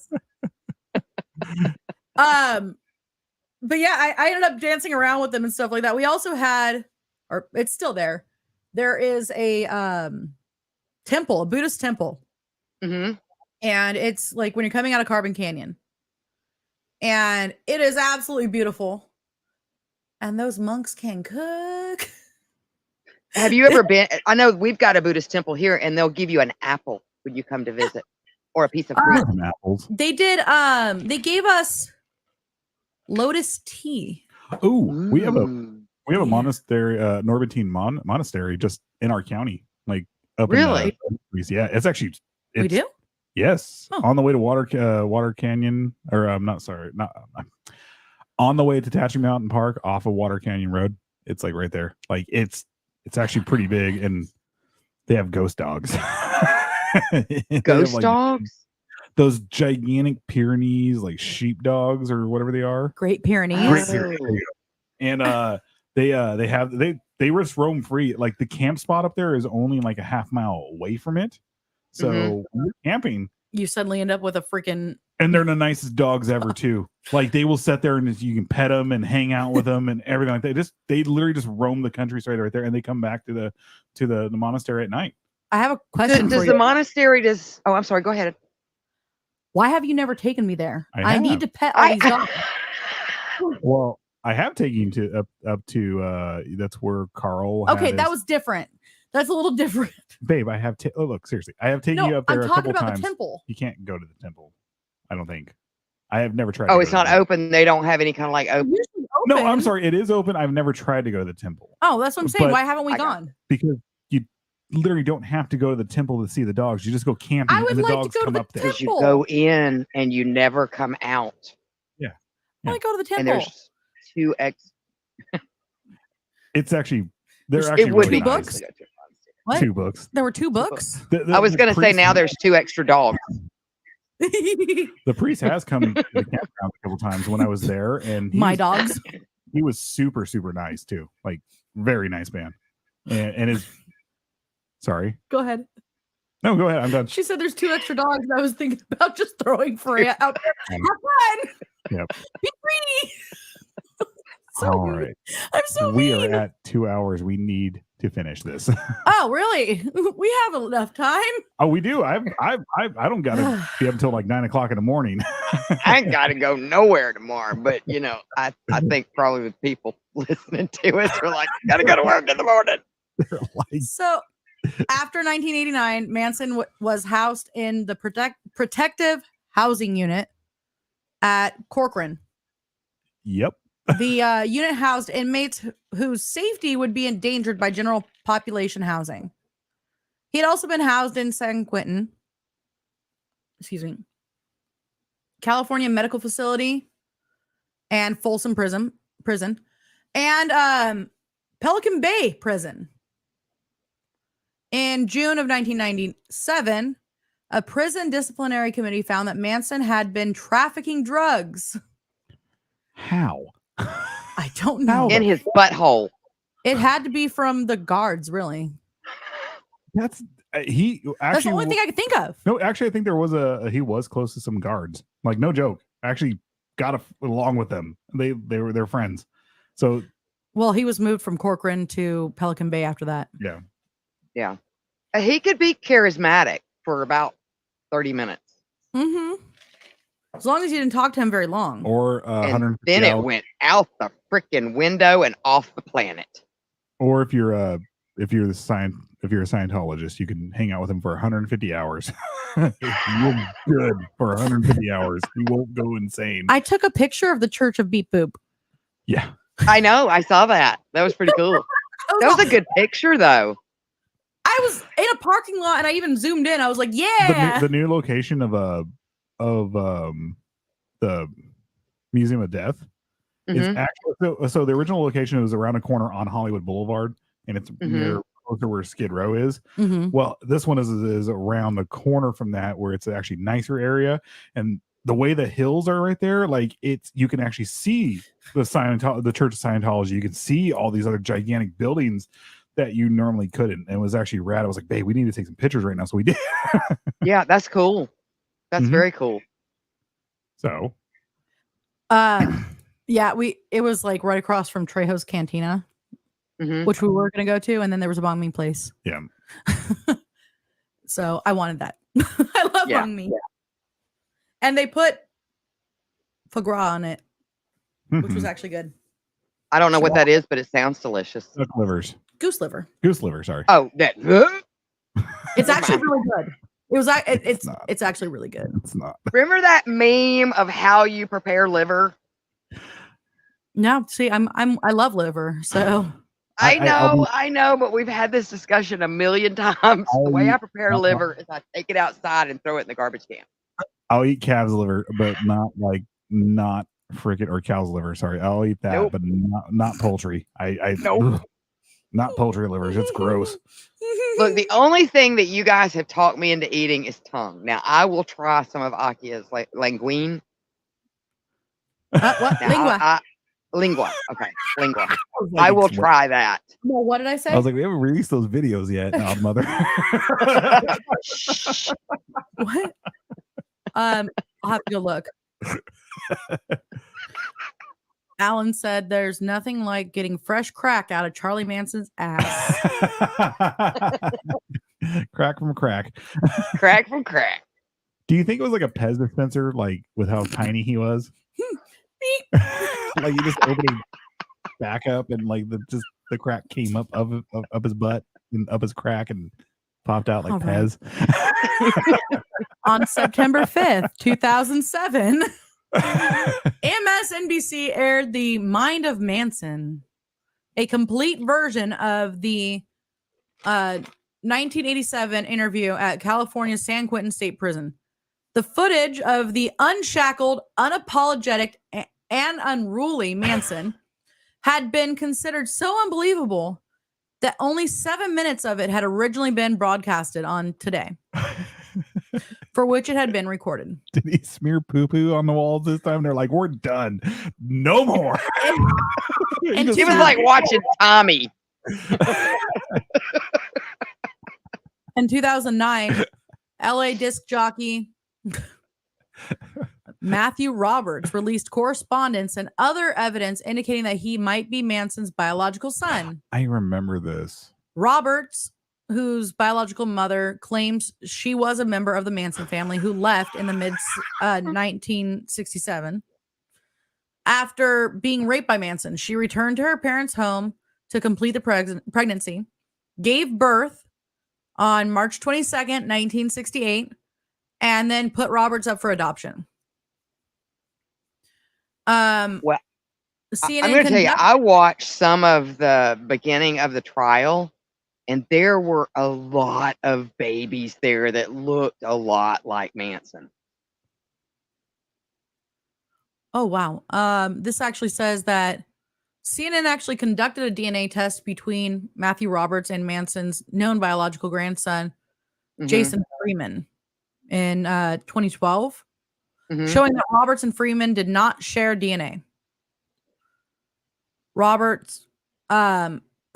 But yeah, I ended up dancing around with them and stuff like that. We also had, or it's still there. There is a temple, a Buddhist temple. Mm-hmm. And it's like when you're coming out of Carbon Canyon. And it is absolutely beautiful. And those monks can cook. Have you ever been? I know we've got a Buddhist temple here, and they'll give you an apple when you come to visit, or a piece of fruit. Apples. They did. They gave us lotus tea. Ooh, we have a monastery, Norbertine monastery, just in our county, like up really. Yeah, it's actually. We do. Yes, oh. On the way to Water Canyon, or on the way to Tatching Mountain Park off of Water Canyon Road. It's like right there. Like it's actually pretty big, and they have ghost dogs. Ghost dogs? Those gigantic Pyrenees, like sheep dogs or whatever they are. Great Pyrenees. And they just roam free. Like the camp spot up there is only like a half mile away from it. So when you're camping, you suddenly end up with a freaking. And they're the nicest dogs ever too. Like they will sit there and you can pet them and hang out with them and everything like that. They literally just roam the countryside right there, and they come back to the monastery at night. I have a question. Does the monastery Oh, I'm sorry. Go ahead. Why have you never taken me there? I need to pet all these dogs. Well, I have taken you to up to that's where Carl. Okay, that was different. That's a little different. Babe, I have look, seriously. I have taken you up there I'm a talking couple about times. The temple. You can't go to the temple. I don't think. I have never tried. Oh, it's not open. They don't have any kind of like open. It's usually open. No, I'm sorry. It is open. I've never tried to go to the temple. Oh, that's what I'm saying. But Why haven't we gone? Because you literally don't have to go to the temple to see the dogs. You just go camping, I would and the like to dogs go to come the up there. Because you temple. go in and you never come out. I want to go to the And temple. there's two It's actually they're it actually would really be books? nice. What? 2 books. There were 2 books. I was going to say priest- now there's 2 extra dogs. the priest has come to the campground a couple times when I was there, and My dogs. he was super nice too, like very nice man. And his sorry, Go ahead. no, go ahead. I'm done. She said there's 2 extra dogs, and I was thinking about just throwing Freya out there. Have fun. Yep. Be greedy. All right, I'm so we mean. are at 2 hours. We need to finish this. Oh, really? We have enough time. Oh, we do. I don't gotta be up until like 9 o'clock in the morning. I ain't got to go nowhere tomorrow, but you know, I think probably with people listening to us are like, got to go to work in the morning. So, after 1989, Manson was housed in the protective housing unit at Corcoran. Yep. The unit housed inmates whose safety would be endangered by general population housing. He had also been housed in San Quentin, California Medical Facility, and Folsom Prison, and Pelican Bay Prison. In June of 1997, a prison disciplinary committee found that Manson had been trafficking drugs. How? I don't know. In his butthole. It had to be from the guards, really. That's he actually. That's the only thing I could think of. No, actually, I think there was he was close to some guards. Like, no joke. Actually, got along with them. They're friends. So, well, he was moved from Corcoran to Pelican Bay after that. Yeah. He could be charismatic for about 30 minutes. Mm-hmm. As long as you didn't talk to him very long. Or and then it went out the freaking window and off the planet. Or if you're a Scientologist, you can hang out with him for 150 hours. You're good for 150 hours. You won't go insane. I took a picture of the Church of Beep Boop. Yeah. I know. I saw that. That was pretty cool. That was a good picture, though. I was in a parking lot and I even zoomed in. I was like, yeah. The new location of the Museum of Death is actually so the original location was around a corner on Hollywood Boulevard, and it's near closer where Skid Row is. Well, this one is around the corner from that, where it's actually nicer area, and the way the hills are right there, like you can actually see the Church of Scientology. You can see all these other gigantic buildings that you normally couldn't. And it was actually rad. I was like, babe, we need to take some pictures right now. So we did. Yeah, that's cool. That's very cool. So yeah, it was like right across from Trejo's Cantina, which we were gonna go to, and then there was a banh mi place. Yeah. So I wanted that. I love banh mi. Yeah. And they put foie gras on it, which was actually good. I don't know what that is, but it sounds delicious. Duck livers. Goose liver. Goose liver, sorry. Oh, that. It's actually really good. It was. It's actually really good. It's not. Remember that meme of how you prepare liver? No, see, I love liver, so. I know, but we've had this discussion a million times. The way I prepare liver is I take it outside and throw it in the garbage can. I'll eat calf's liver, but not frickin' or cow's liver. Sorry, I'll eat that, but not poultry. Not poultry livers. It's gross. Look, the only thing that you guys have talked me into eating is tongue. Now I will try some of Akia's linguine. What? Lingua. Lingua. Okay, lingua. I will try that. Well, what did I say? I was like, we haven't released those videos yet, mother. What? I'll have to go look. Alan said there's nothing like getting fresh crack out of Charlie Manson's ass. Crack from crack. Crack from crack. Do you think it was like a Pez dispenser, like with how tiny he was? Like you just opened his back up and like the crack came up his butt and up his crack and popped out like Pez. On September 5th, 2007. MSNBC aired The Mind of Manson, a complete version of the 1987 interview at California's San Quentin State Prison. The footage of the unshackled, unapologetic, and unruly Manson had been considered so unbelievable that only 7 minutes of it had originally been broadcasted on Today, for which it had been recorded. Did he smear poo-poo on the walls this time? They're like, we're done. No more. And he was like watching Tommy. In 2009, LA disc jockey Matthew Roberts released correspondence and other evidence indicating that he might be Manson's biological son. I remember this. Roberts, whose biological mother claims she was a member of the Manson family who left in the mid 1967. After being raped by Manson, she returned to her parents' home to complete the pregnancy, gave birth on March 22nd, 1968, and then put Roberts up for adoption. Well, CNN I'm going to tell you, I watched some of the beginning of the trial, and there were a lot of babies there that looked a lot like Manson. Oh, wow. This actually says that CNN actually conducted a DNA test between Matthew Roberts and Manson's known biological grandson, Jason Freeman, in 2012, showing that Roberts and Freeman did not share DNA. Roberts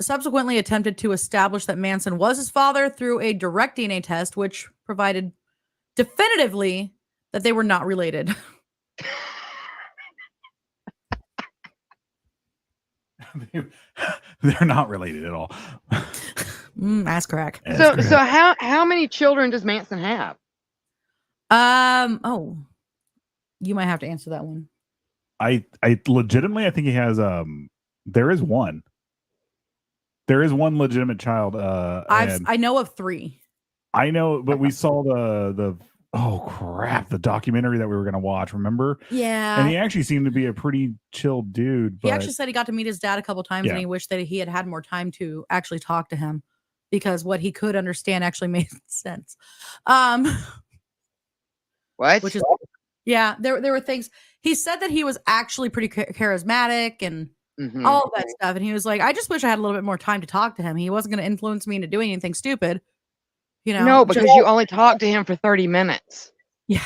subsequently attempted to establish that Manson was his father through a direct DNA test, which provided definitively that they were not related. They're not related at all. Ass crack. So how many children does Manson have? Oh, you might have to answer that one. I legitimately, I think he has there is one legitimate child. I know of 3. I know, but we saw the oh crap, the documentary that we were going to watch, remember? Yeah. And he actually seemed to be a pretty chill dude. But he actually said he got to meet his dad a couple times, and he wished that he had more time to actually talk to him, because what he could understand actually made sense. What? Which is, yeah, there were things. He said that he was actually pretty charismatic and all of that stuff. And he was like, I just wish I had a little bit more time to talk to him. He wasn't going to influence me into doing anything stupid. You know, no, because you only talked to him for 30 minutes. Yeah.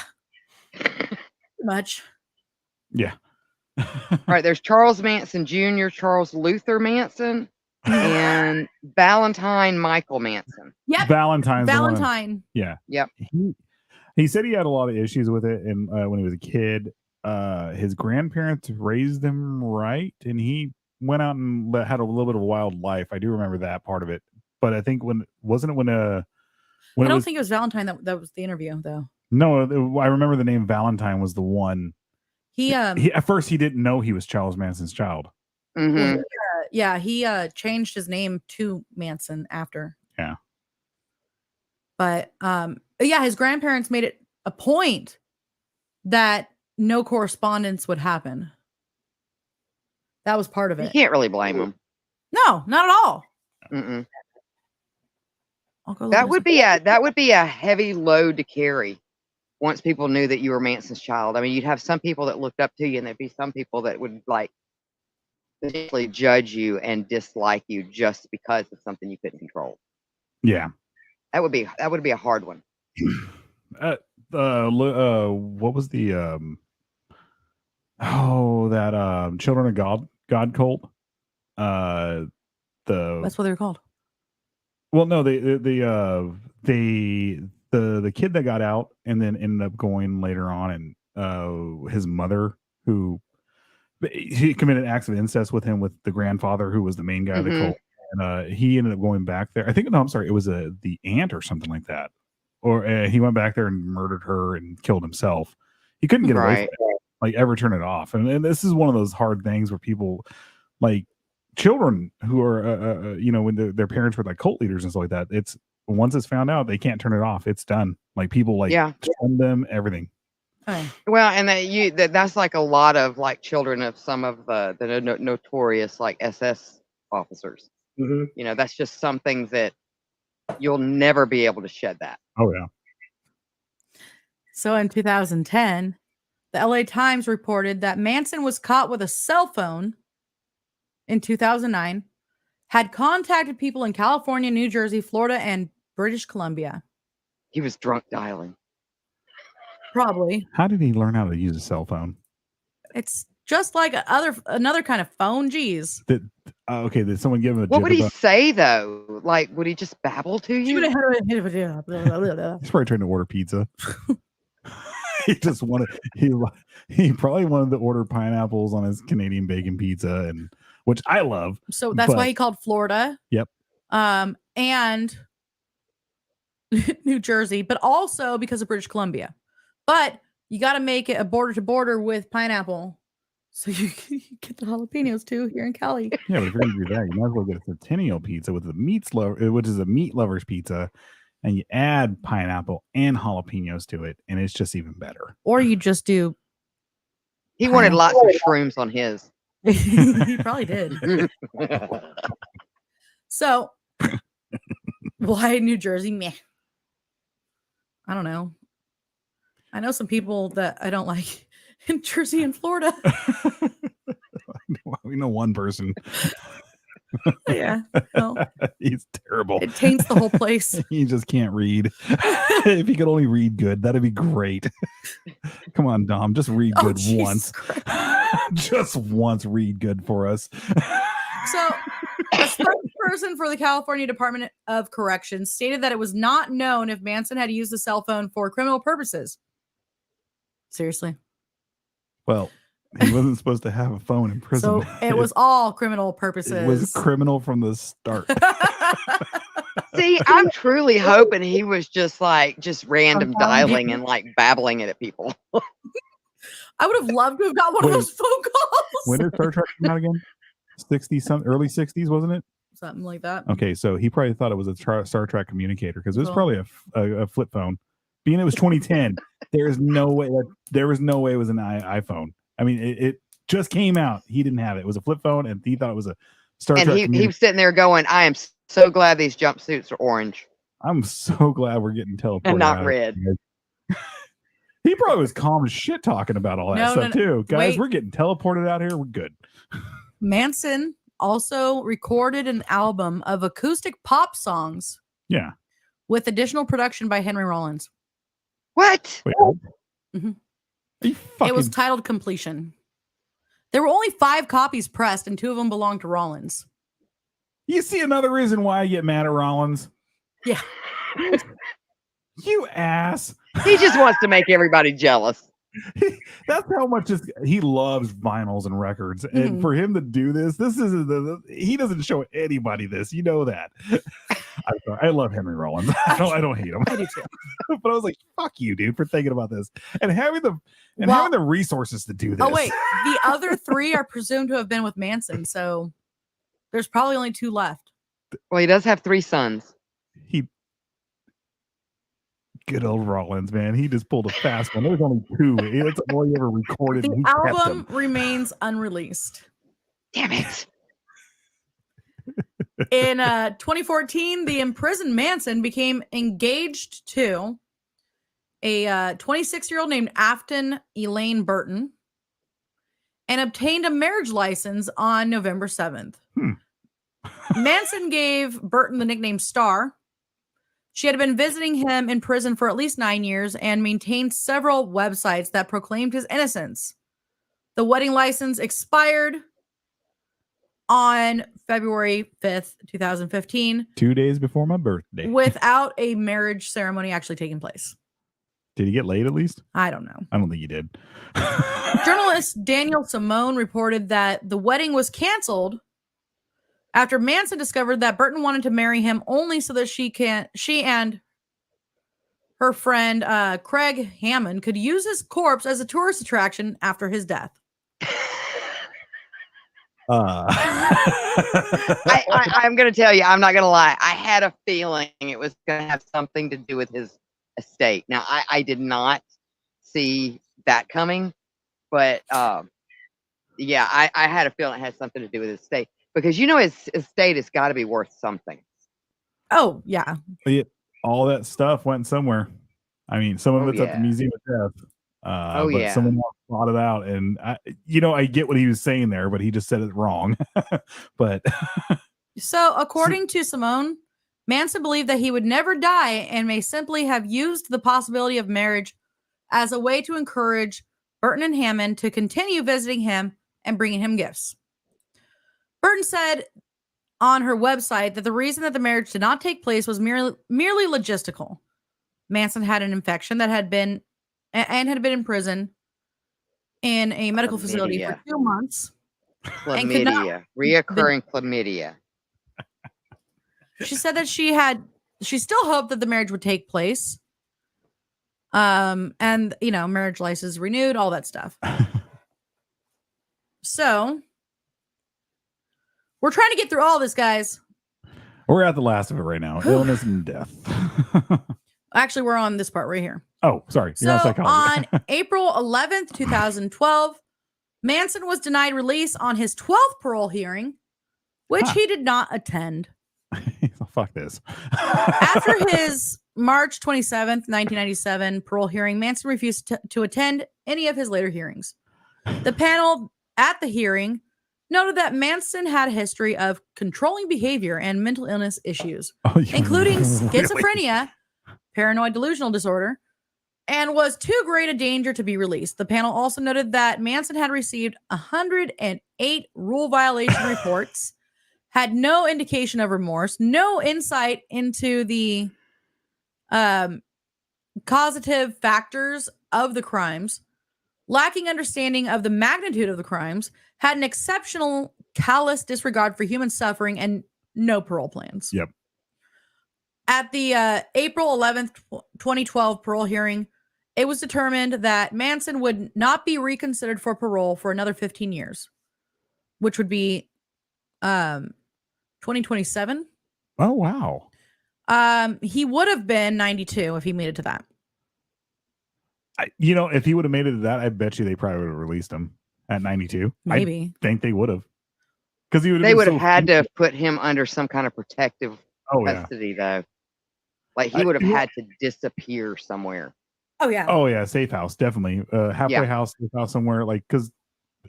Much. Yeah. All right. There's Charles Manson Jr., Charles Luther Manson, and Valentine Michael Manson. Yep. Valentine. Yeah. Yep. He said he had a lot of issues with it, and when he was a kid, his grandparents raised him right, and he went out and had a little bit of a wild life. I do remember that part of it, but I think I don't think it was Valentine that was the interview, though. No, I remember the name Valentine was the one. He at first he didn't know he was Charles Manson's child. Yeah, he changed his name to Manson after. Yeah. But yeah, his grandparents made it a point that no correspondence would happen. That was part of it. You can't really blame them. No, not at all. That would be a heavy load to carry once people knew that you were Manson's child. I mean, you'd have some people that looked up to you, and there'd be some people that would like potentially judge you and dislike you just because of something you couldn't control. Yeah. That would be a hard one. What was the Children of God cult? That's what they were called. Well, no, the kid that got out and then ended up going later on, and his mother, who he committed acts of incest with him, with the grandfather who was the main guy of the cult. And he ended up going back there. I think, no, I'm sorry, it was the aunt or something like that. Or he went back there and murdered her and killed himself. He couldn't get away from it, like ever turn it off. And this is one of those hard things where people, like children who are, when their parents were like cult leaders and stuff like that, it's once it's found out, they can't turn it off. It's done. Like people send them everything. Well, and that's like a lot of like children of some of the notorious like SS officers. Mm-hmm. You know, that's just something that you'll never be able to shed that. Oh yeah. So in 2010, the LA Times reported that Manson was caught with a cell phone in 2009, had contacted people in California, New Jersey, Florida, and British Columbia. He was drunk dialing. Probably. How did he learn how to use a cell phone? It's just like another kind of phone. Geez. Okay, did someone give him a What would he say though? Like, would he just babble to you? He's probably trying to order pizza. He just wanted he probably wanted to order pineapples on his Canadian bacon pizza, and which I love. So that's why he called Florida. Yep. And New Jersey, but also because of British Columbia. But you got to make it a border to border with pineapple, so you get the jalapenos too here in Cali. Yeah, but if you're gonna do that, you might as well get a Centennial pizza with the which is a meat lovers pizza. And you add pineapple and jalapenos to it, and it's just even better. Or you just do. He wanted lots of shrooms on his. He probably did. So, why New Jersey? Meh. I don't know. I know some people that I don't like in Jersey and Florida. We know one person. Yeah, no. He's terrible. It taints the whole place. He just can't read. If he could only read good, that'd be great. Come on, Dom, just read good once. Just once, read good for us. So, a spokesperson for the California Department of Corrections stated that it was not known if Manson had used the cell phone for criminal purposes. Seriously. Well, he wasn't supposed to have a phone in prison. So it was all criminal purposes. It was criminal from the start. See, I'm truly hoping he was just random dialing and like babbling it at people. I would have loved to have got one of those phone calls. When did Star Trek come out again? 60-something, early 60s, wasn't it? Something like that. Okay, so he probably thought it was a Star Trek communicator because it was probably a flip phone. Being it was 2010, there was no way it was an iPhone. I mean, it just came out. He didn't have it. It was a flip phone, and he thought it was a Star Trek. And he was sitting there going, "I am so glad these jumpsuits are orange. I'm so glad we're getting teleported and not red." He probably was calm as shit talking about all that stuff too. Guys, we're getting teleported out here. We're good. Manson also recorded an album of acoustic pop songs. Yeah. With additional production by Henry Rollins. What? Wait, mm-hmm. It was titled Completion. There were only 5 copies pressed, and 2 of them belonged to Rollins. You see another reason why I get mad at Rollins? Yeah. You ass. He just wants to make everybody jealous. That's how much he loves vinyls and records. Mm-hmm. And for him to do this isn't he doesn't show anybody this. You know that. I'm sorry. I love Henry Rollins. I don't hate him. I do too. But I was like, fuck you, dude, for thinking about this and having the resources to do this. Oh, wait. The other 3 are presumed to have been with Manson, so there's probably only 2 left. Well, he does have 3 sons. Good old Rollins, man. He just pulled a fast one. There's only 2. That's all he ever recorded. The album remains unreleased. Damn it. In 2014, the imprisoned Manson became engaged to a 26-year-old named Afton Elaine Burton and obtained a marriage license on November 7th. Manson gave Burton the nickname Star. She had been visiting him in prison for at least 9 years and maintained several websites that proclaimed his innocence. The wedding license expired on February 5th, 2015. 2 days before my birthday. Without a marriage ceremony actually taking place. Did he get laid at least? I don't know. I don't think he did. Journalist Daniel Simone reported that the wedding was canceled after Manson discovered that Burton wanted to marry him only so that she and her friend Craig Hammond could use his corpse as a tourist attraction after his death. I'm going to tell you, I'm not going to lie. I had a feeling it was going to have something to do with his estate. Now, I did not see that coming. But yeah, I had a feeling it had something to do with his estate because his estate has got to be worth something. Oh yeah. All that stuff went somewhere. I mean, some of it's at the Museum of Death. But someone else thought it out, and I get what he was saying there, but he just said it wrong. But so, according to Simone, Manson believed that he would never die and may simply have used the possibility of marriage as a way to encourage Burton and Hammond to continue visiting him and bringing him gifts. Burton said on her website that the reason that the marriage did not take place was merely logistical. Manson had an infection that had been in prison in a medical facility for 2 months. Chlamydia, reoccurring chlamydia. She said that she still hoped that the marriage would take place. And marriage license renewed, all that stuff. So we're trying to get through all this, guys. We're at the last of it right now. Illness and death. Actually, we're on this part right here. Oh, sorry. So on April 11th, 2012, Manson was denied release on his 12th parole hearing, which he did not attend. Fuck this. After his March 27th, 1997 parole hearing, Manson refused to attend any of his later hearings. The panel at the hearing noted that Manson had a history of controlling behavior and mental illness issues, including schizophrenia, paranoid delusional disorder, and was too great a danger to be released. The panel also noted that Manson had received 108 rule violation reports, had no indication of remorse, no insight into the causative factors of the crimes, lacking understanding of the magnitude of the crimes, had an exceptional callous disregard for human suffering, and no parole plans. Yep. At the April 11th, 2012 parole hearing, it was determined that Manson would not be reconsidered for parole for another 15 years, which would be 2027. Oh, wow. He would have been 92 if he made it to that. If he would have made it to that, I bet you they probably would have released him at 92. Maybe. I think they would have. Because they would have had to have put him under some kind of protective custody, though. Like he would have had to disappear somewhere. Oh yeah. Oh yeah, safe house, definitely. Halfway house, safe house somewhere. Like, because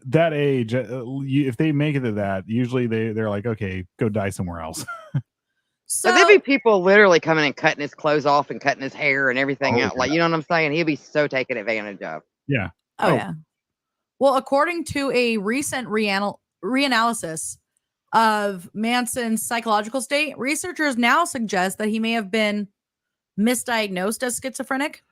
that age, if they make it to that, usually they're like, okay, go die somewhere else. So there'd be people literally coming and cutting his clothes off and cutting his hair and everything out. Like, you know what I'm saying? He'd be so taken advantage of. Yeah. Oh yeah. Well, according to a recent reanalysis of Manson's psychological state, researchers now suggest that he may have been misdiagnosed as schizophrenic.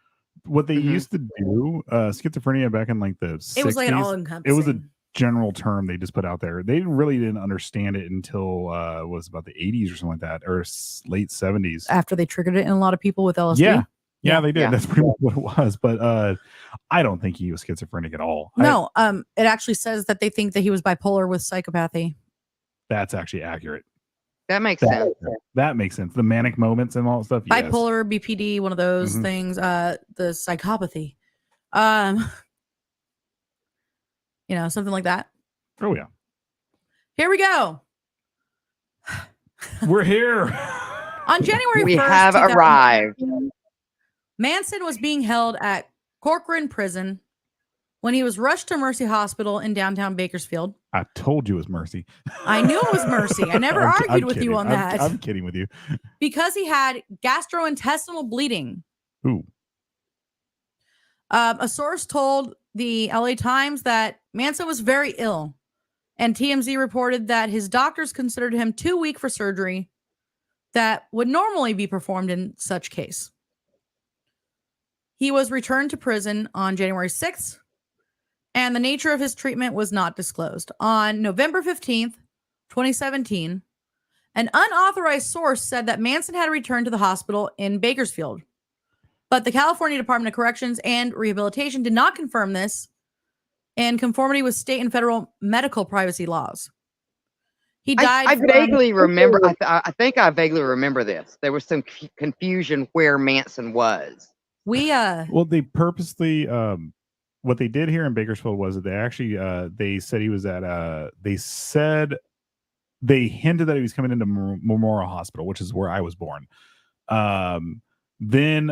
What they used to do, schizophrenia back in like the 60s, it was like an all-encompassing. It was a general term they just put out there. They really didn't understand it until was about the 80s or something like that, or late 70s. After they triggered it in a lot of people with LSD. Yeah, they did. Yeah. That's pretty much what it was. But I don't think he was schizophrenic at all. No, it actually says that they think that he was bipolar with psychopathy. That's actually accurate. That makes sense. That makes sense. The manic moments and all that stuff. Bipolar, BPD, one of those things. The psychopathy. Something like that. Oh yeah. Here we go. We're here. On January 1st, we have arrived. Manson was being held at Corcoran Prison when he was rushed to Mercy Hospital in downtown Bakersfield. I told you it was Mercy. I knew it was Mercy. I never argued with you on that. I'm kidding with you. Because he had gastrointestinal bleeding. Ooh. A source told the LA Times that Manson was very ill, and TMZ reported that his doctors considered him too weak for surgery that would normally be performed in such case. He was returned to prison on January 6th, and the nature of his treatment was not disclosed. On November 15th, 2017, an unauthorized source said that Manson had returned to the hospital in Bakersfield, but the California Department of Corrections and Rehabilitation did not confirm this in conformity with state and federal medical privacy laws. He died. I vaguely remember. I think I vaguely remember this. There was some confusion where Manson was. We well, they purposely what they did here in Bakersfield was that they actually they said he was at they hinted that he was coming into Memorial Hospital, which is where I was born. Then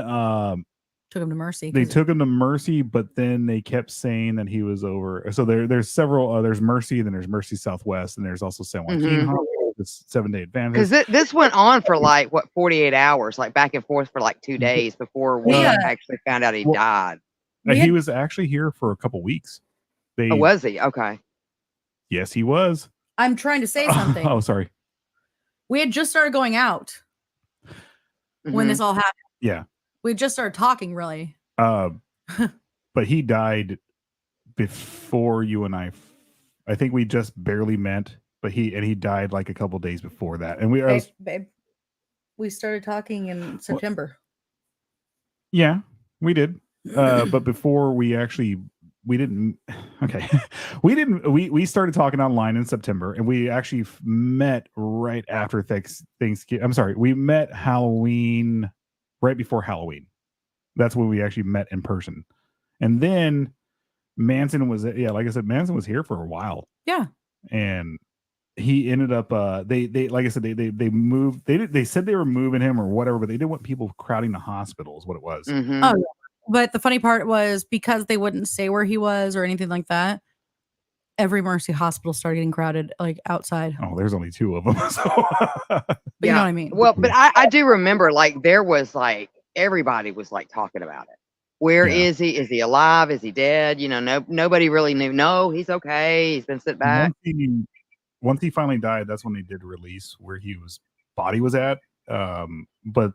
took him to Mercy. They took him to Mercy, but then they kept saying that he was over. So there's several. There's Mercy, then there's Mercy Southwest, and there's also San Joaquin Hospital. This 7-day Adventist. Because this went on for like 48 hours, like back and forth for like 2 days before we actually found out he died. He was actually here for a couple weeks. Was he? Okay. Yes, he was. I'm trying to say something. Oh, sorry. We had just started going out when this all happened. Yeah. We just started talking, really. But he died before you and I think we just barely met, but he died like a couple days before that. And babe, we started talking in September. Yeah, we did. But before we started talking online in September, and we actually met right after Thanksgiving. I'm sorry, we met Halloween, right before Halloween. That's when we actually met in person. And then Manson was, like I said, Manson was here for a while. Yeah. And he ended up, they like I said, they moved, they said they were moving him or whatever, but they didn't want people crowding the hospital is what it was. Oh, yeah. But the funny part was because they wouldn't say where he was or anything like that, every Mercy hospital started getting crowded, like outside. Oh, there's only 2 of them. So. But you know what I mean? Well, but I do remember, like, there was like, everybody was like talking about it. Where is he? Is he alive? Is he dead? You know, nobody really knew. No, he's okay. He's been sitting back. Once he finally died, that's when they did release where body was at. But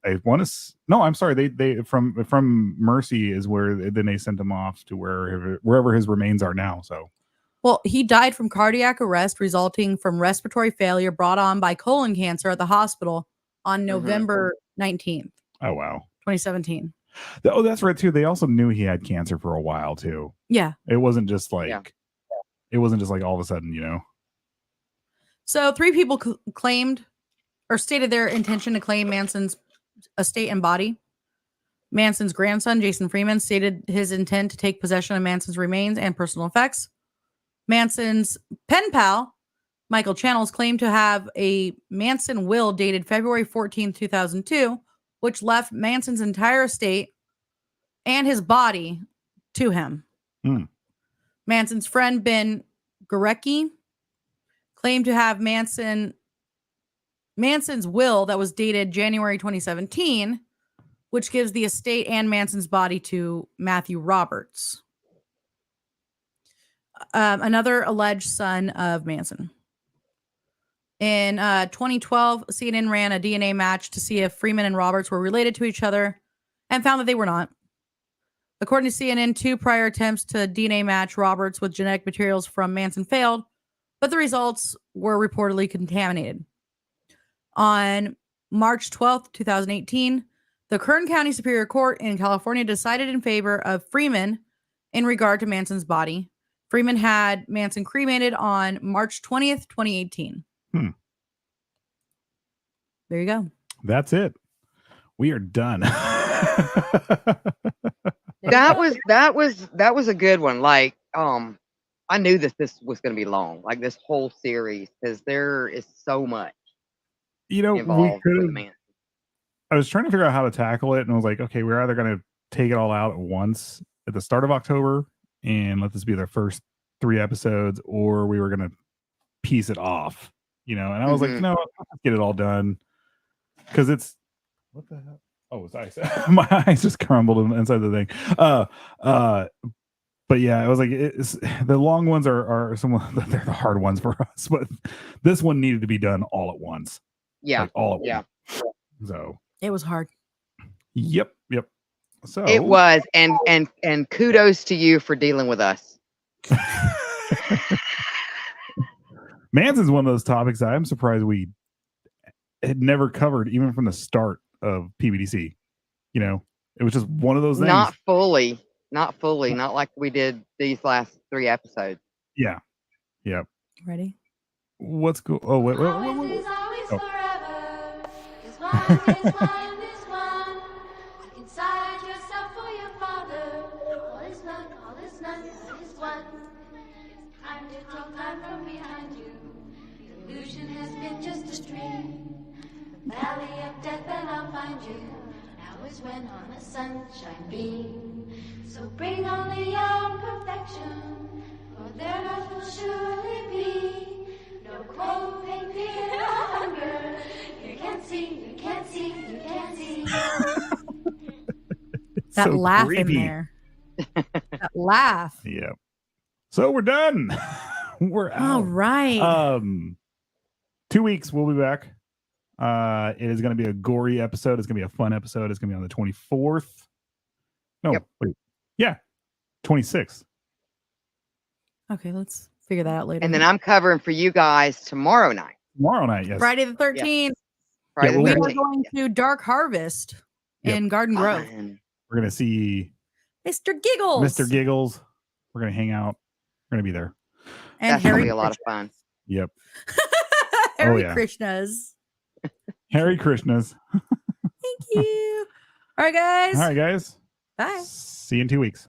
I want to. No, I'm sorry. They from Mercy is where then they sent him off to wherever his remains are now. So, well, he died from cardiac arrest resulting from respiratory failure brought on by colon cancer at the hospital on November 19th. Oh wow, 2017. Oh, that's right too. They also knew he had cancer for a while too. Yeah, it wasn't just like it wasn't just like all of a sudden, you know. So 3 people claimed or stated their intention to claim Manson's estate and body. Manson's grandson, Jason Freeman, stated his intent to take possession of Manson's remains and personal effects. Manson's pen pal, Michael Channels, claimed to have a Manson will dated February 14, 2002, which left Manson's entire estate and his body to him. Manson's friend, Ben Gorecki, claimed to have Manson's will that was dated January 2017, which gives the estate and Manson's body to Matthew Roberts, another alleged son of Manson. In 2012, CNN ran a DNA match to see if Freeman and Roberts were related to each other and found that they were not. According to CNN, 2 prior attempts to DNA match Roberts with genetic materials from Manson failed, but the results were reportedly contaminated. On March 12th, 2018, the Kern County Superior Court in California decided in favor of Freeman in regard to Manson's body. Freeman had Manson cremated on March 20th, 2018. There you go. That's it. We are done. That was a good one. Like, I knew that this was going to be long, like this whole series, because there is so much. You know, we could have. I was trying to figure out how to tackle it, and I was like, okay, we're either going to take it all out at once at the start of October and let this be the first 3 episodes, or we were going to piece it off, you know. And I was like, no, let's get it all done, because it's what the hell. Oh, it's ice. My eyes just crumbled inside the thing. But yeah, I was like, the long ones are they're the hard ones for us, but this one needed to be done all at once. Yeah, like all at once. So it was hard. Yep. So it was, and kudos to you for dealing with us. Manson's one of those topics that I'm surprised we had never covered, even from the start of PBDC. You know, it was just one of those things. Not fully, not like we did these last 3 episodes. Yeah. Ready? What's cool? Oh, wait. Always forever. Is one. You can cite yourself for your father. front. It's time to talk time from behind you. The illusion has been just a dream. The valley of death and I'll find you. Now is when on a sunshine beam. So bring on the young perfection, for their life will surely be. No cold, pain, fear, or hunger. You can't see, you can't see, you can't see. That So laugh creepy. in there. That laugh. Yeah. So we're done. We're out. All right. 2 weeks we'll be back. It is going to be a gory episode. It's going to be a fun episode. It's going to be on the 24th. No, Yep. wait. Yeah. 26th. Okay, let's figure that out later. And then I'm covering for you guys tomorrow night. Tomorrow night, yes. Friday the 13th. Friday we'll the We be- are 13th. going to Dark Harvest Yep. in Garden Grove. Fun. We're going to see Mr. Giggles. Mr. Giggles. We're going to hang out. We're going to be there. And That's going to Harry be a lot of fun. Yep. Harry yeah. Krishnas. Harry Krishnas. Thank you. All right, guys. All right, guys. Bye. See you in 2 weeks.